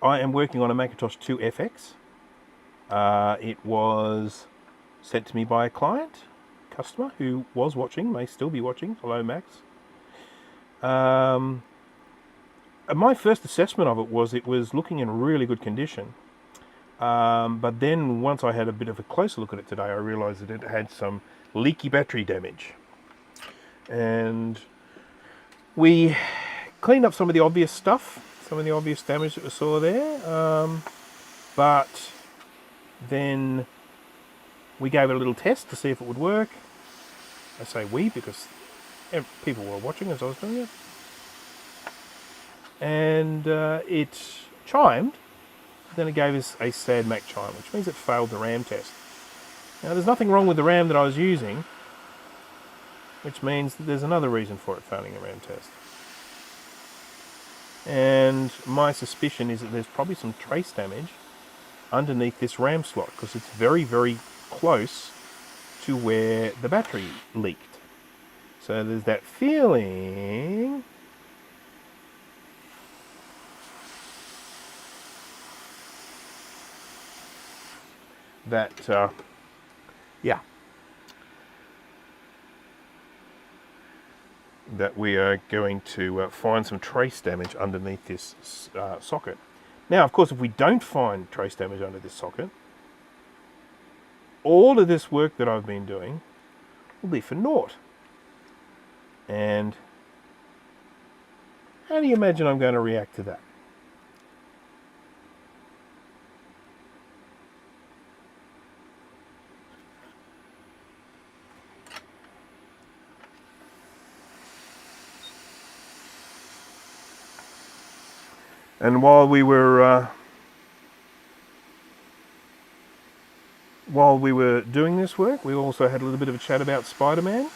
am working on a Macintosh IIfx. It was sent to me by a customer who was watching, may still be watching. Hello, Max. My first assessment of it was looking in really good condition. But then once I had a bit of a closer look at it today, I realised that it had some leaky battery damage. And we cleaned up some of the obvious stuff, some of the obvious damage that we saw there. But then we gave it a little test to see if it would work. I say we because people were watching as I was doing it. And it chimed. Then it gave us a sad Mac chime, which means it failed the RAM test. Now there's nothing wrong with the RAM that I was using, which means that there's another reason for it failing a RAM test. And my suspicion is that there's probably some trace damage underneath this RAM slot, because it's very, very close to where the battery leaked. So there's that feeling that, that we are going to find some trace damage underneath this socket. Now, of course, if we don't find trace damage under this socket, all of this work that I've been doing will be for naught. And how do you imagine I'm going to react to that? And while we were doing this work, we also had a little bit of a chat about Spider-Man,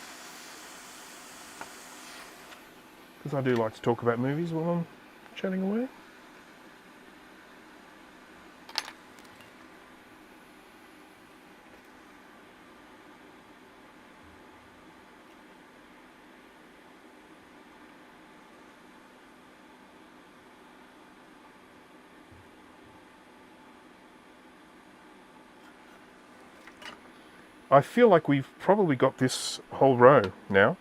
because I do like to talk about movies while I'm chatting away. I feel like we've probably got this whole row now.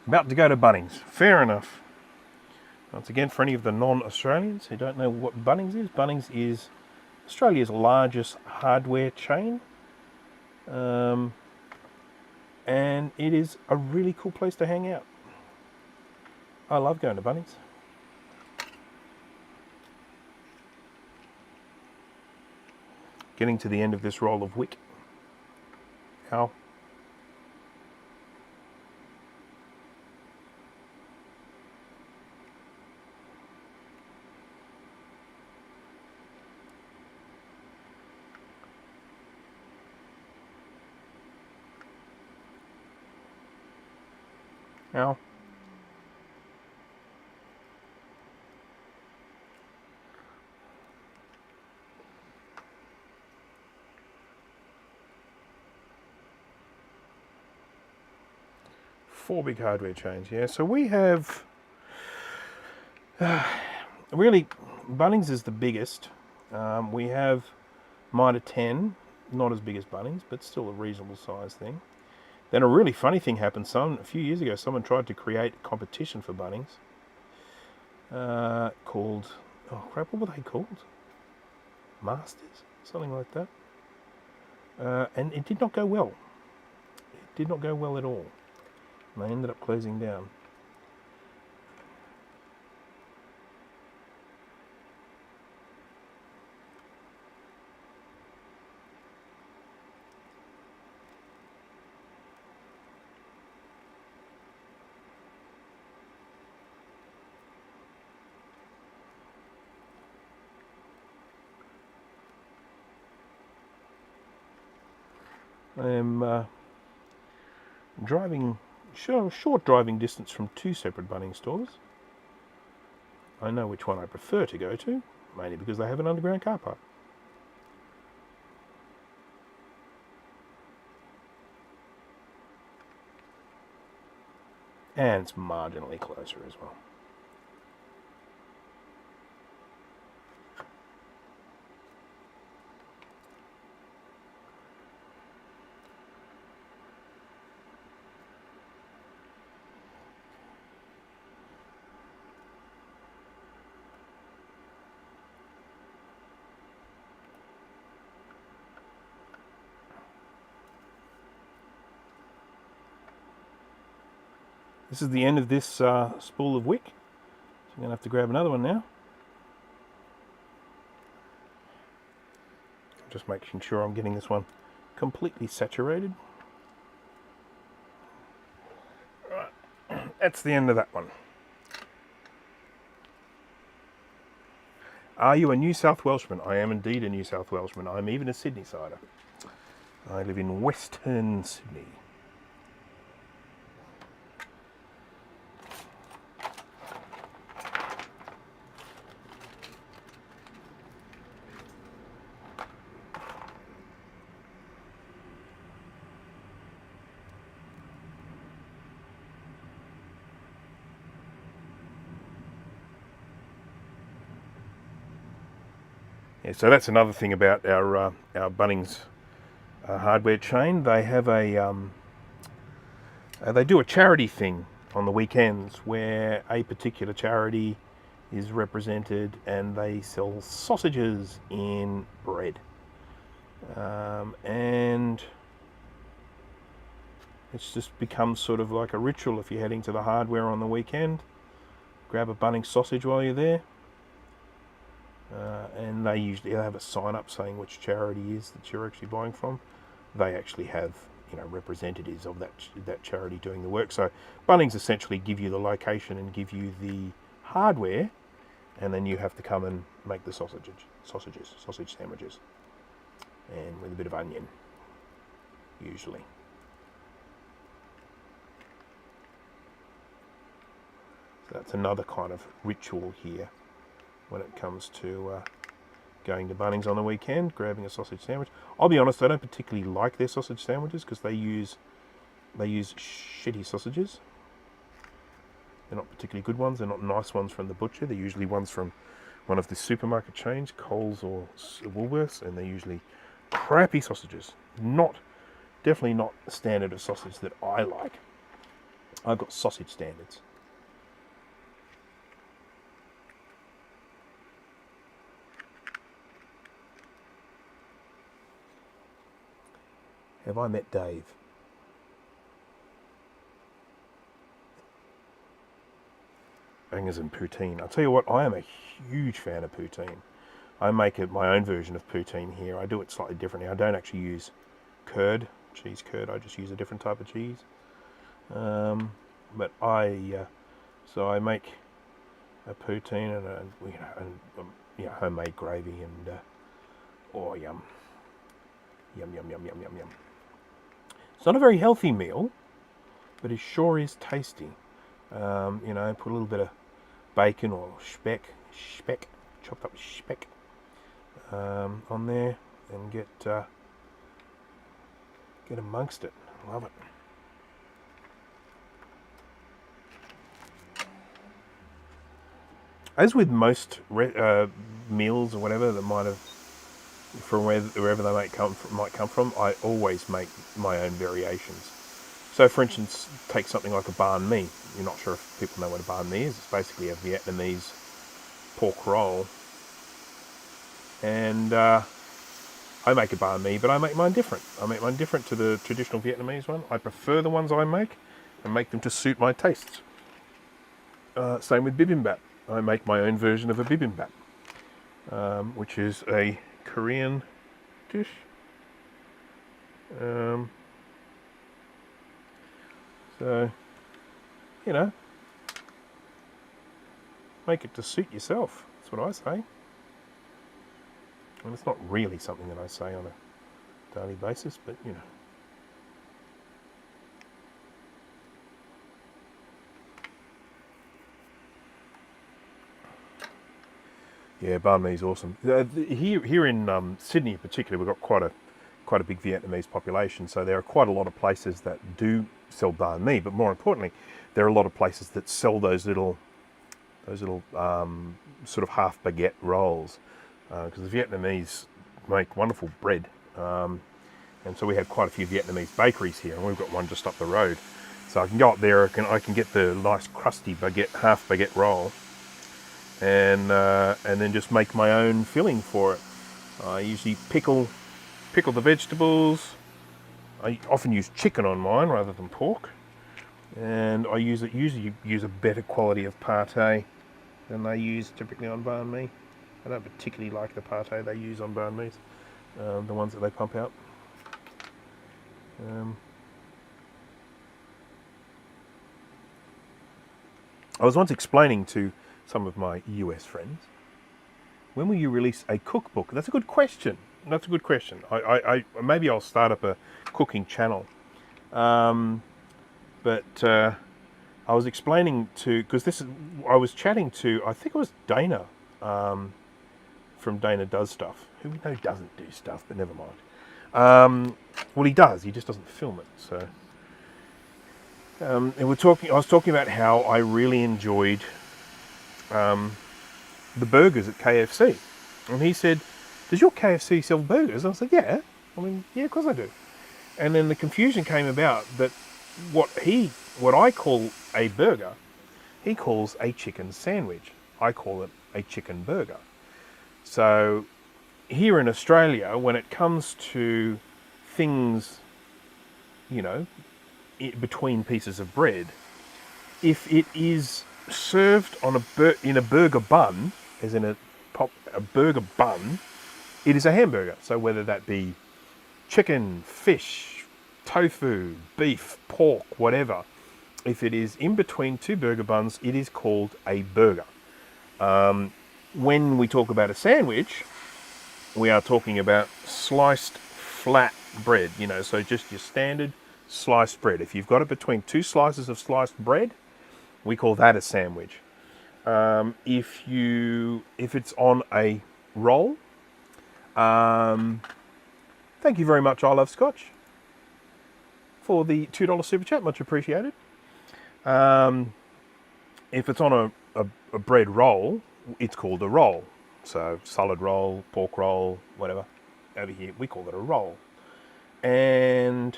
About to go to Bunnings. Fair enough. Once again, for any of the non-Australians who don't know what Bunnings is Australia's largest hardware chain. And it is a really cool place to hang out. I love going to Bunnings. Getting to the end of this roll of wick. Ow. Ow. Four big hardware chains, yeah. So we have, really, Bunnings is the biggest. We have Mitre 10, not as big as Bunnings, but still a reasonable size thing. Then a really funny thing happened. A few years ago, someone tried to create a competition for Bunnings called, oh crap, what were they called? Masters? Something like that. And it did not go well. It did not go well at all. And they ended up closing down. I am driving, short driving distance from two separate Bunnings stores. I know which one I prefer to go to, mainly because they have an underground car park. And it's marginally closer as well. This is the end of this spool of wick. So I'm going to have to grab another one now. Just making sure I'm getting this one completely saturated. Right, that's the end of that one. Are you a New South Welshman? I am indeed a New South Welshman. I'm even a Sydney sider. I live in Western Sydney. Yeah, so that's another thing about our Bunnings hardware chain. They have they do a charity thing on the weekends where a particular charity is represented and they sell sausages in bread. And it's just become sort of like a ritual. If you're heading to the hardware on the weekend, grab a Bunnings sausage while you're there. And they usually have a sign up saying which charity is that you're actually buying from. They actually have, representatives of that charity doing the work. So Bunnings essentially give you the location and give you the hardware, and then you have to come and make the sausage sandwiches, and with a bit of onion, usually. So that's another kind of ritual here when it comes to going to Bunnings on the weekend, grabbing a sausage sandwich. I'll be honest, I don't particularly like their sausage sandwiches because they use shitty sausages. They're not particularly good ones. They're not nice ones from the butcher. They're usually ones from one of the supermarket chains, Coles or Woolworths, and they're usually crappy sausages. Definitely not the standard of sausage that I like. I've got sausage standards. Have I met Dave? Bangers and poutine. I'll tell you what, I am a huge fan of poutine. I make it my own version of poutine here. I do it slightly differently. I don't actually use curd, cheese curd. I just use a different type of cheese. But so I make a poutine and homemade gravy and oh yum, yum yum yum yum yum yum. It's not a very healthy meal, but it sure is tasty. Put a little bit of bacon or speck, chopped up speck on there, and get amongst it. Love it. As with most meals or whatever that might have, from wherever they might come from, I always make my own variations. So, for instance, take something like a banh mi. You're not sure if people know what a banh mi is. It's basically a Vietnamese pork roll. And I make a banh mi, but I make mine different. I make mine different to the traditional Vietnamese one. I prefer the ones I make and make them to suit my tastes. Same with bibimbap. I make my own version of a bibimbap, which is a Korean dish. So, make it to suit yourself. That's what I say. And it's not really something that I say on a daily basis, but Yeah, banh mi is awesome. Here in Sydney in particular, we've got quite a big Vietnamese population, so there are quite a lot of places that do sell banh mi. But more importantly, there are a lot of places that sell those little sort of half baguette rolls, because the Vietnamese make wonderful bread, and so we have quite a few Vietnamese bakeries here, and we've got one just up the road. So I can go up there, I can get the nice crusty half baguette roll. And then just make my own filling for it. I usually pickle the vegetables. I often use chicken on mine rather than pork, and I usually use a better quality of pate than they use typically on banh mi. I don't particularly like the pate they use on banh mis, the ones that they pump out. I was once explaining to some of my US friends, when will you release a cookbook? That's a good question. I maybe I'll start up a cooking channel. But I was explaining I was chatting to, I think it was Dana, from Dana Does Stuff, who we know doesn't do stuff, but never mind. Well, he does, he just doesn't film it, so. And I was talking about how I really enjoyed the burgers at KFC. And he said, does your KFC sell burgers? I was like, yeah. Yeah, of course I do. And then the confusion came about that what I call a burger, he calls a chicken sandwich. I call it a chicken burger. So here in Australia, when it comes to things, between pieces of bread, if it is served on in a burger bun, as in a burger bun, it is a hamburger. So whether that be chicken, fish, tofu, beef, pork, whatever, if it is in between two burger buns, it is called a burger. When we talk about a sandwich, we are talking about sliced flat bread, so just your standard sliced bread. If you've got it between two slices of sliced bread, we call that a sandwich. If it's on a roll, thank you very much, I Love Scotch, for the $2 super chat, much appreciated. If it's on a bread roll, it's called a roll. So salad roll, pork roll, whatever. Over here, we call it a roll. And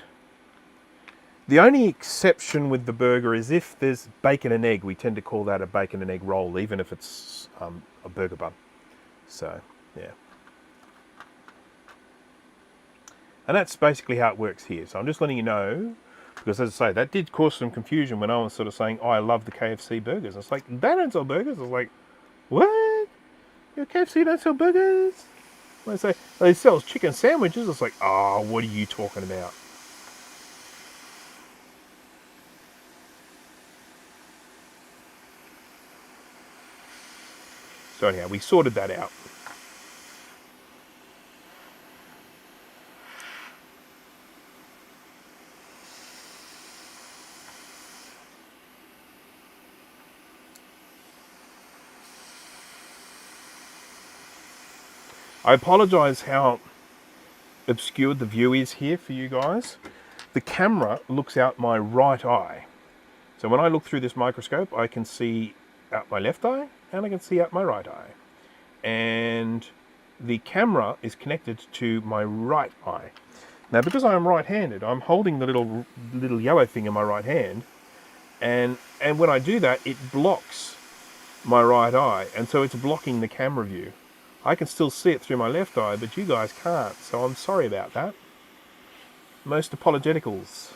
the only exception with the burger is if there's bacon and egg. We tend to call that a bacon and egg roll, even if it's a burger bun. So, yeah. And that's basically how it works here. So I'm just letting you know, because as I say, that did cause some confusion when I was sort of saying, oh, I love the KFC burgers. It's like, they don't sell burgers. I was like, what? Go KFC, don't sell burgers. When they say they sell chicken sandwiches, it's like, oh, what are you talking about? So anyhow, we sorted that out. I apologise how obscured the view is here for you guys. The camera looks out my right eye. So when I look through this microscope, I can see out my left eye and I can see out my right eye. And the camera is connected to my right eye. Now, because I am right-handed, I'm holding the little yellow thing in my right hand, and when I do that, it blocks my right eye, and so it's blocking the camera view. I can still see it through my left eye, but you guys can't, so I'm sorry about that. Most apologeticals.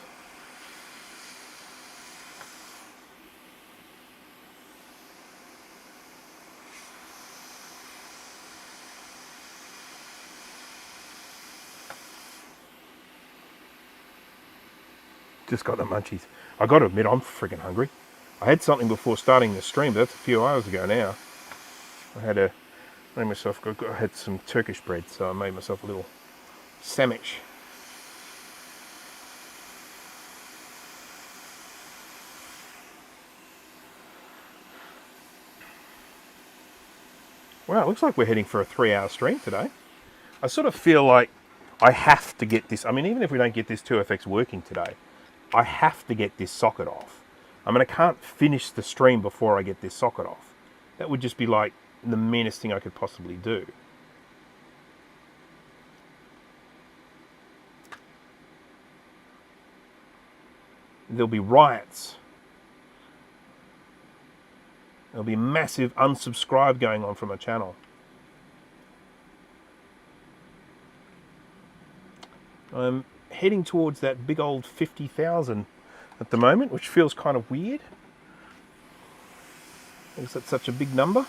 Just got the munchies. I got to admit, I'm freaking hungry. I had something before starting the stream, but that's a few hours ago now. I had I had some Turkish bread, so I made myself a little sandwich. Wow, it looks like we're heading for a 3-hour stream today. I sort of feel like I have to get this. I mean, even if we don't get this 2FX working today, I have to get this socket off. I mean, I can't finish the stream before I get this socket off. That would just be like the meanest thing I could possibly do. There'll be riots. There'll be massive unsubscribe going on from a channel. I'm heading towards that big old 50,000 at the moment, which feels kind of weird. Because that's such a big number.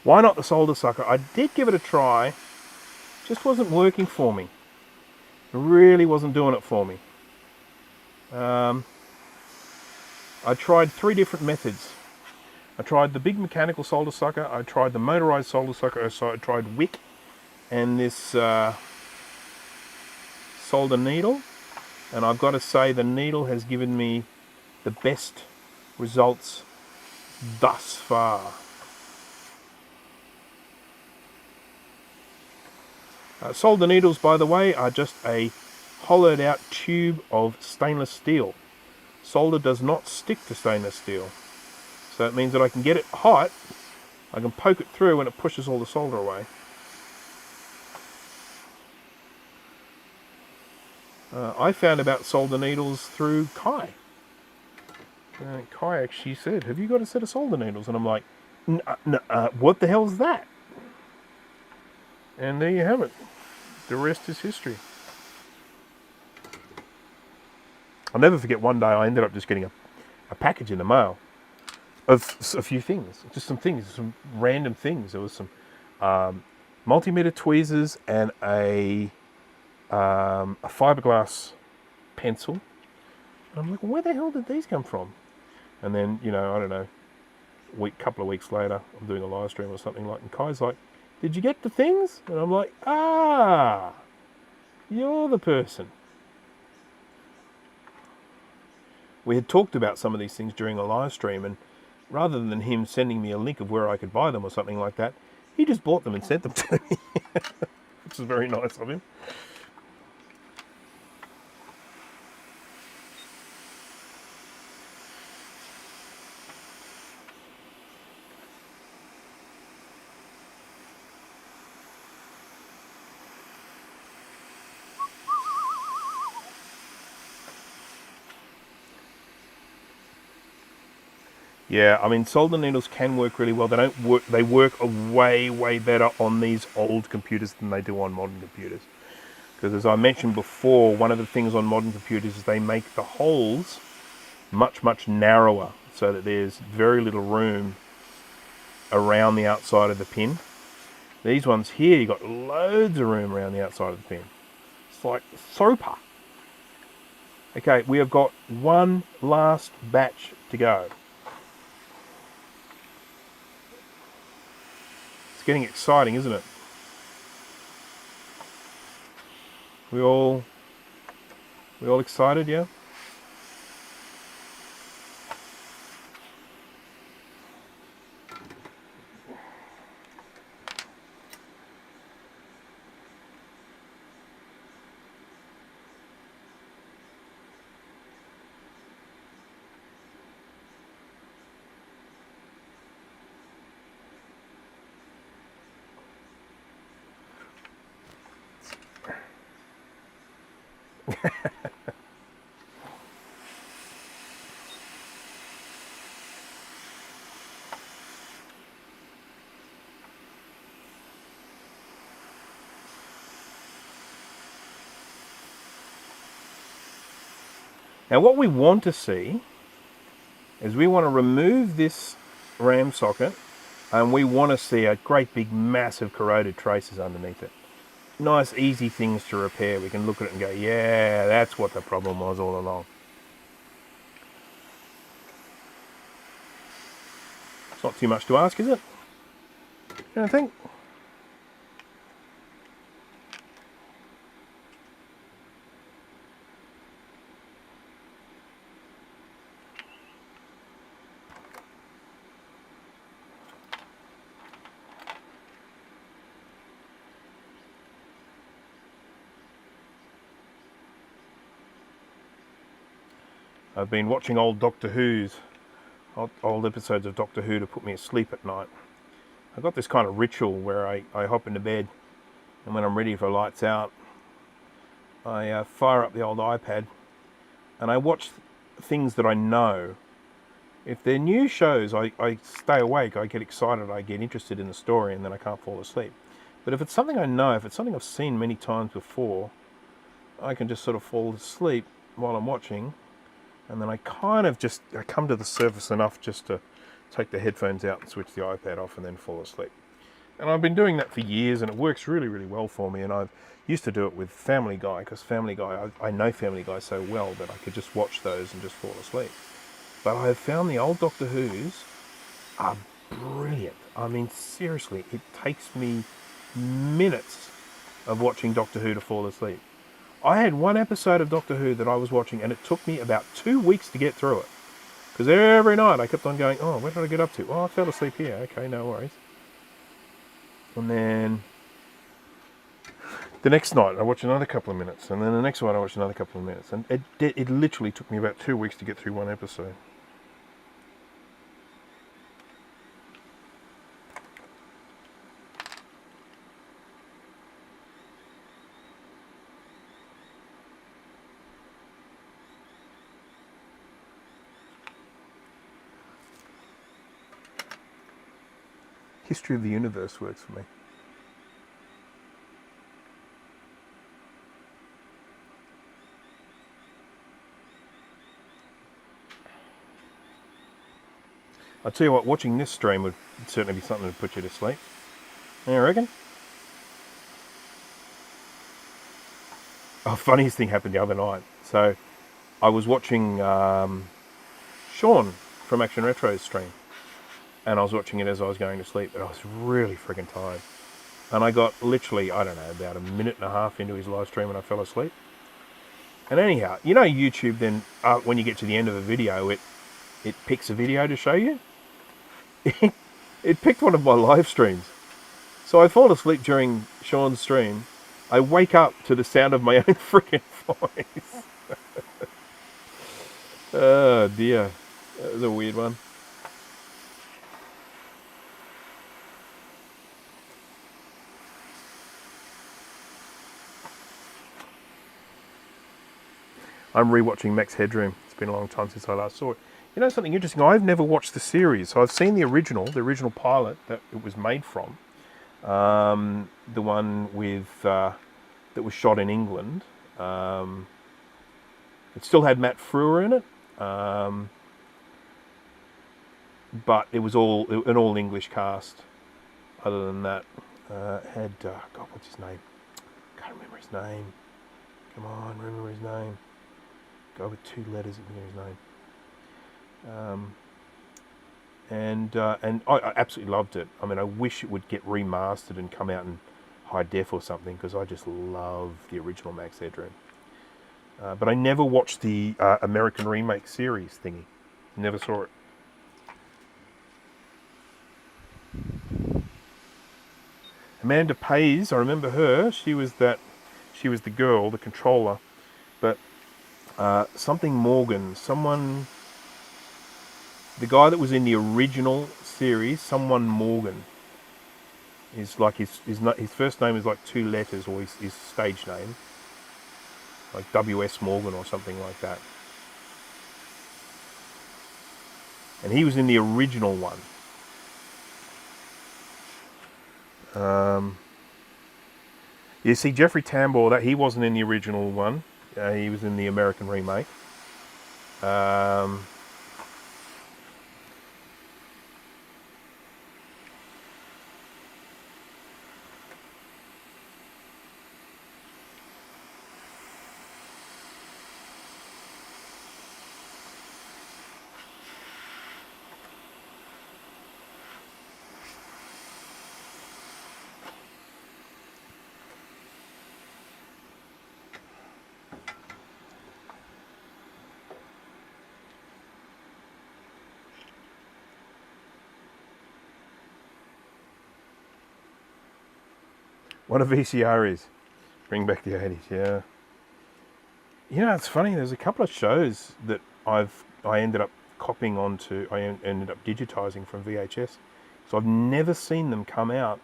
Why not the solder sucker? I did give it a try, just wasn't working for me. It really wasn't doing it for me. I tried 3 different methods. I tried the big mechanical solder sucker, I tried the motorized solder sucker, so I tried wick and this solder needle, and I've got to say the needle has given me the best results thus far. Solder needles, by the way, are just a hollowed out tube of stainless steel. Solder does not stick to stainless steel. So it means that I can get it hot, I can poke it through and it pushes all the solder away. I found about solder needles through Kai. Kai actually said, have you got a set of solder needles? And I'm like, what the hell is that? And there you have it. The rest is history. I'll never forget one day I ended up just getting a package in the mail of a few things. Just some things, some random things. There was some multimeter tweezers and a fiberglass pencil. And I'm like, where the hell did these come from? And then, you know, I don't know, couple of weeks later, I'm doing a live stream or something like, and Kai's like, did you get the things? And I'm like, you're the person. We had talked about some of these things during a live stream, and rather than him sending me a link of where I could buy them or something like that, he just bought them and sent them to me, which is very nice of him. Yeah, I mean, solder needles can work really well. They don't work. They work way better on these old computers than they do on modern computers. Because as I mentioned before, one of the things on modern computers is they make the holes much narrower, so that there's very little room around the outside of the pin. These ones here, you got loads of room around the outside of the pin. It's like super. Okay, we have got one last batch to go. It's getting exciting, isn't it? We all excited, yeah? Now what we want to see is we want to remove this RAM socket, and we want to see a great big massive corroded traces underneath it. Nice easy things to repair. We can look at it and go, yeah, that's what the problem was all along. It's not too much to ask, is it? You don't think? I've been watching old old episodes of Doctor Who to put me asleep at night. I've got this kind of ritual where I hop into bed, and when I'm ready for lights out, I fire up the old iPad and I watch things that I know. If they're new shows, I stay awake, I get excited, I get interested in the story, and then I can't fall asleep. But if it's something I know, if it's something I've seen many times before, I can just sort of fall asleep while I'm watching, and then I come to the surface enough just to take the headphones out and switch the iPad off and then fall asleep. And I've been doing that for years, and it works really well for me. And I've used to do it with Family Guy, because Family Guy, I know Family Guy so well that I could just watch those and just fall asleep. But I have found the old Doctor Who's are brilliant. I mean, seriously, it takes me minutes of watching Doctor Who to fall asleep. I had one episode of Doctor Who that I was watching, and it took me about 2 weeks to get through it. Because every night I kept on going, oh, where did I get up to? Oh, I fell asleep here. Okay, no worries. And then the next night I watched another couple of minutes, and then the next one I watched another couple of minutes, and it literally took me about 2 weeks to get through one episode. History of the Universe works for me. I'll tell you what, watching this stream would certainly be something to put you to sleep. You reckon? Oh, funniest thing happened the other night. So I was watching Sean from Action Retro's stream, and I was watching it as I was going to sleep, but I was really freaking tired. And I got literally, I don't know, about a minute and a half into his live stream and I fell asleep. And anyhow, you know YouTube then, when you get to the end of a video, it picks a video to show you. It picked one of my live streams. So I fall asleep during Sean's stream. I wake up to the sound of my own freaking voice. Oh dear. That was a weird one. I'm rewatching Max Headroom. It's been a long time since I last saw it. You know something interesting? I've never watched the series. So I've seen the original pilot that it was made from. The one with that was shot in England. It still had Matt Frewer in it, but it was an all English cast. Other than that, had God, what's his name? Can't remember his name. Come on, remember his name. Guy with 2 letters at the beginning of his name. And I absolutely loved it. I mean, I wish it would get remastered and come out in high def or something, because I just love the original Max Headroom. But I never watched the American remake series thingy. Never saw it. Amanda Pays, I remember her. She was the girl, the controller. But something Morgan, the guy that was in the original series, someone Morgan, is like his first name is like 2 letters, or his stage name, like W.S. Morgan or something like that. And he was in the original one. You see, Jeffrey Tambor, that he wasn't in the original one. He was in the American remake. What a VCR is. Bring back the 80s, yeah. You know, it's funny, there's a couple of shows that I ended up copying onto, I ended up digitizing from VHS. So I've never seen them come out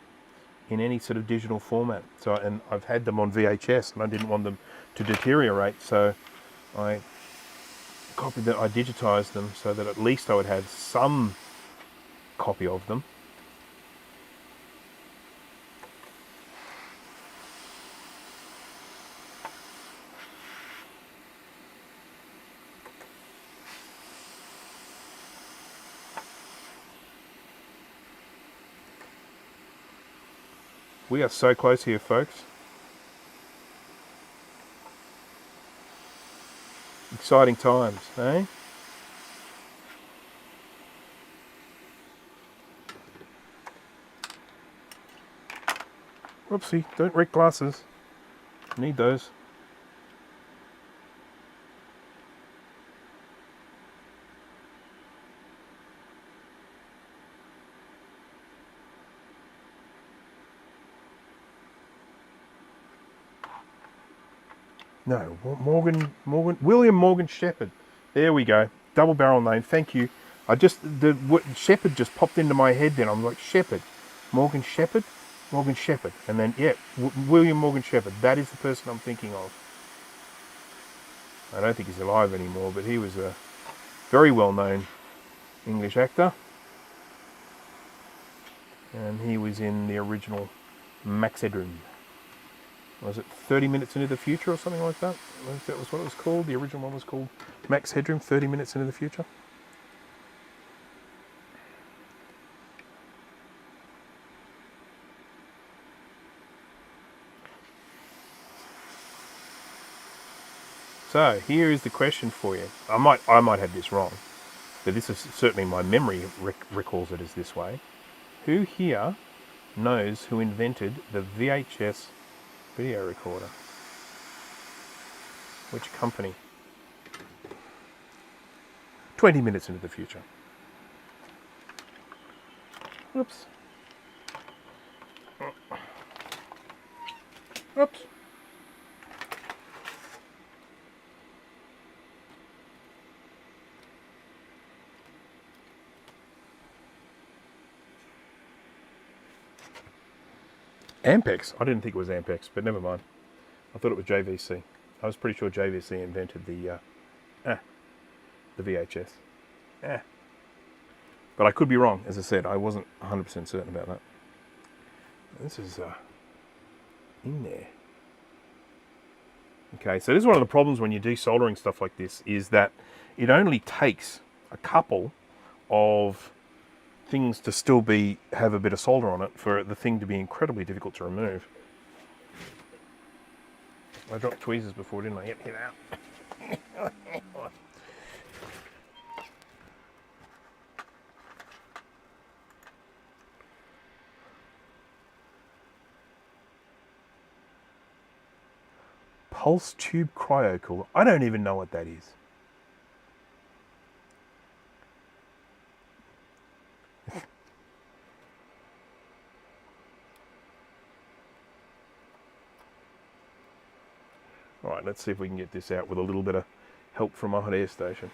in any sort of digital format. So, and I've had them on VHS and I didn't want them to deteriorate, so I digitized them so that at least I would have some copy of them. We are so close here, folks. Exciting times, eh? Whoopsie, don't wreck glasses. Need those. No, William Morgan Shepherd. There we go. Double barrel name. Thank you. Shepherd just popped into my head then. I'm like, Shepherd. Morgan Shepherd? Morgan Shepherd. And then, yeah, William Morgan Shepherd. That is the person I'm thinking of. I don't think he's alive anymore, but he was a very well-known English actor. And he was in the original Max Headroom. Was it 30 Minutes into the Future or something like that? That was what it was called. The original one was called Max Headroom, 30 Minutes into the Future. So here is the question for you. I might have this wrong, but this is certainly my memory recalls it as this way. Who here knows who invented the VHS video recorder? Which company? 20 minutes into the future. Oops. Oops. Ampex? I didn't think it was Ampex, but never mind. I thought it was JVC. I was pretty sure JVC invented the VHS. But I could be wrong. As I said, I wasn't 100% certain about that. This is in there. Okay, so this is one of the problems when you're desoldering stuff like this, is that it only takes a couple of things to still have a bit of solder on it for the thing to be incredibly difficult to remove. I dropped tweezers before, didn't I? Hit out. Pulse tube cryo cooler. I don't even know what that is. All right, let's see if we can get this out with a little bit of help from a hot air station.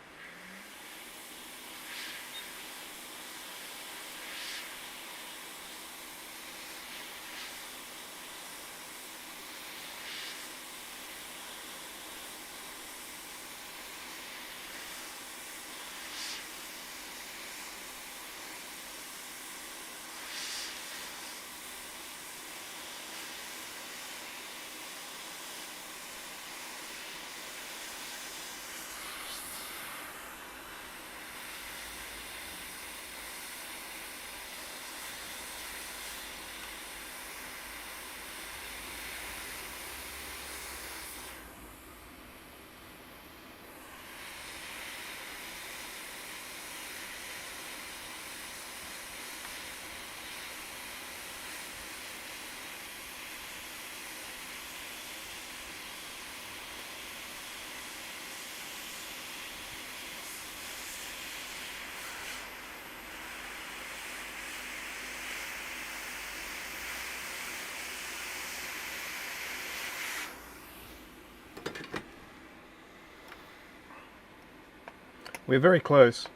We're very close.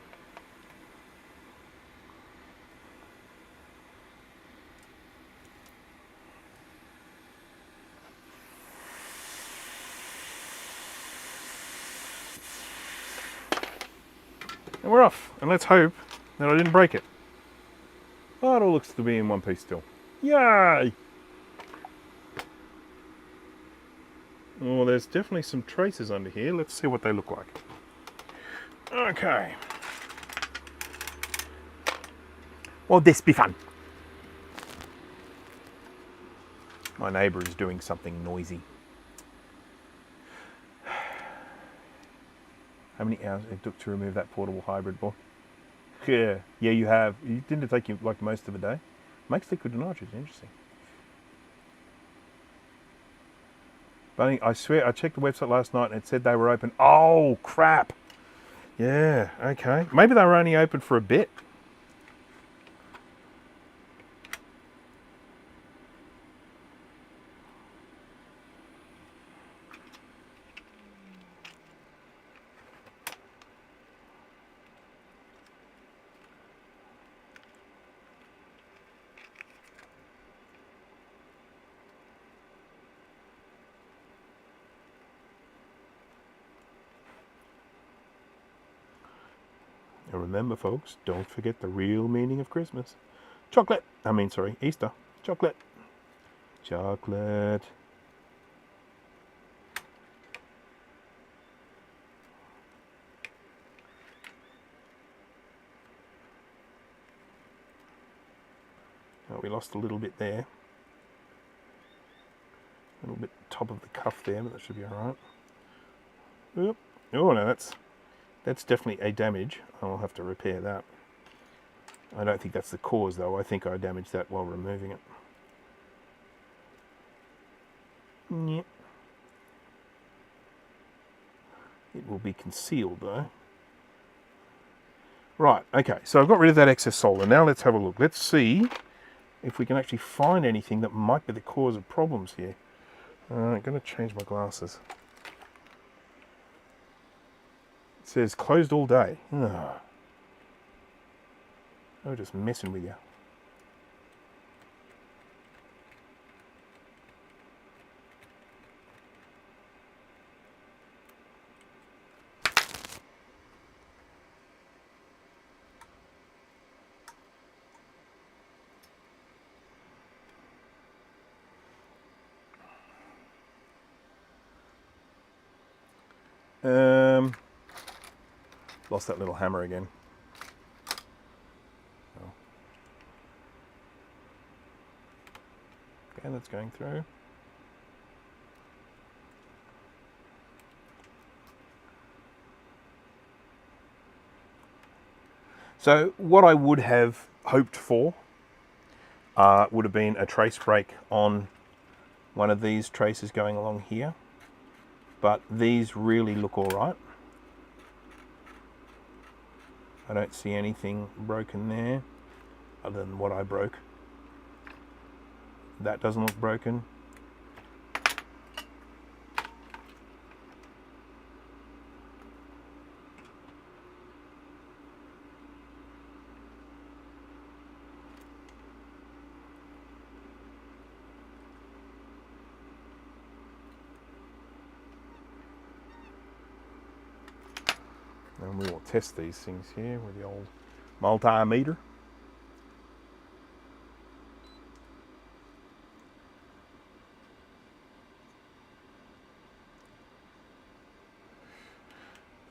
And we're off. And let's hope that I didn't break it. Oh, it all looks to be in one piece still. Yay! Oh, there's definitely some traces under here. Let's see what they look like. Okay. Will this be fun? My neighbour is doing something noisy. How many hours it took to remove that portable hybrid board? Yeah, you have. It didn't take you like most of a day. Makes liquid nitrogen, interesting. But I swear, I checked the website last night and it said they were open. Oh, crap. Yeah, okay. Maybe they were only open for a bit. And remember, folks, don't forget the real meaning of Christmas. Chocolate. Easter. Chocolate. Chocolate. Oh, we lost a little bit there. A little bit top of the cuff there, but that should be all right. Oop. Oh, no, that's definitely a damage. I'll have to repair that. I don't think that's the cause, though. I think I damaged that while removing it. Yeah. It will be concealed, though. Right, okay, so I've got rid of that excess solder. Now let's have a look. Let's see if we can actually find anything that might be the cause of problems here. I'm going to change my glasses. It says closed all day. Oh, I'm just messing with you. Lost that little hammer again. Oh. Okay, that's going through. So what I would have hoped for would have been a trace break on one of these traces going along here, but these really look all right. I don't see anything broken there other than what I broke. That doesn't look broken. And we will test these things here with the old multimeter.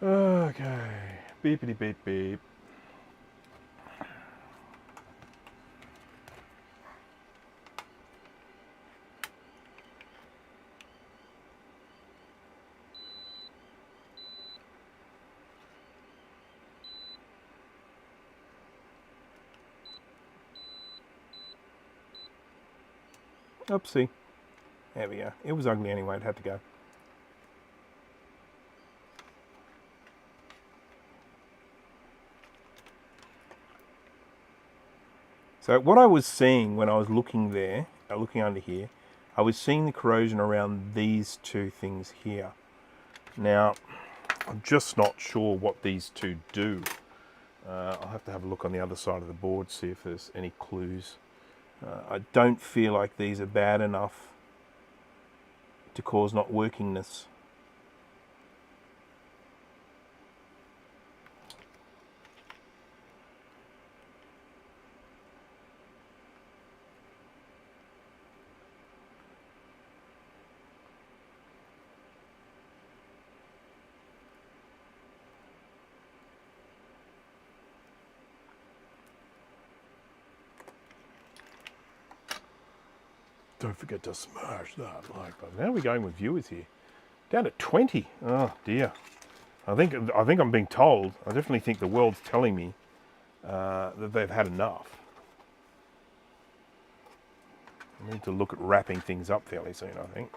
Okay, beepity beep beep. Oopsie. There we go. It was ugly anyway, it had to go. So what I was seeing when I was looking there, looking under here, I was seeing the corrosion around these two things here. Now, I'm just not sure what these two do. I'll have to have a look on the other side of the board, see if there's any clues. I don't feel like these are bad enough to cause not workingness. Don't forget to smash that like button. How are we going with viewers here? Down to 20. Oh dear. I think I'm being told. I definitely think the world's telling me that they've had enough. I need to look at wrapping things up fairly soon, I think.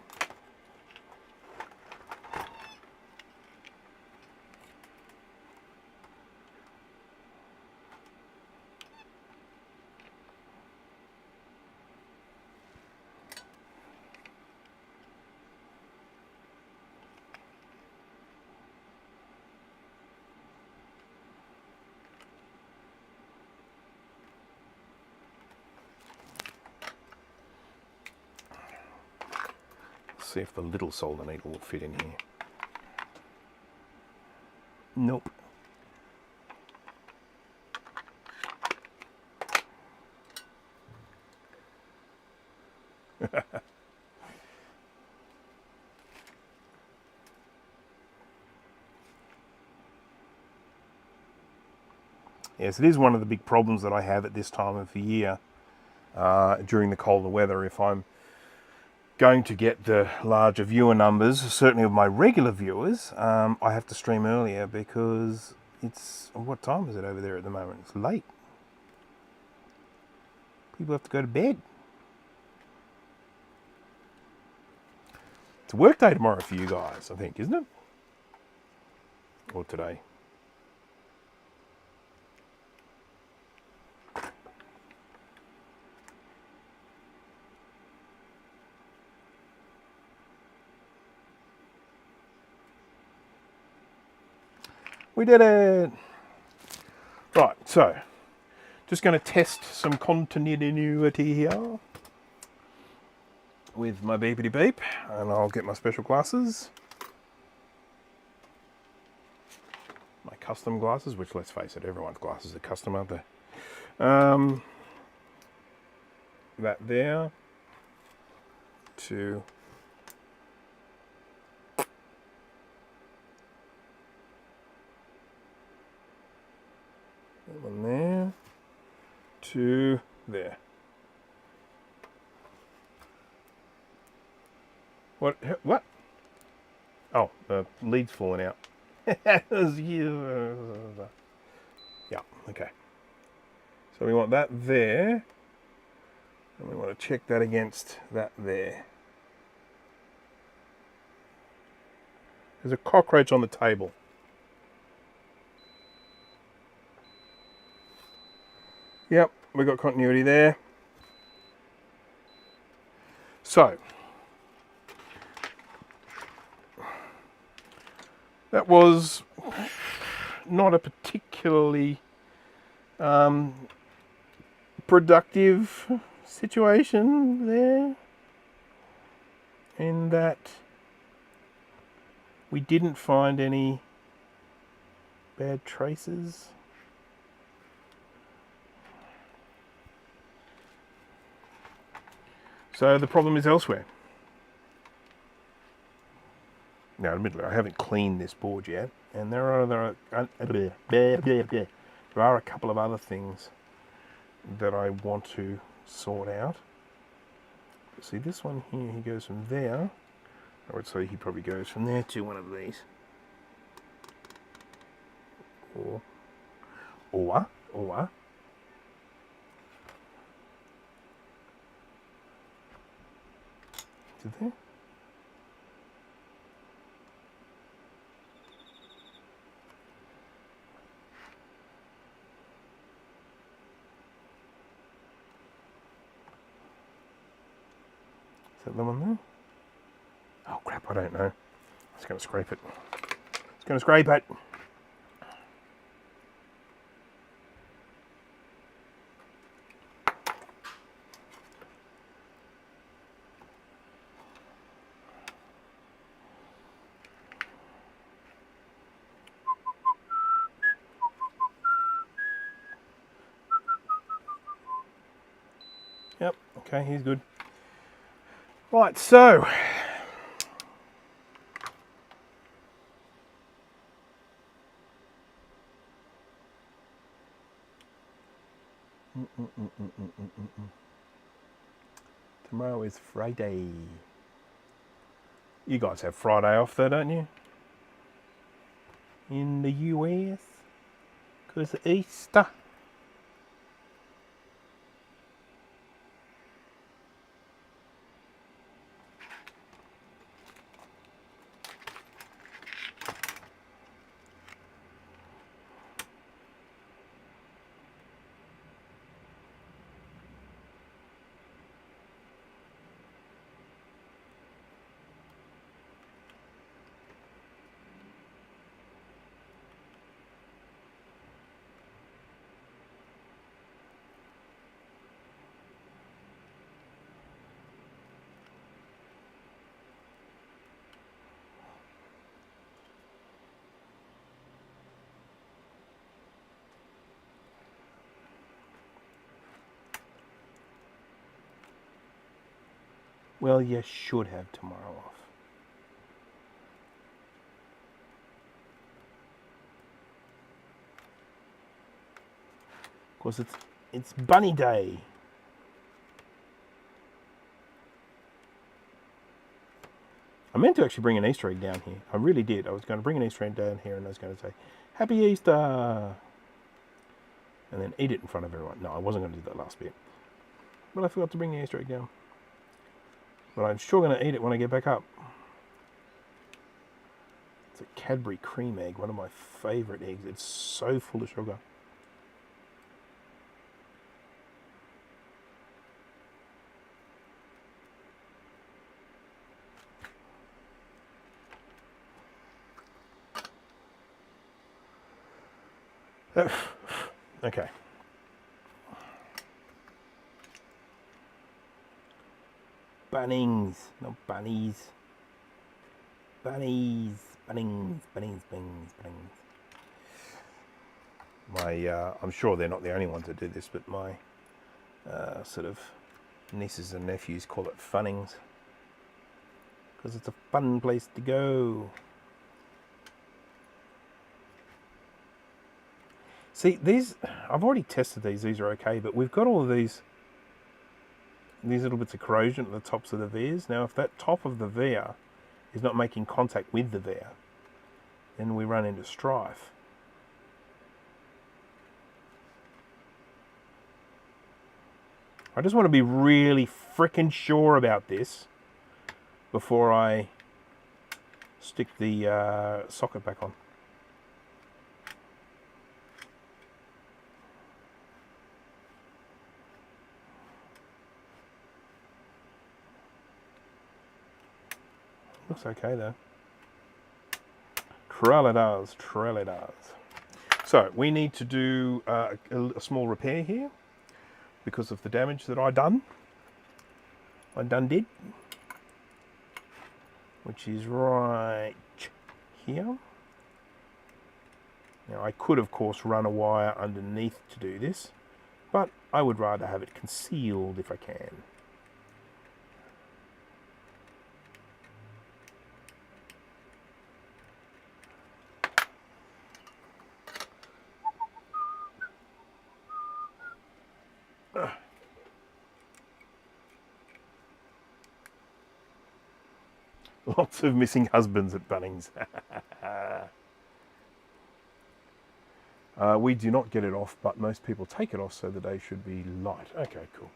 See if the little solder needle will fit in here. Nope. Yes, it is one of the big problems that I have at this time of the year during the colder weather. If I'm going to get the larger viewer numbers, certainly of my regular viewers, I have to stream earlier because it's, what time is it over there at the moment? It's late. People have to go to bed. It's a work day tomorrow for you guys, I think, isn't it? Or today. We did it! Right, so, just going to test some continuity here with my beepity beep, and I'll get my special glasses. My custom glasses, which, let's face it, everyone's glasses are custom, aren't they? That there to That one there to there. What? What? Oh, the lead's falling out. Yeah, okay. So we want that there, and we want to check that against that there. There's a cockroach on the table. Yep, we got continuity there. So, that was not a particularly productive situation there, in that we didn't find any bad traces. So the problem is elsewhere. Now, admittedly, I haven't cleaned this board yet, and there are a couple of other things that I want to sort out. See, this one here, he goes from there. I would say he probably goes from there to one of these. Or to there. Is that the one there? Oh crap, I don't know. It's going to scrape it. It's going to scrape it. Yep, okay, he's good. Right, so tomorrow is Friday. You guys have Friday off though, don't you? In the US? Because of Easter. Well, you should have tomorrow off. Of course, it's Bunny Day. I meant to actually bring an Easter egg down here. I really did. I was going to bring an Easter egg down here and I was going to say, Happy Easter! And then eat it in front of everyone. No, I wasn't going to do that last bit. But I forgot to bring the Easter egg down. But I'm sure going to eat it when I get back up. It's a Cadbury cream egg, one of my favourite eggs. It's so full of sugar. Okay. Bunnings, not bunnies. Bunnies, bunnings, bunnings, bunnings, bunnings. I'm sure they're not the only ones that do this, but my sort of nieces and nephews call it funnings because it's a fun place to go. See, these, I've already tested these. These are okay, but we've got all of these little bits of corrosion at the tops of the vias. Now, if that top of the via is not making contact with the via, then we run into strife. I just want to be really frickin' sure about this before I stick the socket back on. Looks okay though. Trell it does. So we need to do a small repair here because of the damage that I done did, which is right here. Now I could of course run a wire underneath to do this, but I would rather have it concealed if I can. Lots of missing husbands at Bunnings. We do not get it off, but most people take it off, so the day should be light. Okay, cool.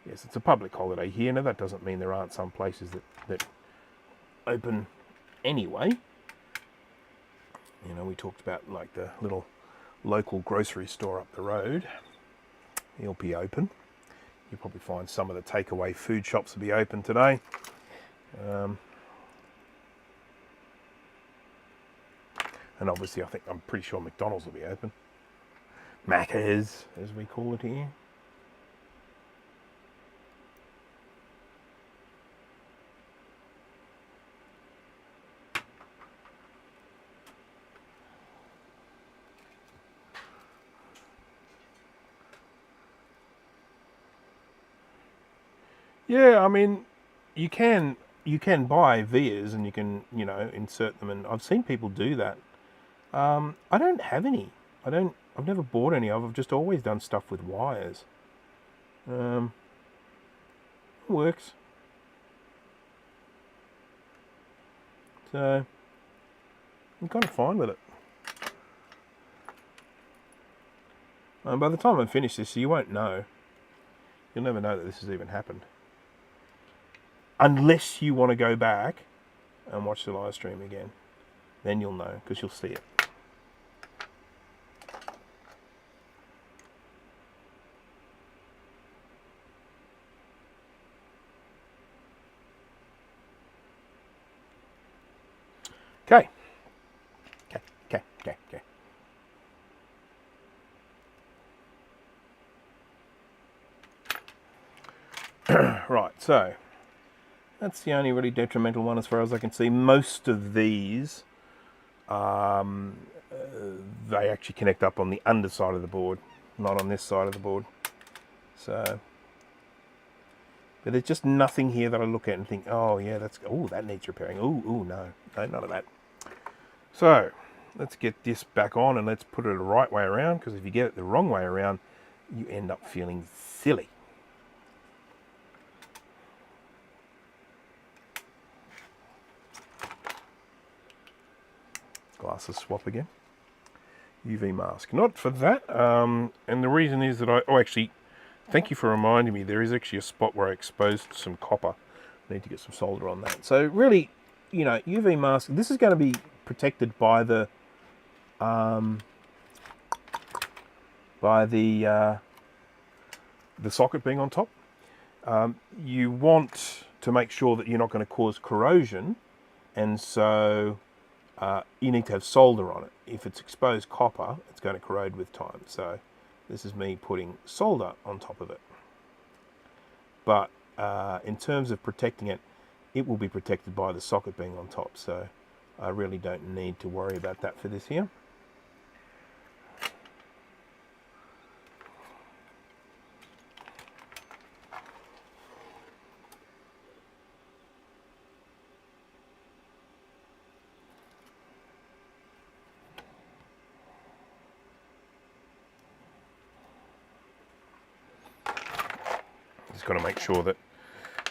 Yes, it's a public holiday here. Now, that doesn't mean there aren't some places that open anyway. You know, we talked about like the little local grocery store up the road. He'll be open. You'll probably find some of the takeaway food shops will be open today. And obviously, I'm pretty sure McDonald's will be open. Macca's, as we call it here. Yeah, I mean, you can buy vias and you can, you know, insert them, and I've seen people do that. I don't have any. I've never bought any of. I've just always done stuff with wires. It works. So I'm kind of fine with it. By the time I finish this, you won't know. You'll never know that this has even happened. Unless you want to go back and watch the live stream again. Then you'll know, because you'll see it. Okay. Okay. Right, so that's the only really detrimental one as far as I can see. Most of these, they actually connect up on the underside of the board, not on this side of the board. So, but there's just nothing here that I look at and think, oh yeah, that needs repairing. No, none of that. So, let's get this back on and let's put it the right way around, because if you get it the wrong way around, you end up feeling silly. Glasses swap again. UV mask. Not for that. And the reason is that actually, thank you for reminding me, there is actually a spot where I exposed some copper. I need to get some solder on that. So really, you know, UV mask, this is going to be protected by the socket being on top. You want to make sure that you're not going to cause corrosion, and so you need to have solder on it. If it's exposed copper, it's going to corrode with time. So this is me putting solder on top of it. But in terms of protecting it, it will be protected by the socket being on top. So I really don't need to worry about that for this here. got to make sure that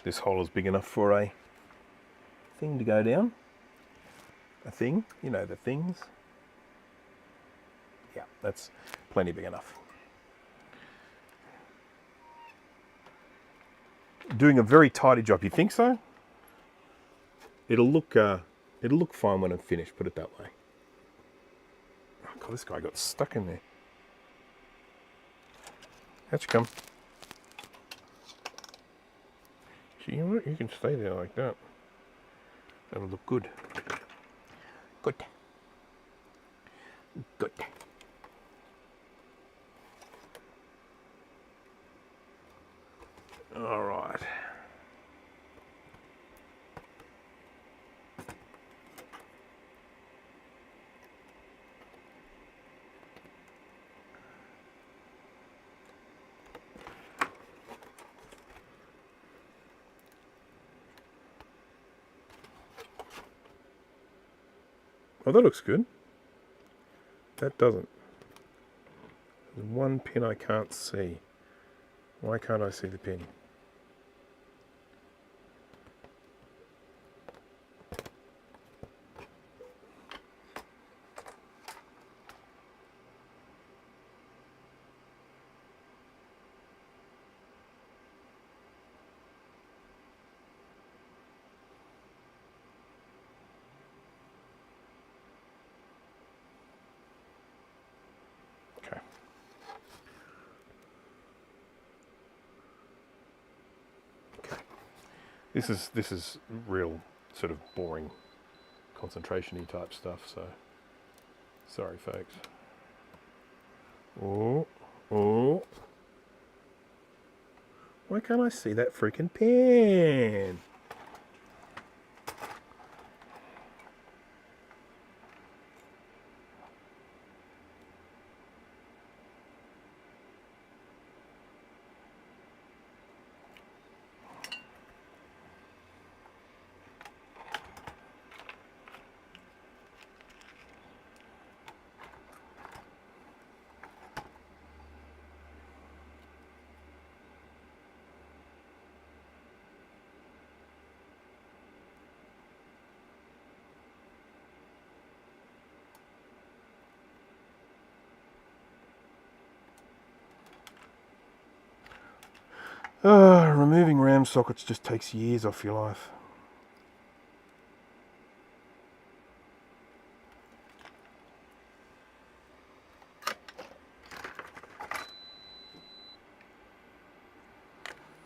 this hole is big enough for a thing to go down. A thing, you know, the things. Yeah, that's plenty big enough. Doing a very tidy job. You think so? It'll look fine when I'm finished. Put it that way. Oh God, this guy got stuck in there. How'd you come? You know what? You can stay there like that. That'll look good. Good. Good. All right. Oh, that looks good. That doesn't. There's one pin I can't see. Why can't I see the pin? Okay. Okay. This is real sort of boring concentration-y type stuff, so sorry folks. Oh. Why can't I see that freaking pin? Removing RAM sockets just takes years off your life.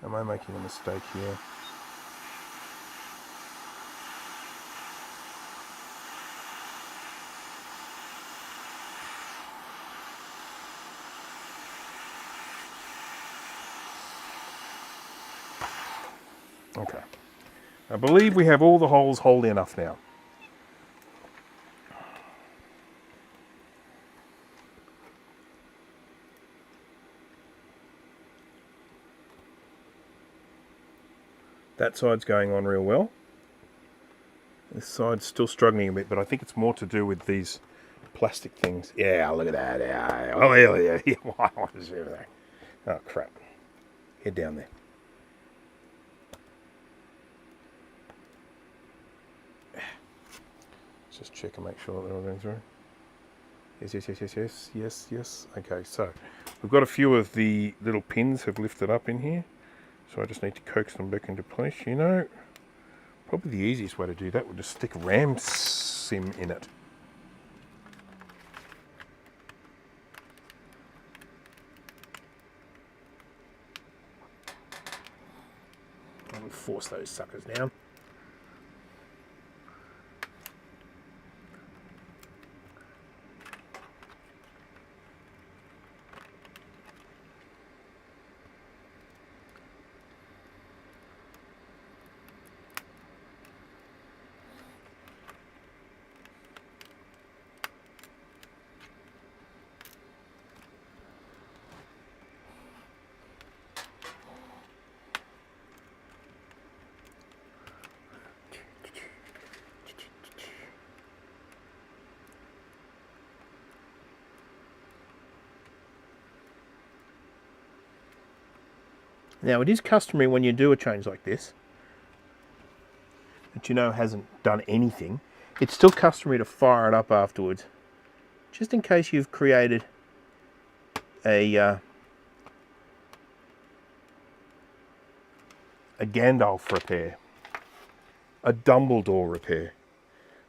Am I making a mistake here? Okay. I believe we have all the holes whole enough now. That side's going on real well. This side's still struggling a bit, but I think it's more to do with these plastic things. Yeah, look at that. Yeah. Oh, yeah. What is everything? Oh, crap. Head down there. Just check and make sure that they're all going through. Yes. Okay, so we've got a few of the little pins have lifted up in here. So I just need to coax them back into place. You know, probably the easiest way to do that would just stick a RAM sim in it. And we force those suckers down. Now, it is customary when you do a change like this, that you know hasn't done anything, it's still customary to fire it up afterwards, just in case you've created a Gandalf repair, a Dumbledore repair,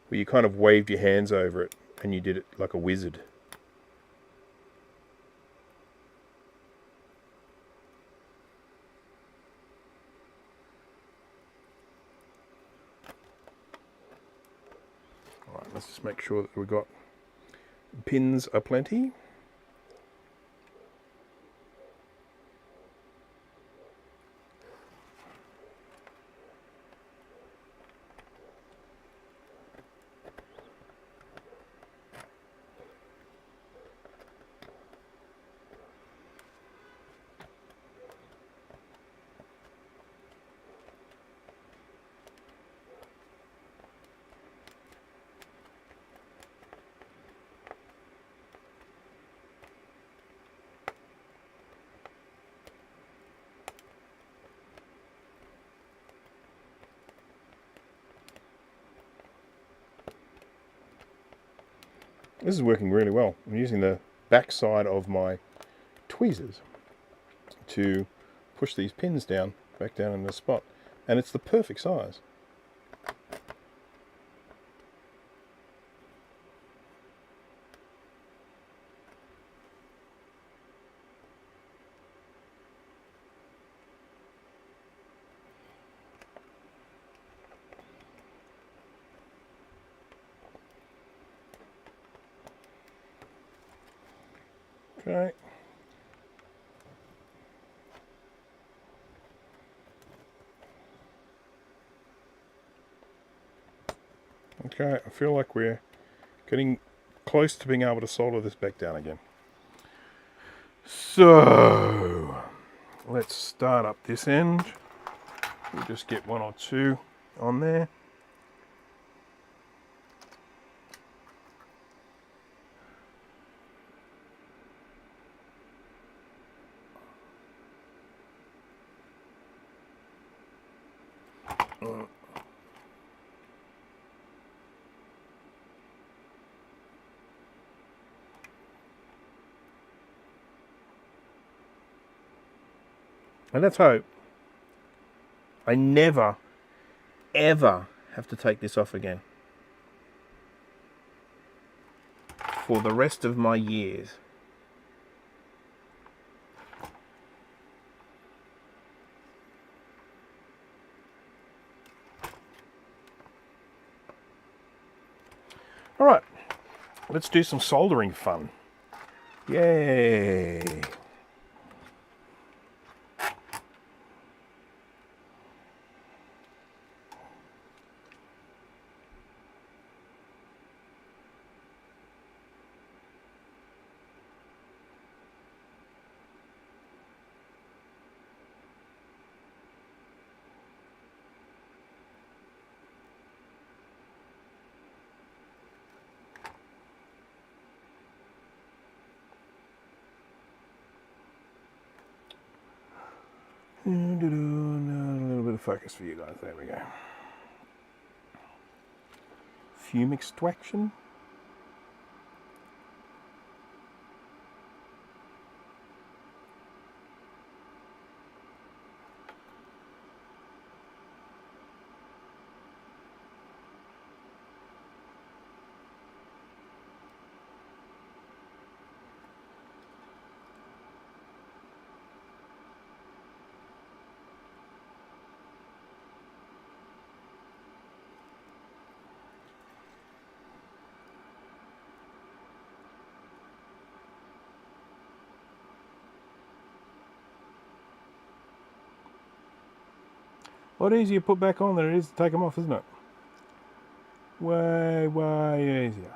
where you kind of waved your hands over it and you did it like a wizard. Alright, let's just make sure that we've got pins aplenty. This is working really well. I'm using the back side of my tweezers to push these pins down, back down in the spot. And it's the perfect size. Okay. Okay, I feel like we're getting close to being able to solder this back down again. So, let's start up this end. We'll just get one or two on there. And let's hope I never, ever have to take this off again for the rest of my years. All right, let's do some soldering fun. Yay! A little bit of focus for you guys. There we go. Fume extraction. A lot easier to put back on than it is to take them off, isn't it? Way, way easier.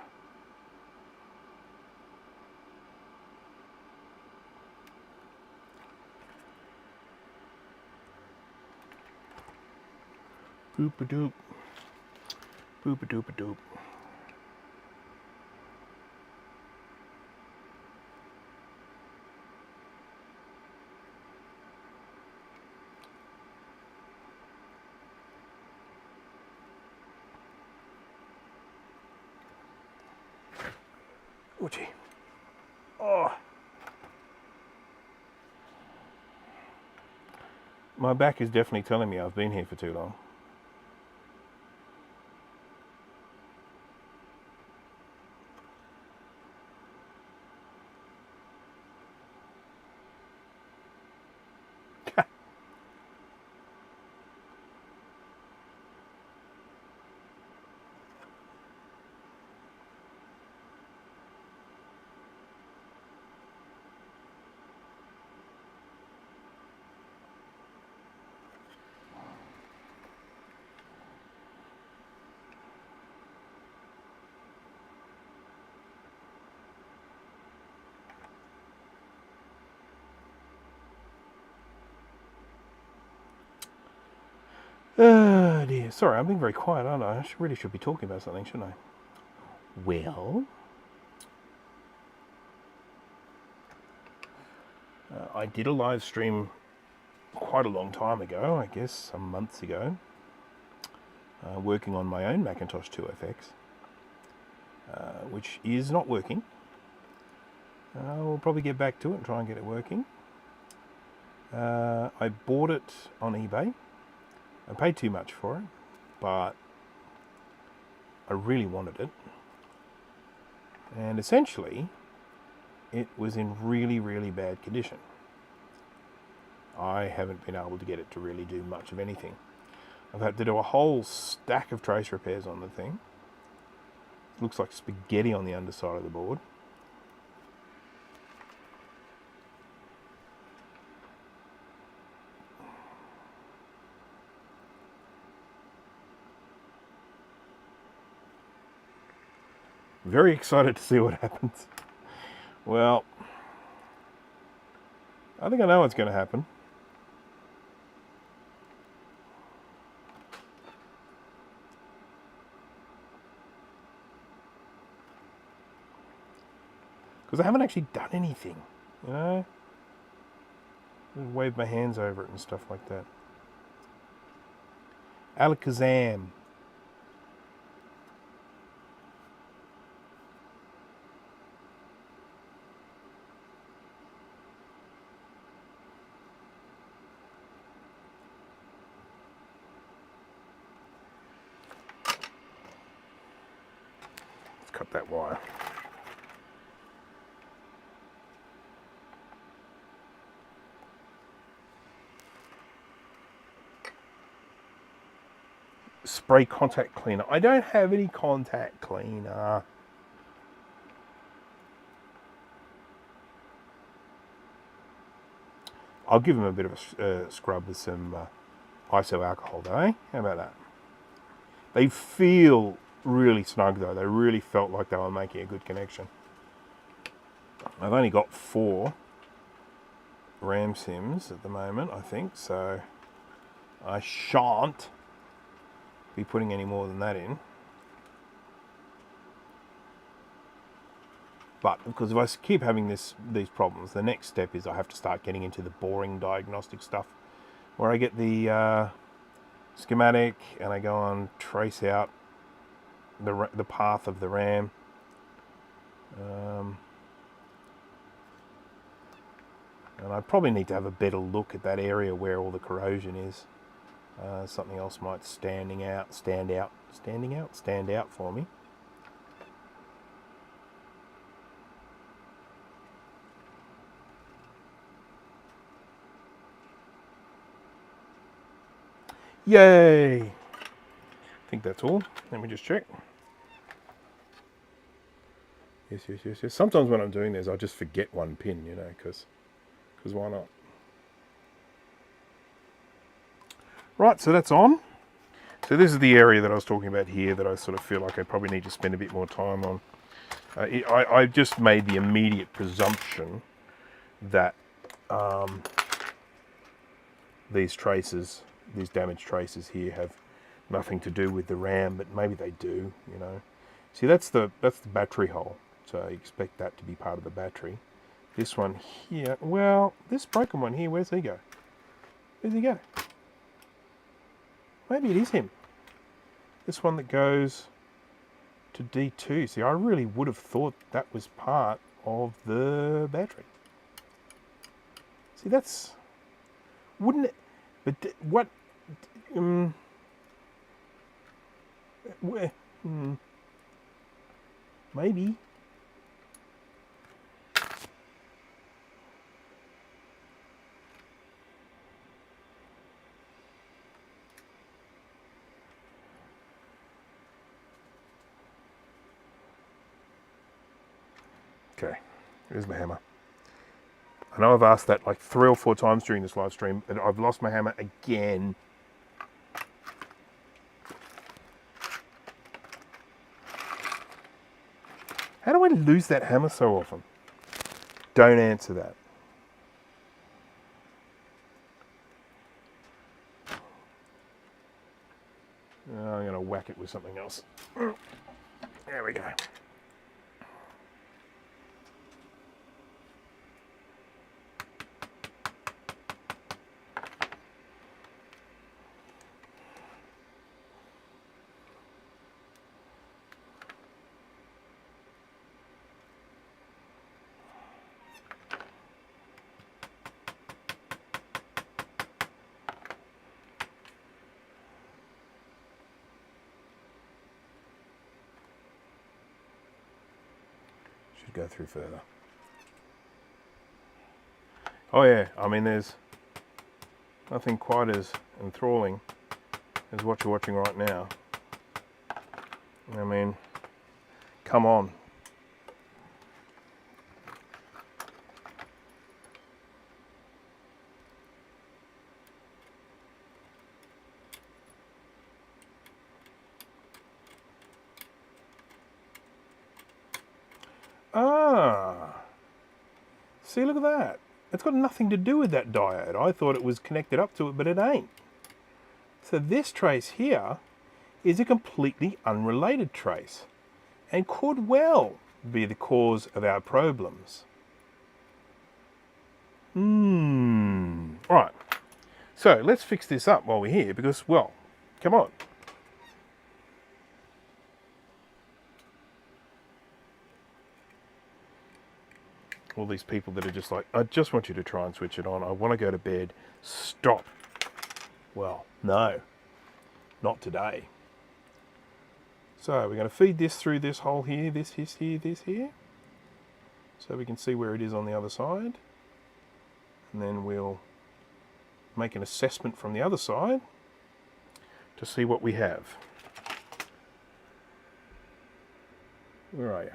Boop-a-doop. Boop-a-doop-a-doop. Oh, gee. Oh. My back is definitely telling me I've been here for too long. Oh dear. Sorry, I'm being very quiet, aren't I? Really should be talking about something, shouldn't I? Well, I did a live stream quite a long time ago, I guess some months ago, working on my own Macintosh IIfx, which is not working. We'll probably get back to it and try and get it working. I bought it on eBay. I paid too much for it, but I really wanted it. And essentially, it was in really, really bad condition. I haven't been able to get it to really do much of anything. I've had to do a whole stack of trace repairs on the thing. It looks like spaghetti on the underside of the board. Very excited to see what happens. Well, I think I know what's going to happen. Because I haven't actually done anything, you know? Just wave my hands over it and stuff like that. Alakazam. Let's cut that wire. Spray contact cleaner. I don't have any contact cleaner. I'll give them a bit of a scrub with some iso alcohol though, eh? How about that? They feel really snug though. They really felt like they were making a good connection. I've only got 4 RAM sims at the moment, I think, so I shan't be putting any more than that in. But because if I keep having these problems, the next step is I have to start getting into the boring diagnostic stuff, where I get the schematic and I go and trace out the path of the RAM. And I probably need to have a better look at that area where all the corrosion is. Something else might stand out for me. Yay! I think that's all. Let me just check. Yes. Sometimes when I'm doing this, I just forget one pin, you know, because why not? Right, so that's on. So this is the area that I was talking about here that I sort of feel like I probably need to spend a bit more time on. I just made the immediate presumption that these damaged traces here have nothing to do with the RAM, but maybe they do, you know. See, that's the battery hole, so I expect that to be part of the battery. This one here, well, this broken one here, where's he go? Where's he go? Maybe it is him. This one that goes to D2. See, I really would have thought that was part of the battery. See, that's... Wouldn't it... But what... Where... Maybe. Okay, here's my hammer. I know I've asked that like 3 or 4 times during this live stream, but I've lost my hammer again. How do I lose that hammer so often? Don't answer that. I'm going to whack it with something else. There we go. Should go through further. Oh yeah, I mean there's nothing quite as enthralling as what you're watching right now. I mean, come on. Ah, see, look at that. It's got nothing to do with that diode. I thought it was connected up to it, but it ain't. So this trace here is a completely unrelated trace and could well be the cause of our problems. Right. So let's fix this up while we're here because, well, come on. All these people that are just like, I just want you to try and switch it on. I want to go to bed. Stop. Well, no, not today. So we're going to feed this through this hole here, this here, this here. So we can see where it is on the other side. And then we'll make an assessment from the other side to see what we have. Where are you?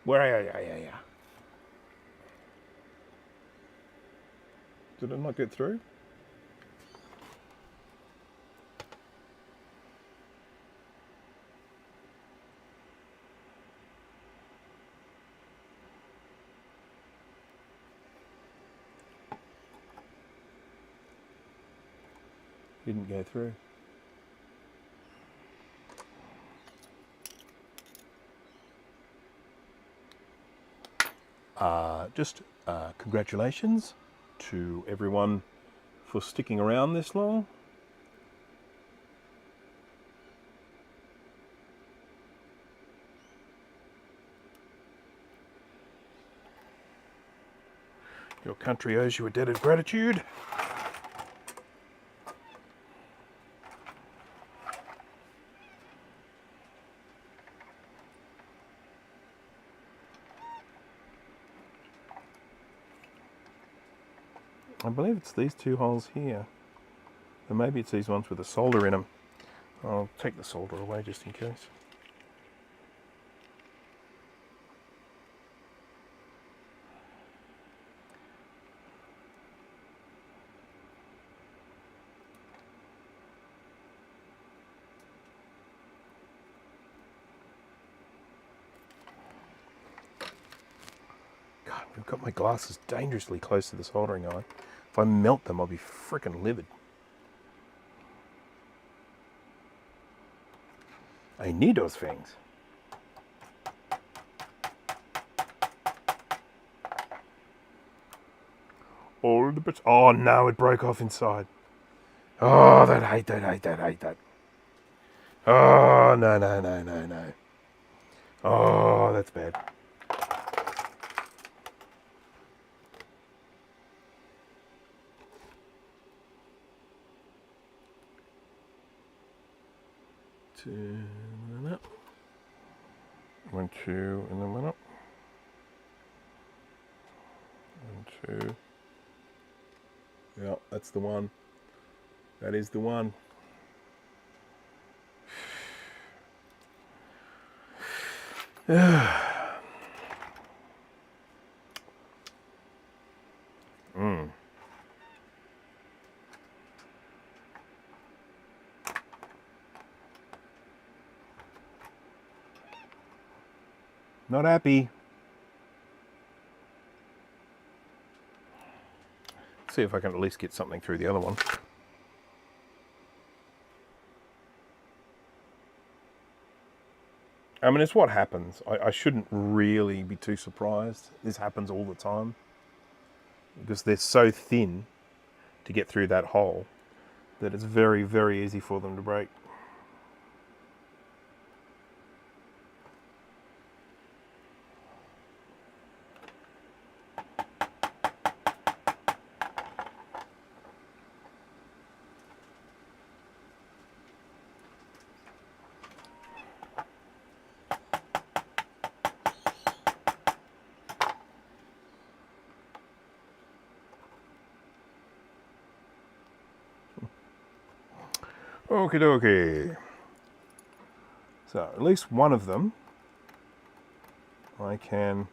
Where are you? Did it not get through? Didn't go through. Congratulations to everyone for sticking around this long. Your country owes you a debt of gratitude. I believe it's these 2 holes here. Or maybe it's these ones with the solder in them. I'll take the solder away just in case. God, we've got my glasses dangerously close to the soldering iron. If I melt them, I'll be frickin' livid. I need those things. All the bits. Oh no, it broke off inside. Oh, I hate that. Oh, no, no, no, no, no. Oh, that's bad. Two, and then up. 1, 2, and then 1 up. 1, 2. Yeah, that's the one. That is the one. Not happy. See if I can at least get something through the other one. I mean, it's what happens. I shouldn't really be too surprised. This happens all the time. Because they're so thin to get through that hole that it's very, very easy for them to break. Okie dokie. So at least one of them I can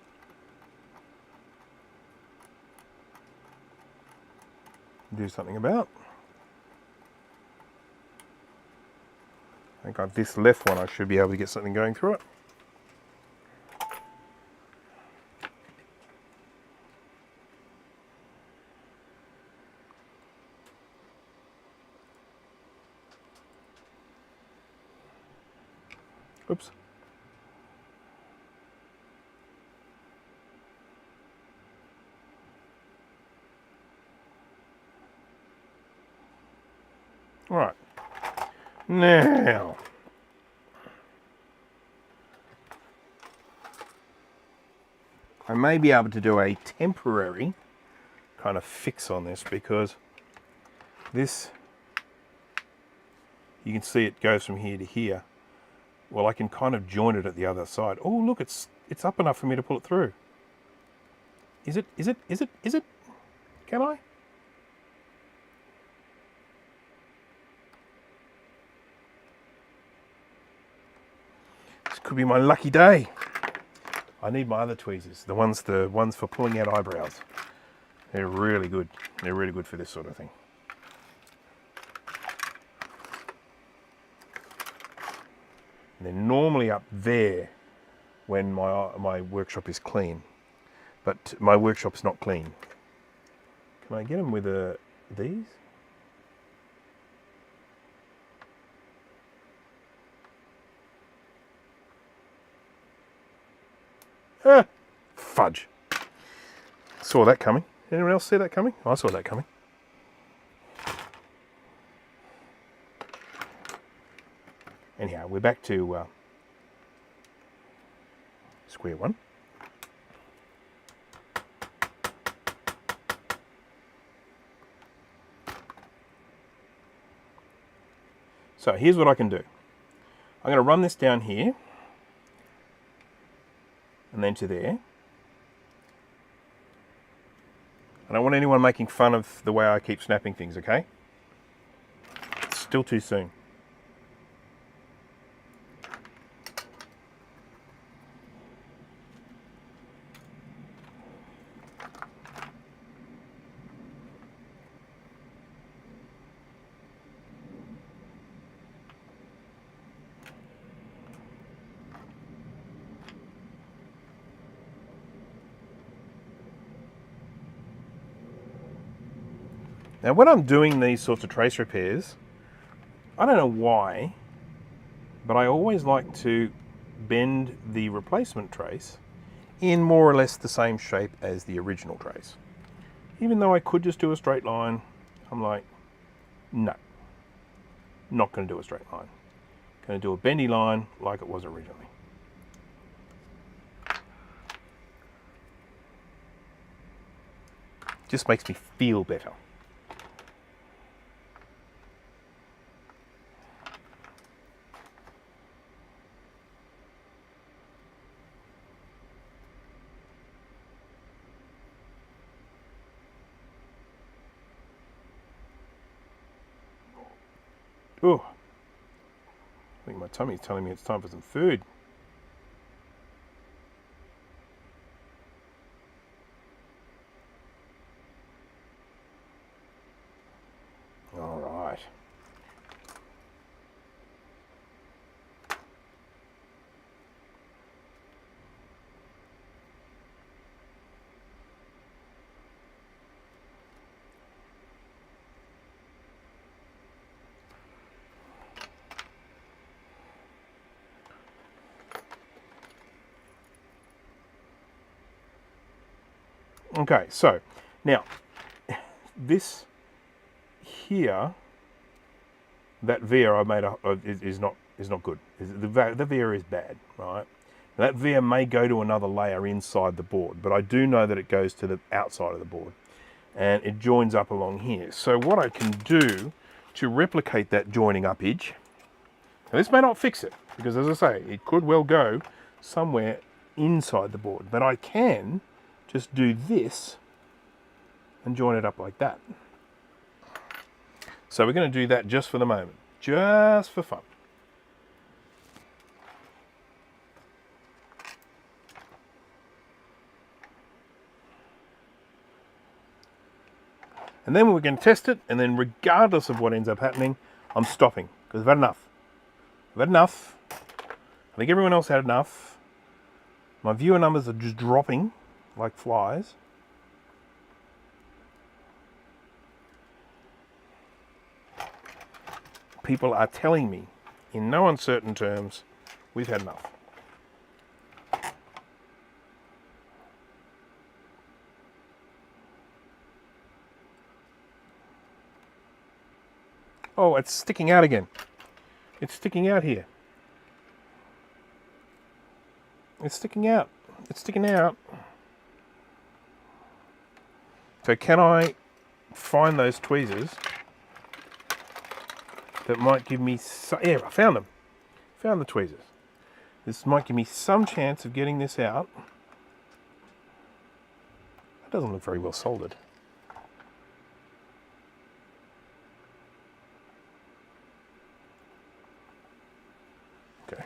do something about. I think on this left one I should be able to get something going through it. Oops. All right. Now, I may be able to do a temporary kind of fix on this because this, you can see it goes from here to here. Well, I can kind of join it at the other side. Oh, look, it's up enough for me to pull it through. Is it? Can I? This could be my lucky day. I need my other tweezers, the ones for pulling out eyebrows. They're really good. They're really good for this sort of thing. And they're normally up there when my workshop is clean, but my workshop's not clean. Can I get them with these? Ah, fudge. Saw that coming. Anyone else see that coming? I saw that coming. Anyhow, we're back to square one. So here's what I can do. I'm going to run this down here and then to there. I don't want anyone making fun of the way I keep snapping things, okay? It's still too soon. Now when I'm doing these sorts of trace repairs, I don't know why, but I always like to bend the replacement trace in more or less the same shape as the original trace. Even though I could just do a straight line, I'm like, no, not going to do a straight line. Going to do a bendy line like it was originally. Just makes me feel better. Oh, I think my tummy's telling me it's time for some food. All right. Okay, so now this here, that veer I made is not good. The veer is bad, right? That veer may go to another layer inside the board, but I do know that it goes to the outside of the board and it joins up along here. So what I can do to replicate that joining up edge, now this may not fix it, because as I say, it could well go somewhere inside the board, but I can just do this and join it up like that. So we're going to do that just for the moment, just for fun. And then we're going to test it, and then regardless of what ends up happening, I'm stopping, because I've had enough. I've had enough. I think everyone else had enough. My viewer numbers are just dropping like flies. People are telling me, in no uncertain terms, we've had enough. Oh, it's sticking out again. It's sticking out here. It's sticking out. It's sticking out. So can I find those tweezers that might give me some... Yeah, I found them. Found the tweezers. This might give me some chance of getting this out. That doesn't look very well soldered. Okay.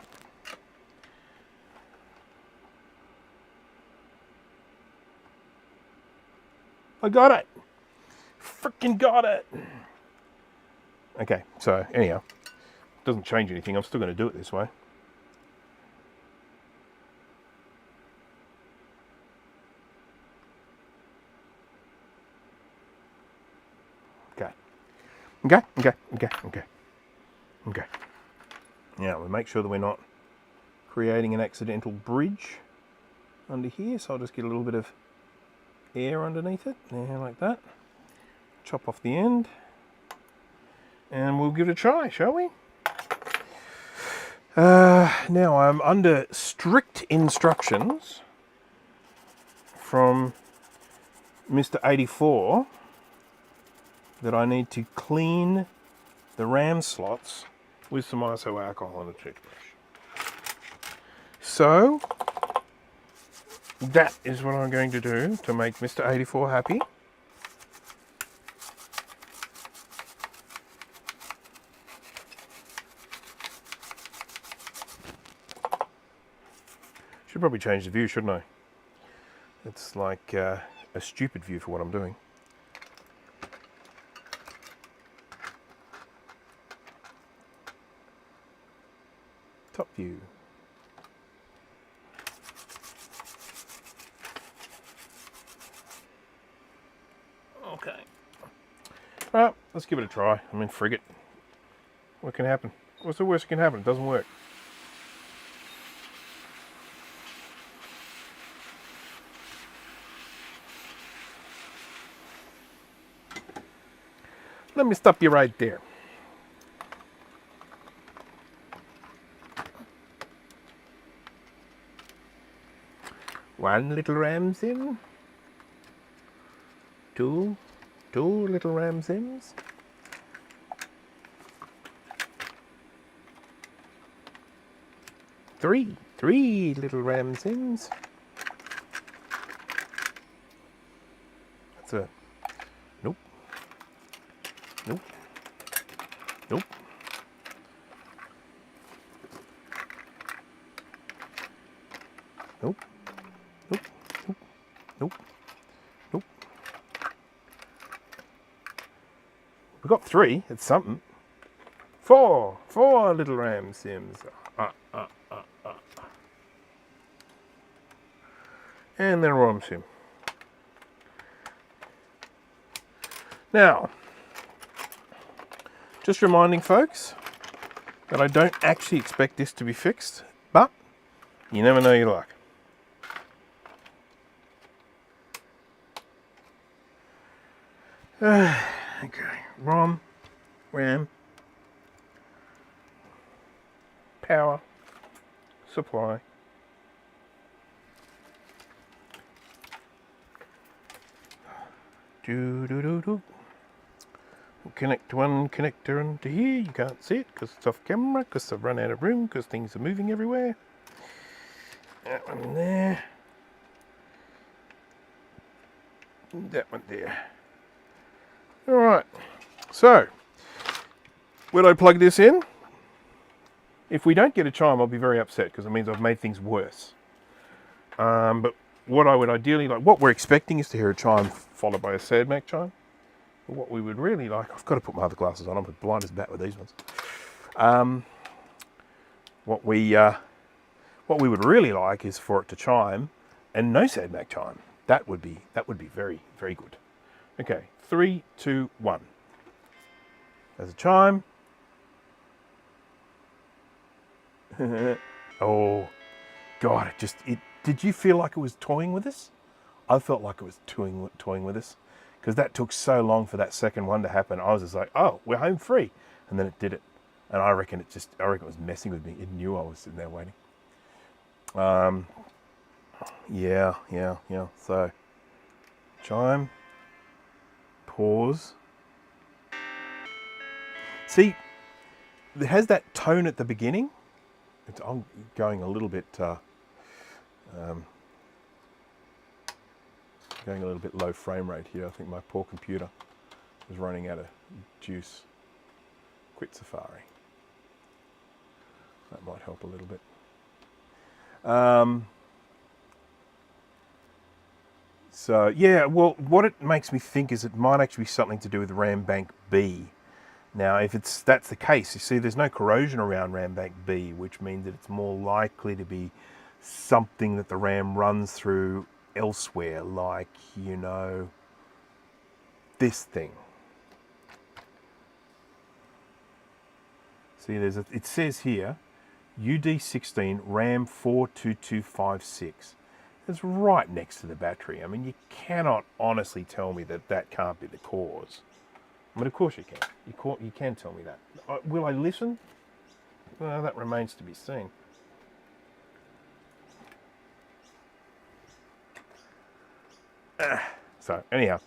I got it! Freaking got it! Okay, so anyhow, doesn't change anything. I'm still going to do it this way. Okay. Now we make sure that we're not creating an accidental bridge under here, so I'll just get a little bit of air underneath it, there, like that. Chop off the end, and we'll give it a try, shall we? Now I'm under strict instructions from Mr. 84 that I need to clean the RAM slots with some iso alcohol and a toothbrush. So that is what I'm going to do to make Mr. 84 happy. Should probably change the view, shouldn't I? It's like a stupid view for what I'm doing. Top view. Okay. Well, let's give it a try. I mean, frig it. What can happen? What's the worst that can happen? It doesn't work. Let me stop you right there. One little RAM sim. Two little RAM sims. Three little RAM sims. That's a nope. Nope. Nope. Nope. Nope. Nope. Nope. Nope. We got 3. It's something. 4 little RAM sims. And then a ROM sim. Now, just reminding folks that I don't actually expect this to be fixed, but you never know your luck. Okay, ROM, RAM, power, supply. We'll connect one connector into here. You can't see it because it's off camera, because I've run out of room, because things are moving everywhere. That one there. That one there. Alright, so when I plug this in, if we don't get a chime, I'll be very upset because it means I've made things worse. But what I would ideally like, what we're expecting is to hear a chime followed by a sad Mac chime. But what we would really like, I've got to put my other glasses on, I'm blind as a bat with these ones. What we would really like is for it to chime and no sad Mac chime. That would be very, very good. Okay, 3, 2, 1. There's a chime. Oh, God, did you feel like it was toying with us? I felt like it was toying with us because that took so long for that second one to happen. I was just like, oh, we're home free. And then it did it. And I reckon it was messing with me. It knew I was sitting there waiting. Yeah. So, chime, pause. See, it has that tone at the beginning. I'm going a little bit, low frame rate here. I think my poor computer is running out of juice. Quit Safari. That might help a little bit. So yeah, well, what it makes me think is it might actually be something to do with RAM Bank B. Now, if that's the case, you see there's no corrosion around RAM Bank B, which means that it's more likely to be something that the RAM runs through elsewhere, like, you know, this thing. See, it says here, UD16 RAM 42256. It's right next to the battery. I mean, you cannot honestly tell me that can't be the cause. I mean, of course you can. You can tell me that. Will I listen? Well, that remains to be seen. So, anyhow,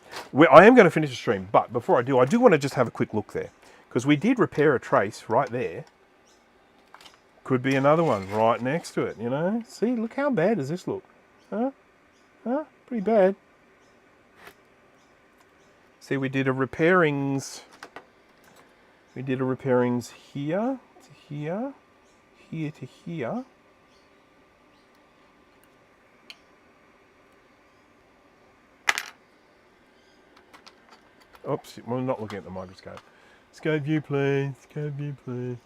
I am going to finish the stream, but before I do want to just have a quick look there. Because we did repair a trace right there. Could be another one right next to it, you know? See, look how bad does this look? Huh? Pretty bad. See, we did a repairings here to here, here to here. Oops, we're not looking at the microscope. Scope view, please. Scope view, please.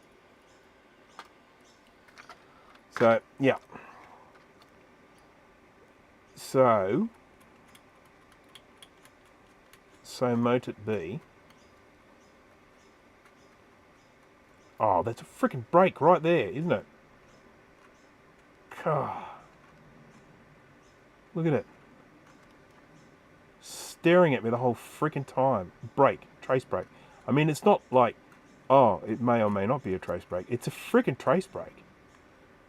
So, yeah. So mote it be. Oh, that's a freaking break right there, isn't it? God. Look at it. Staring at me the whole freaking time. Break. Trace break. I mean, it's not like, oh, it may or may not be a trace break. It's a freaking trace break.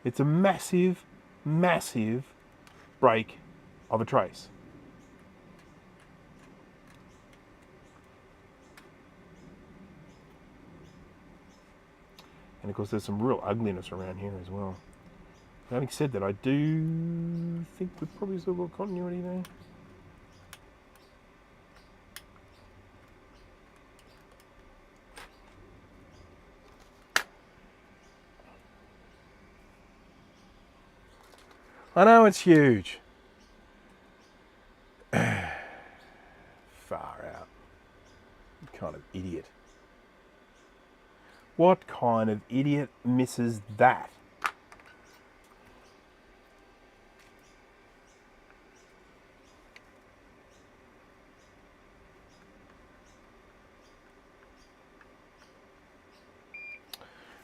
It's a massive, massive break of a trace. And of course there's some real ugliness around here as well. Having said that, I do think we've probably still got continuity there. I know it's huge. Far out. What kind of idiot? What kind of idiot misses that?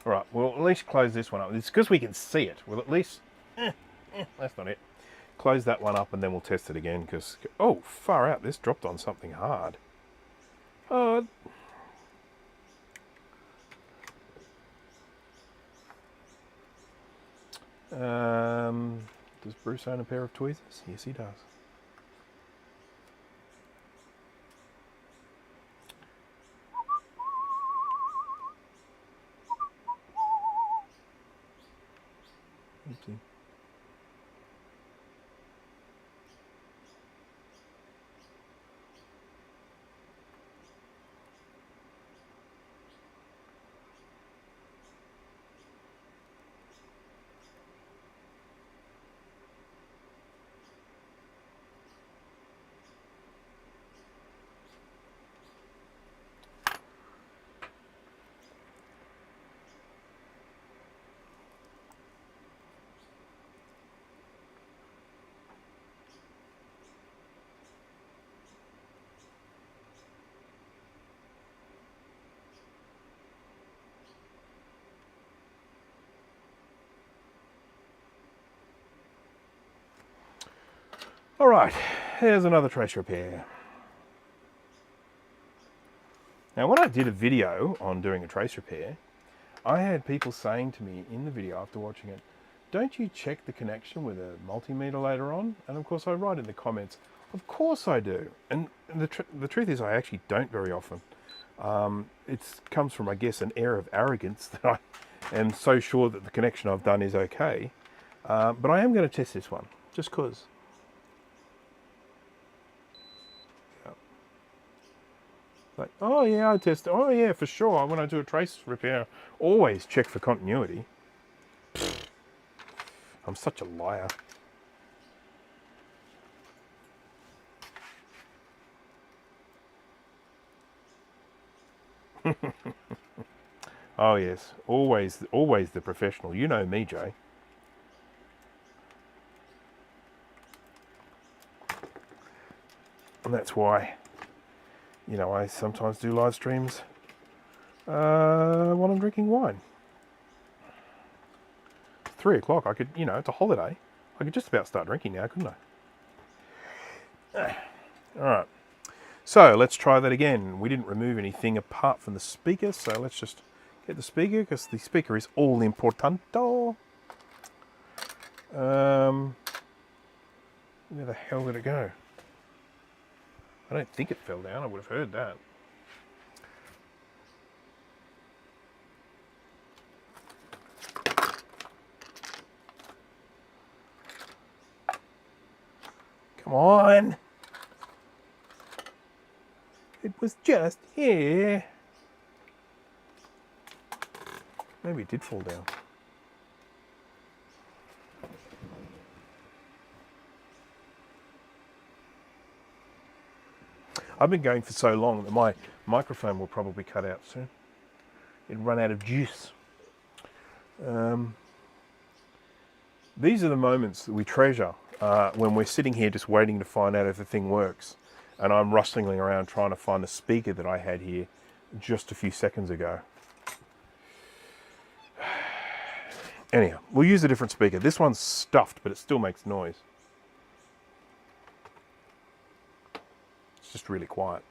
All right, we'll at least close this one up. It's because we can see it. We'll at least... that's not it. Close that one up and then we'll test it again because... Oh, far out. This dropped on something hard. Does Bruce own a pair of tweezers? Yes, he does. Oopsie. All right, here's another trace repair. Now, when I did a video on doing a trace repair, I had people saying to me in the video after watching it, don't you check the connection with a multimeter later on? And of course I write in the comments, of course I do. And the truth is I actually don't very often. It comes from, I guess, an air of arrogance that I am so sure that the connection I've done is okay. But I am going to test this one, just because. Like, oh yeah, I test. Oh yeah, for sure. When I do a trace repair, always check for continuity. I'm such a liar. Oh yes, always the professional. You know me, Jay. And that's why, you know, I sometimes do live streams while I'm drinking wine. 3 o'clock, I could, you know, it's a holiday. I could just about start drinking now, couldn't I? All right. So let's try that again. We didn't remove anything apart from the speaker, so let's just get the speaker because the speaker is all importante. Where the hell did it go? I don't think it fell down. I would have heard that. Come on. It was just here. Maybe it did fall down. I've been going for so long that my microphone will probably cut out soon. It'll run out of juice. These are the moments that we treasure when we're sitting here just waiting to find out if the thing works. And I'm rustling around trying to find the speaker that I had here just a few seconds ago. Anyhow, we'll use a different speaker. This one's stuffed, but it still makes noise. It's just really quiet.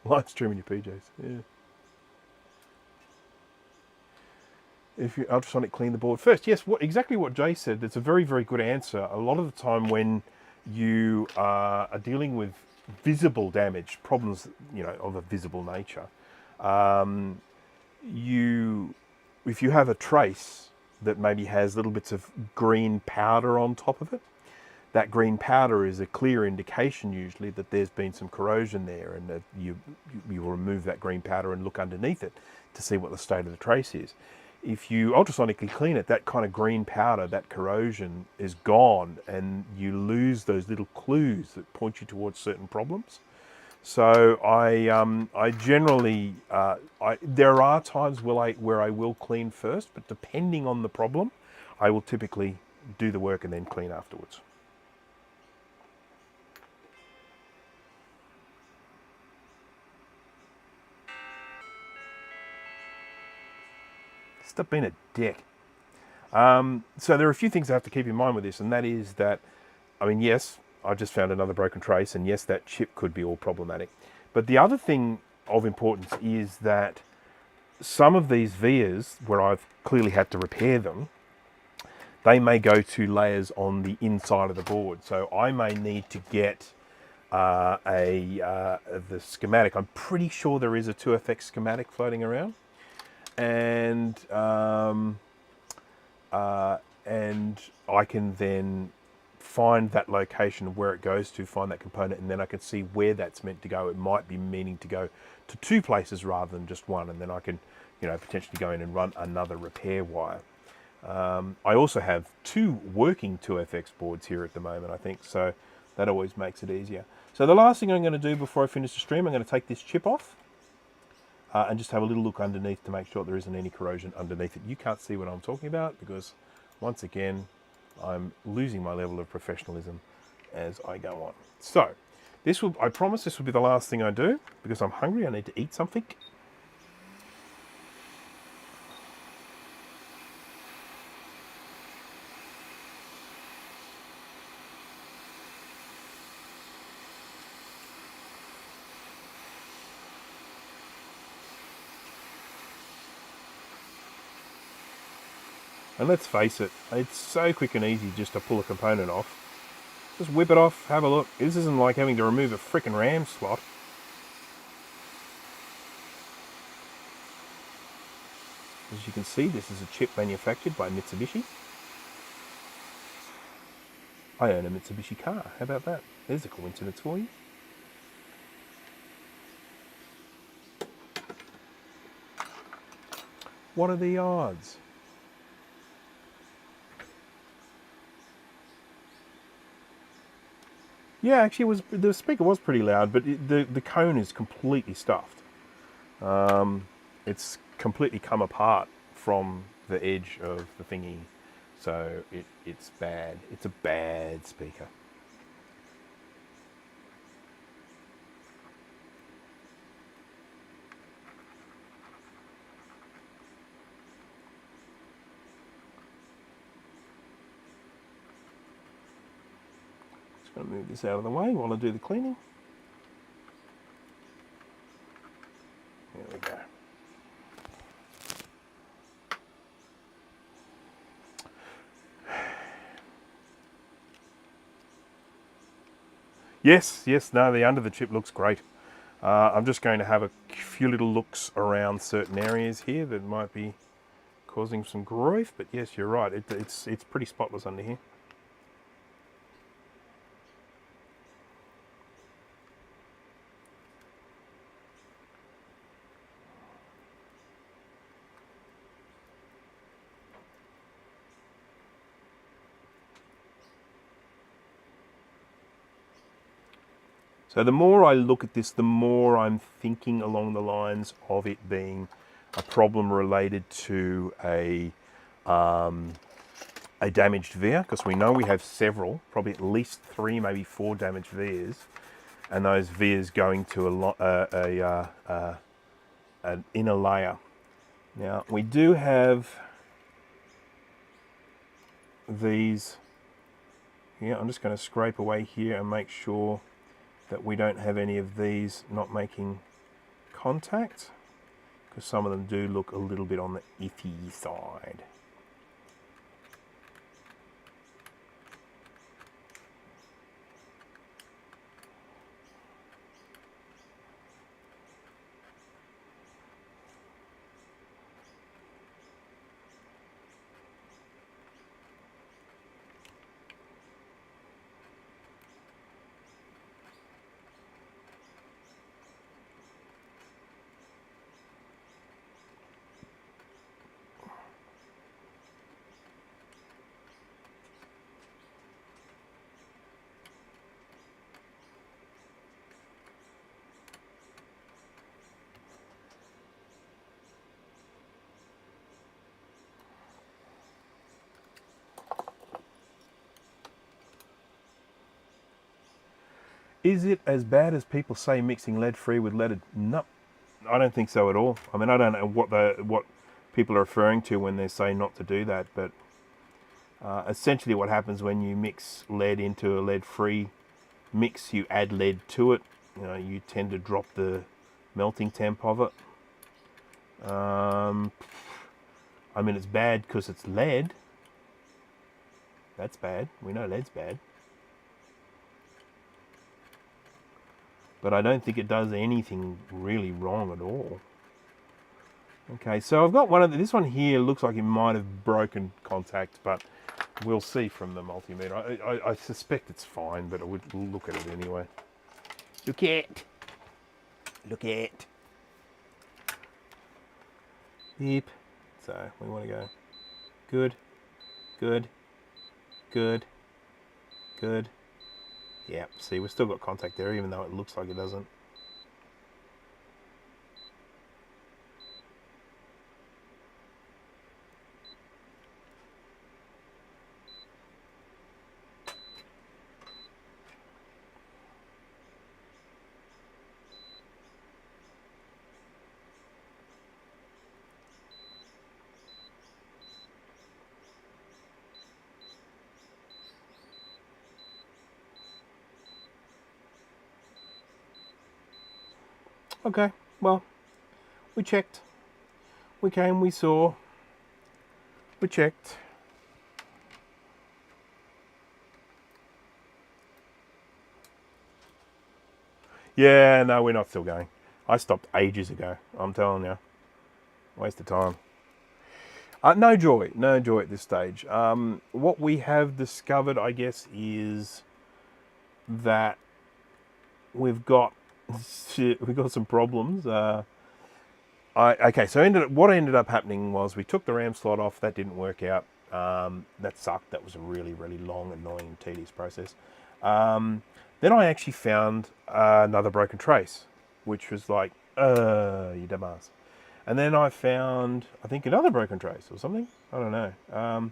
Live streaming your PJs, yeah. if you ultrasonic clean the board first. Yes, exactly what Jay said. That's a very, very good answer. A lot of the time when you are dealing with visible damage, problems, of a visible nature, if you have a trace that maybe has little bits of green powder on top of it, that green powder is a clear indication usually that there's been some corrosion there, and that you will remove that green powder and look underneath it to see what the state of the trace is. If you ultrasonically clean it, that kind of green powder, that corrosion is gone, and you lose those little clues that point you towards certain problems. So I generally, there are times where I will clean first, but depending on the problem, I will typically do the work and then clean afterwards. Stop being a dick. So there are a few things I have to keep in mind with this, and that is that, yes, I just found another broken trace, and yes, that chip could be all problematic. But the other thing of importance is that some of these vias, where I've clearly had to repair them, they may go to layers on the inside of the board. So I may need to get the schematic. I'm pretty sure there is a 2FX schematic floating around, and I can then find that location of where it goes to, find that component, and then I can see where that's meant to go. It might be meaning to go to two places rather than just one, and then I can, potentially go in and run another repair wire. I also have two working 2FX boards here at the moment, I think, so that always makes it easier. So the last thing I'm going to do before I finish the stream, I'm going to take this chip off and just have a little look underneath to make sure there isn't any corrosion underneath it. You can't see what I'm talking about because, once again, I'm losing my level of professionalism as I go on. So I promise this will be the last thing I do because I'm hungry. I need to eat something. And let's face it, it's so quick and easy just to pull a component off. Just whip it off, have a look. This isn't like having to remove a frickin' RAM slot. As you can see, this is a chip manufactured by Mitsubishi. I own a Mitsubishi car. How about that? There's a coincidence for you. What are the odds? Yeah, actually, the speaker was pretty loud, but the cone is completely stuffed. It's completely come apart from the edge of the thingy, so it's bad. It's a bad speaker. Just going to move this out of the way while I do the cleaning. There we go. Yes, no, the under the chip looks great. I'm just going to have a few little looks around certain areas here that might be causing some grief, but yes, you're right, it's pretty spotless under here. So the more I look at this, the more I'm thinking along the lines of it being a problem related to a damaged via, because we know we have several, probably at least 3, maybe 4 damaged vias, and those vias going to an inner layer. Now we do have these. Yeah, I'm just going to scrape away here and make sure that we don't have any of these not making contact, because some of them do look a little bit on the iffy side. Is it as bad as people say mixing lead-free with leaded? No, I don't think so at all. I mean, I don't know what people are referring to when they say not to do that, but essentially what happens when you mix lead into a lead-free mix, you add lead to it, you tend to drop the melting temp of it. I mean, it's bad because it's lead. That's bad. We know lead's bad. But I don't think it does anything really wrong at all. Okay, so I've got one of this one here. Looks like it might have broken contact, but we'll see from the multimeter. I suspect it's fine, but I would look at it anyway. Look at. Look at. Beep. So we want to go good, good, good, good. Yeah, see, we've still got contact there, even though it looks like it doesn't. Okay, well, we checked. We came, we saw. We checked. Yeah, no, we're not still going. I stopped ages ago, I'm telling you. Waste of time. No joy at this stage. What we have discovered, I guess, is that we've got some problems. Okay, so what ended up happening was we took the RAM slot off. That didn't work out. That sucked. That was a really, really long, annoying, tedious process. Then I actually found another broken trace, which was like, you dumbass. And then I found, I think, another broken trace or something. I don't know.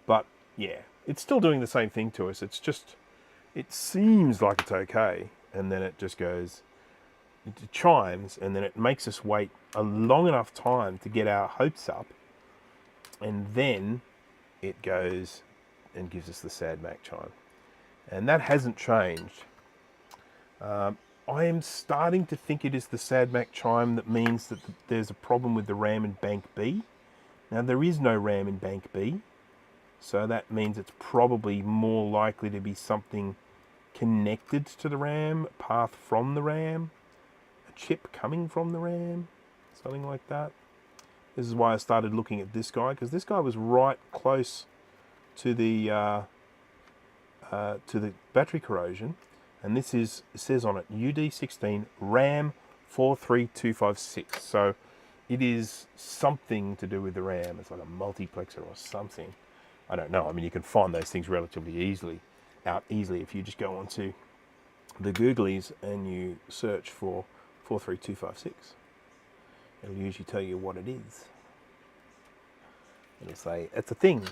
But yeah, it's still doing the same thing to us. It's just, it seems like it's okay. And then it just goes, it chimes, and then it makes us wait a long enough time to get our hopes up. And then it goes and gives us the sad Mac chime. And that hasn't changed. I am starting to think it is the sad Mac chime that means that there's a problem with the RAM in bank B. Now, there is no RAM in bank B, so that means it's probably more likely to be something connected to the RAM, a path from the RAM, a chip coming from the RAM, something like that. This is why I started looking at this guy, because this guy was right close to the battery corrosion. And this is, it says on it, UD16 RAM 43256. So it is something to do with the RAM. It's like a multiplexer or something. I don't know. I mean, you can find those things relatively easily if you just go onto the Googlies and you search for 43256. It'll usually tell you what it is. It'll say, it's a thing.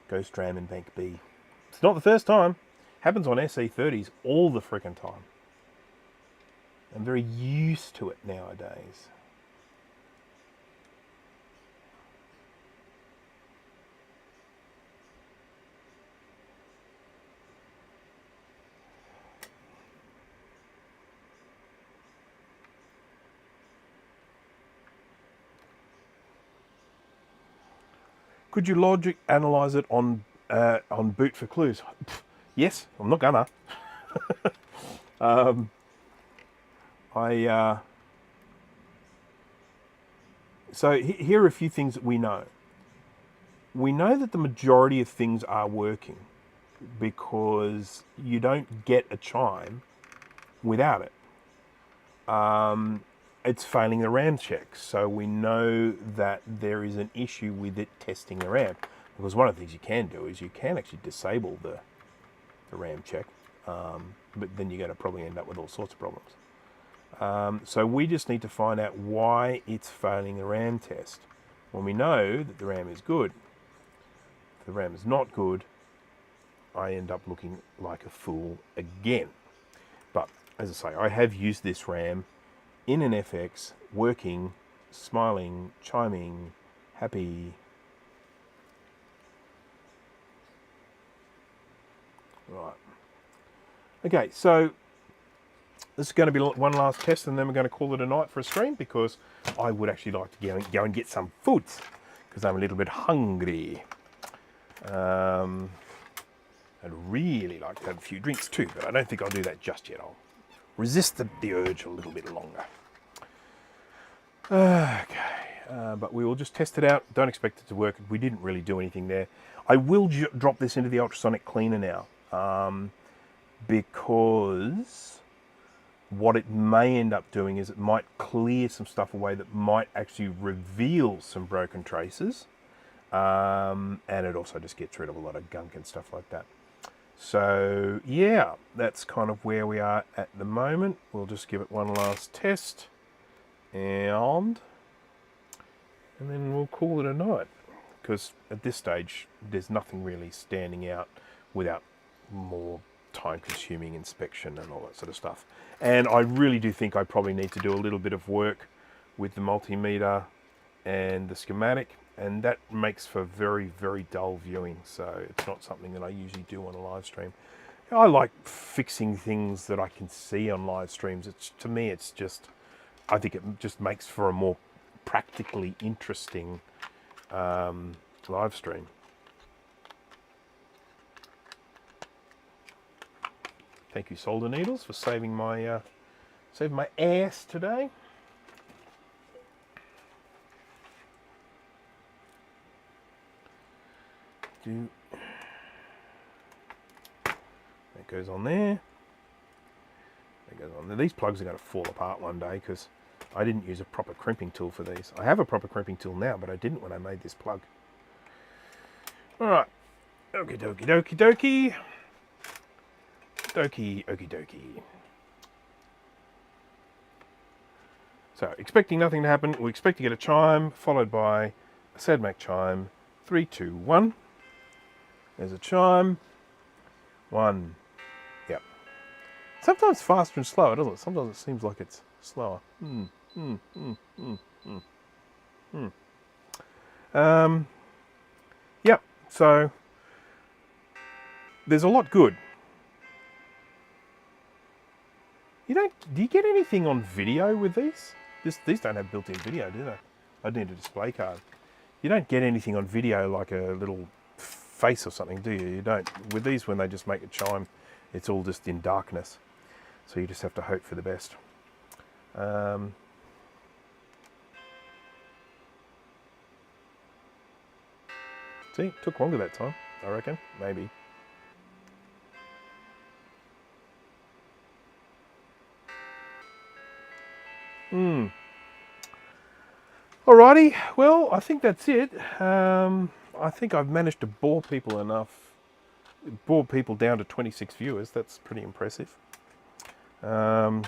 Ghost RAM in bank B. It's not the first time. Happens on SE30s all the frickin' time. I'm very used to it nowadays. Could you logic analyze it on boot for clues? Pff, yes, I'm not gonna. Here are a few things that we know. We know that the majority of things are working because you don't get a chime without it. It's failing the RAM check, so we know that there is an issue with it testing the RAM. Because one of the things you can do is you can actually disable the RAM check, but then you're going to probably end up with all sorts of problems. So we just need to find out why it's failing the RAM test. When we know that the RAM is good, if the RAM is not good, I end up looking like a fool again. But as I say, I have used this RAM in an FX, working, smiling, chiming, happy. Right. Okay, so this is going to be one last test, and then we're going to call it a night for a stream, because I would actually like to go and get some food, because I'm a little bit hungry. I'd really like to have a few drinks too, but I don't think I'll do that just yet. I'll resist the urge a little bit longer. Okay, but we will just test it out. Don't expect it to work. We didn't really do anything there. I will drop this into the ultrasonic cleaner now, because what it may end up doing is it might clear some stuff away that might actually reveal some broken traces, and it also just gets rid of a lot of gunk and stuff like that. So yeah, that's kind of where we are at the moment. We'll just give it one last test, and then we'll call it a night, because at this stage there's nothing really standing out without more time-consuming inspection and all that sort of stuff. And I really do think I probably need to do a little bit of work with the multimeter and the schematic, and that makes for very, very dull viewing, so it's not something that I usually do on a live stream. I like fixing things that I can see on live streams. To me, it's just, I think it just makes for a more practically interesting live stream. Thank you, Solder Needles, for saving my ass today. That goes on there. That goes on there. These plugs are going to fall apart one day because I didn't use a proper crimping tool for these. I have a proper crimping tool now, but I didn't when I made this plug. All right. Okie dokie dokie dokie. Dokie okie dokie. So, expecting nothing to happen, we expect to get a chime, followed by a SADMAC chime. 3, 2, 1. There's a chime. 1. Yep. Sometimes faster and slower, doesn't it? Sometimes it seems like it's slower. Yep. So there's a lot good. Do you get anything on video with these? These don't have built-in video, do they? I need a display card. You don't get anything on video like a little face or something, do you? You don't. With these, when they just make a chime, it's all just in darkness. So you just have to hope for the best. See, took longer that time, I reckon. Maybe. Alrighty, well, I think that's it. I think I've managed to bore people enough. Bore people down to 26 viewers. That's pretty impressive. If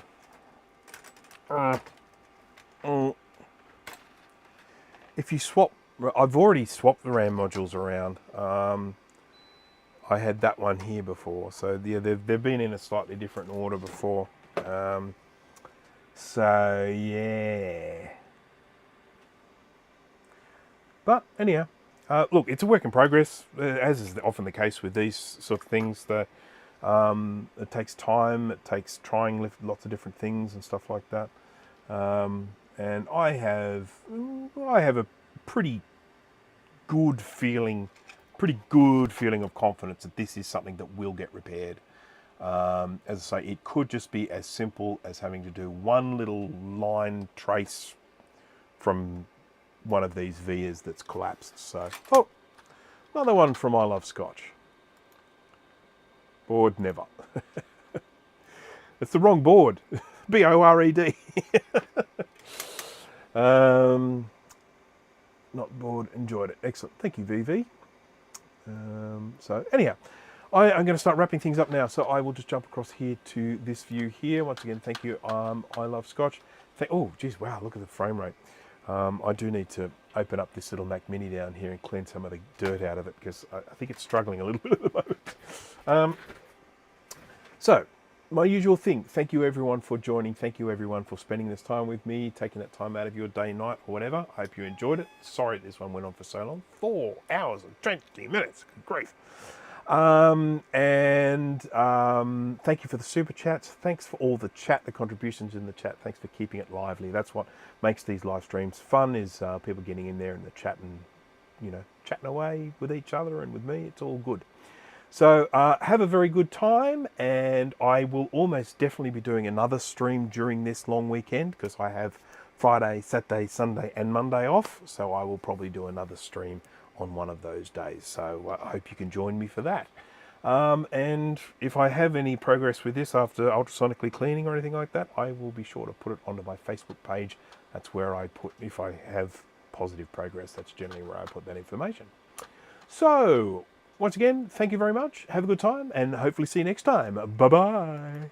you swap, I've already swapped the RAM modules around. I had that one here before, so yeah, they've been in a slightly different order before. So yeah. But anyhow, look, it's a work in progress, as is often the case with these sort of things. It takes time, it takes trying lots of different things and stuff like that. And I have a pretty good feeling, of confidence that this is something that will get repaired. As I say, it could just be as simple as having to do one little line trace from one of these vias that's collapsed. So, oh, another one from I Love Scotch. Board never. It's the wrong board. B-O-R-E-D. Not bored, enjoyed it. Excellent. Thank you, VV. So anyhow, I'm going to start wrapping things up now. So I will just jump across here to this view here. Once again, thank you. I Love Scotch. Oh, geez, wow, look at the frame rate. I do need to open up this little Mac Mini down here and clean some of the dirt out of it because I think it's struggling a little bit at the moment. So, my usual thing, thank you everyone for joining. Thank you everyone for spending this time with me, taking that time out of your day, night, or whatever. I hope you enjoyed it. Sorry this one went on for so long. 4 hours and 20 minutes. Good grief. Thank you for the super chats. Thanks for all the chat, the contributions in the chat. Thanks for keeping it lively. That's what makes these live streams fun, is people getting in there in the chat and, you know, chatting away with each other and with me. It's all good. So have a very good time, and I will almost definitely be doing another stream during this long weekend because I have Friday, Saturday, Sunday and Monday off. So I will probably do another stream on one of those days. So I hope you can join me for that. And if I have any progress with this after ultrasonically cleaning or anything like that, I will be sure to put it onto my Facebook page. That's where I put, if I have positive progress, that's generally where I put that information. So, once again, thank you very much. Have a good time and hopefully see you next time. Bye-bye.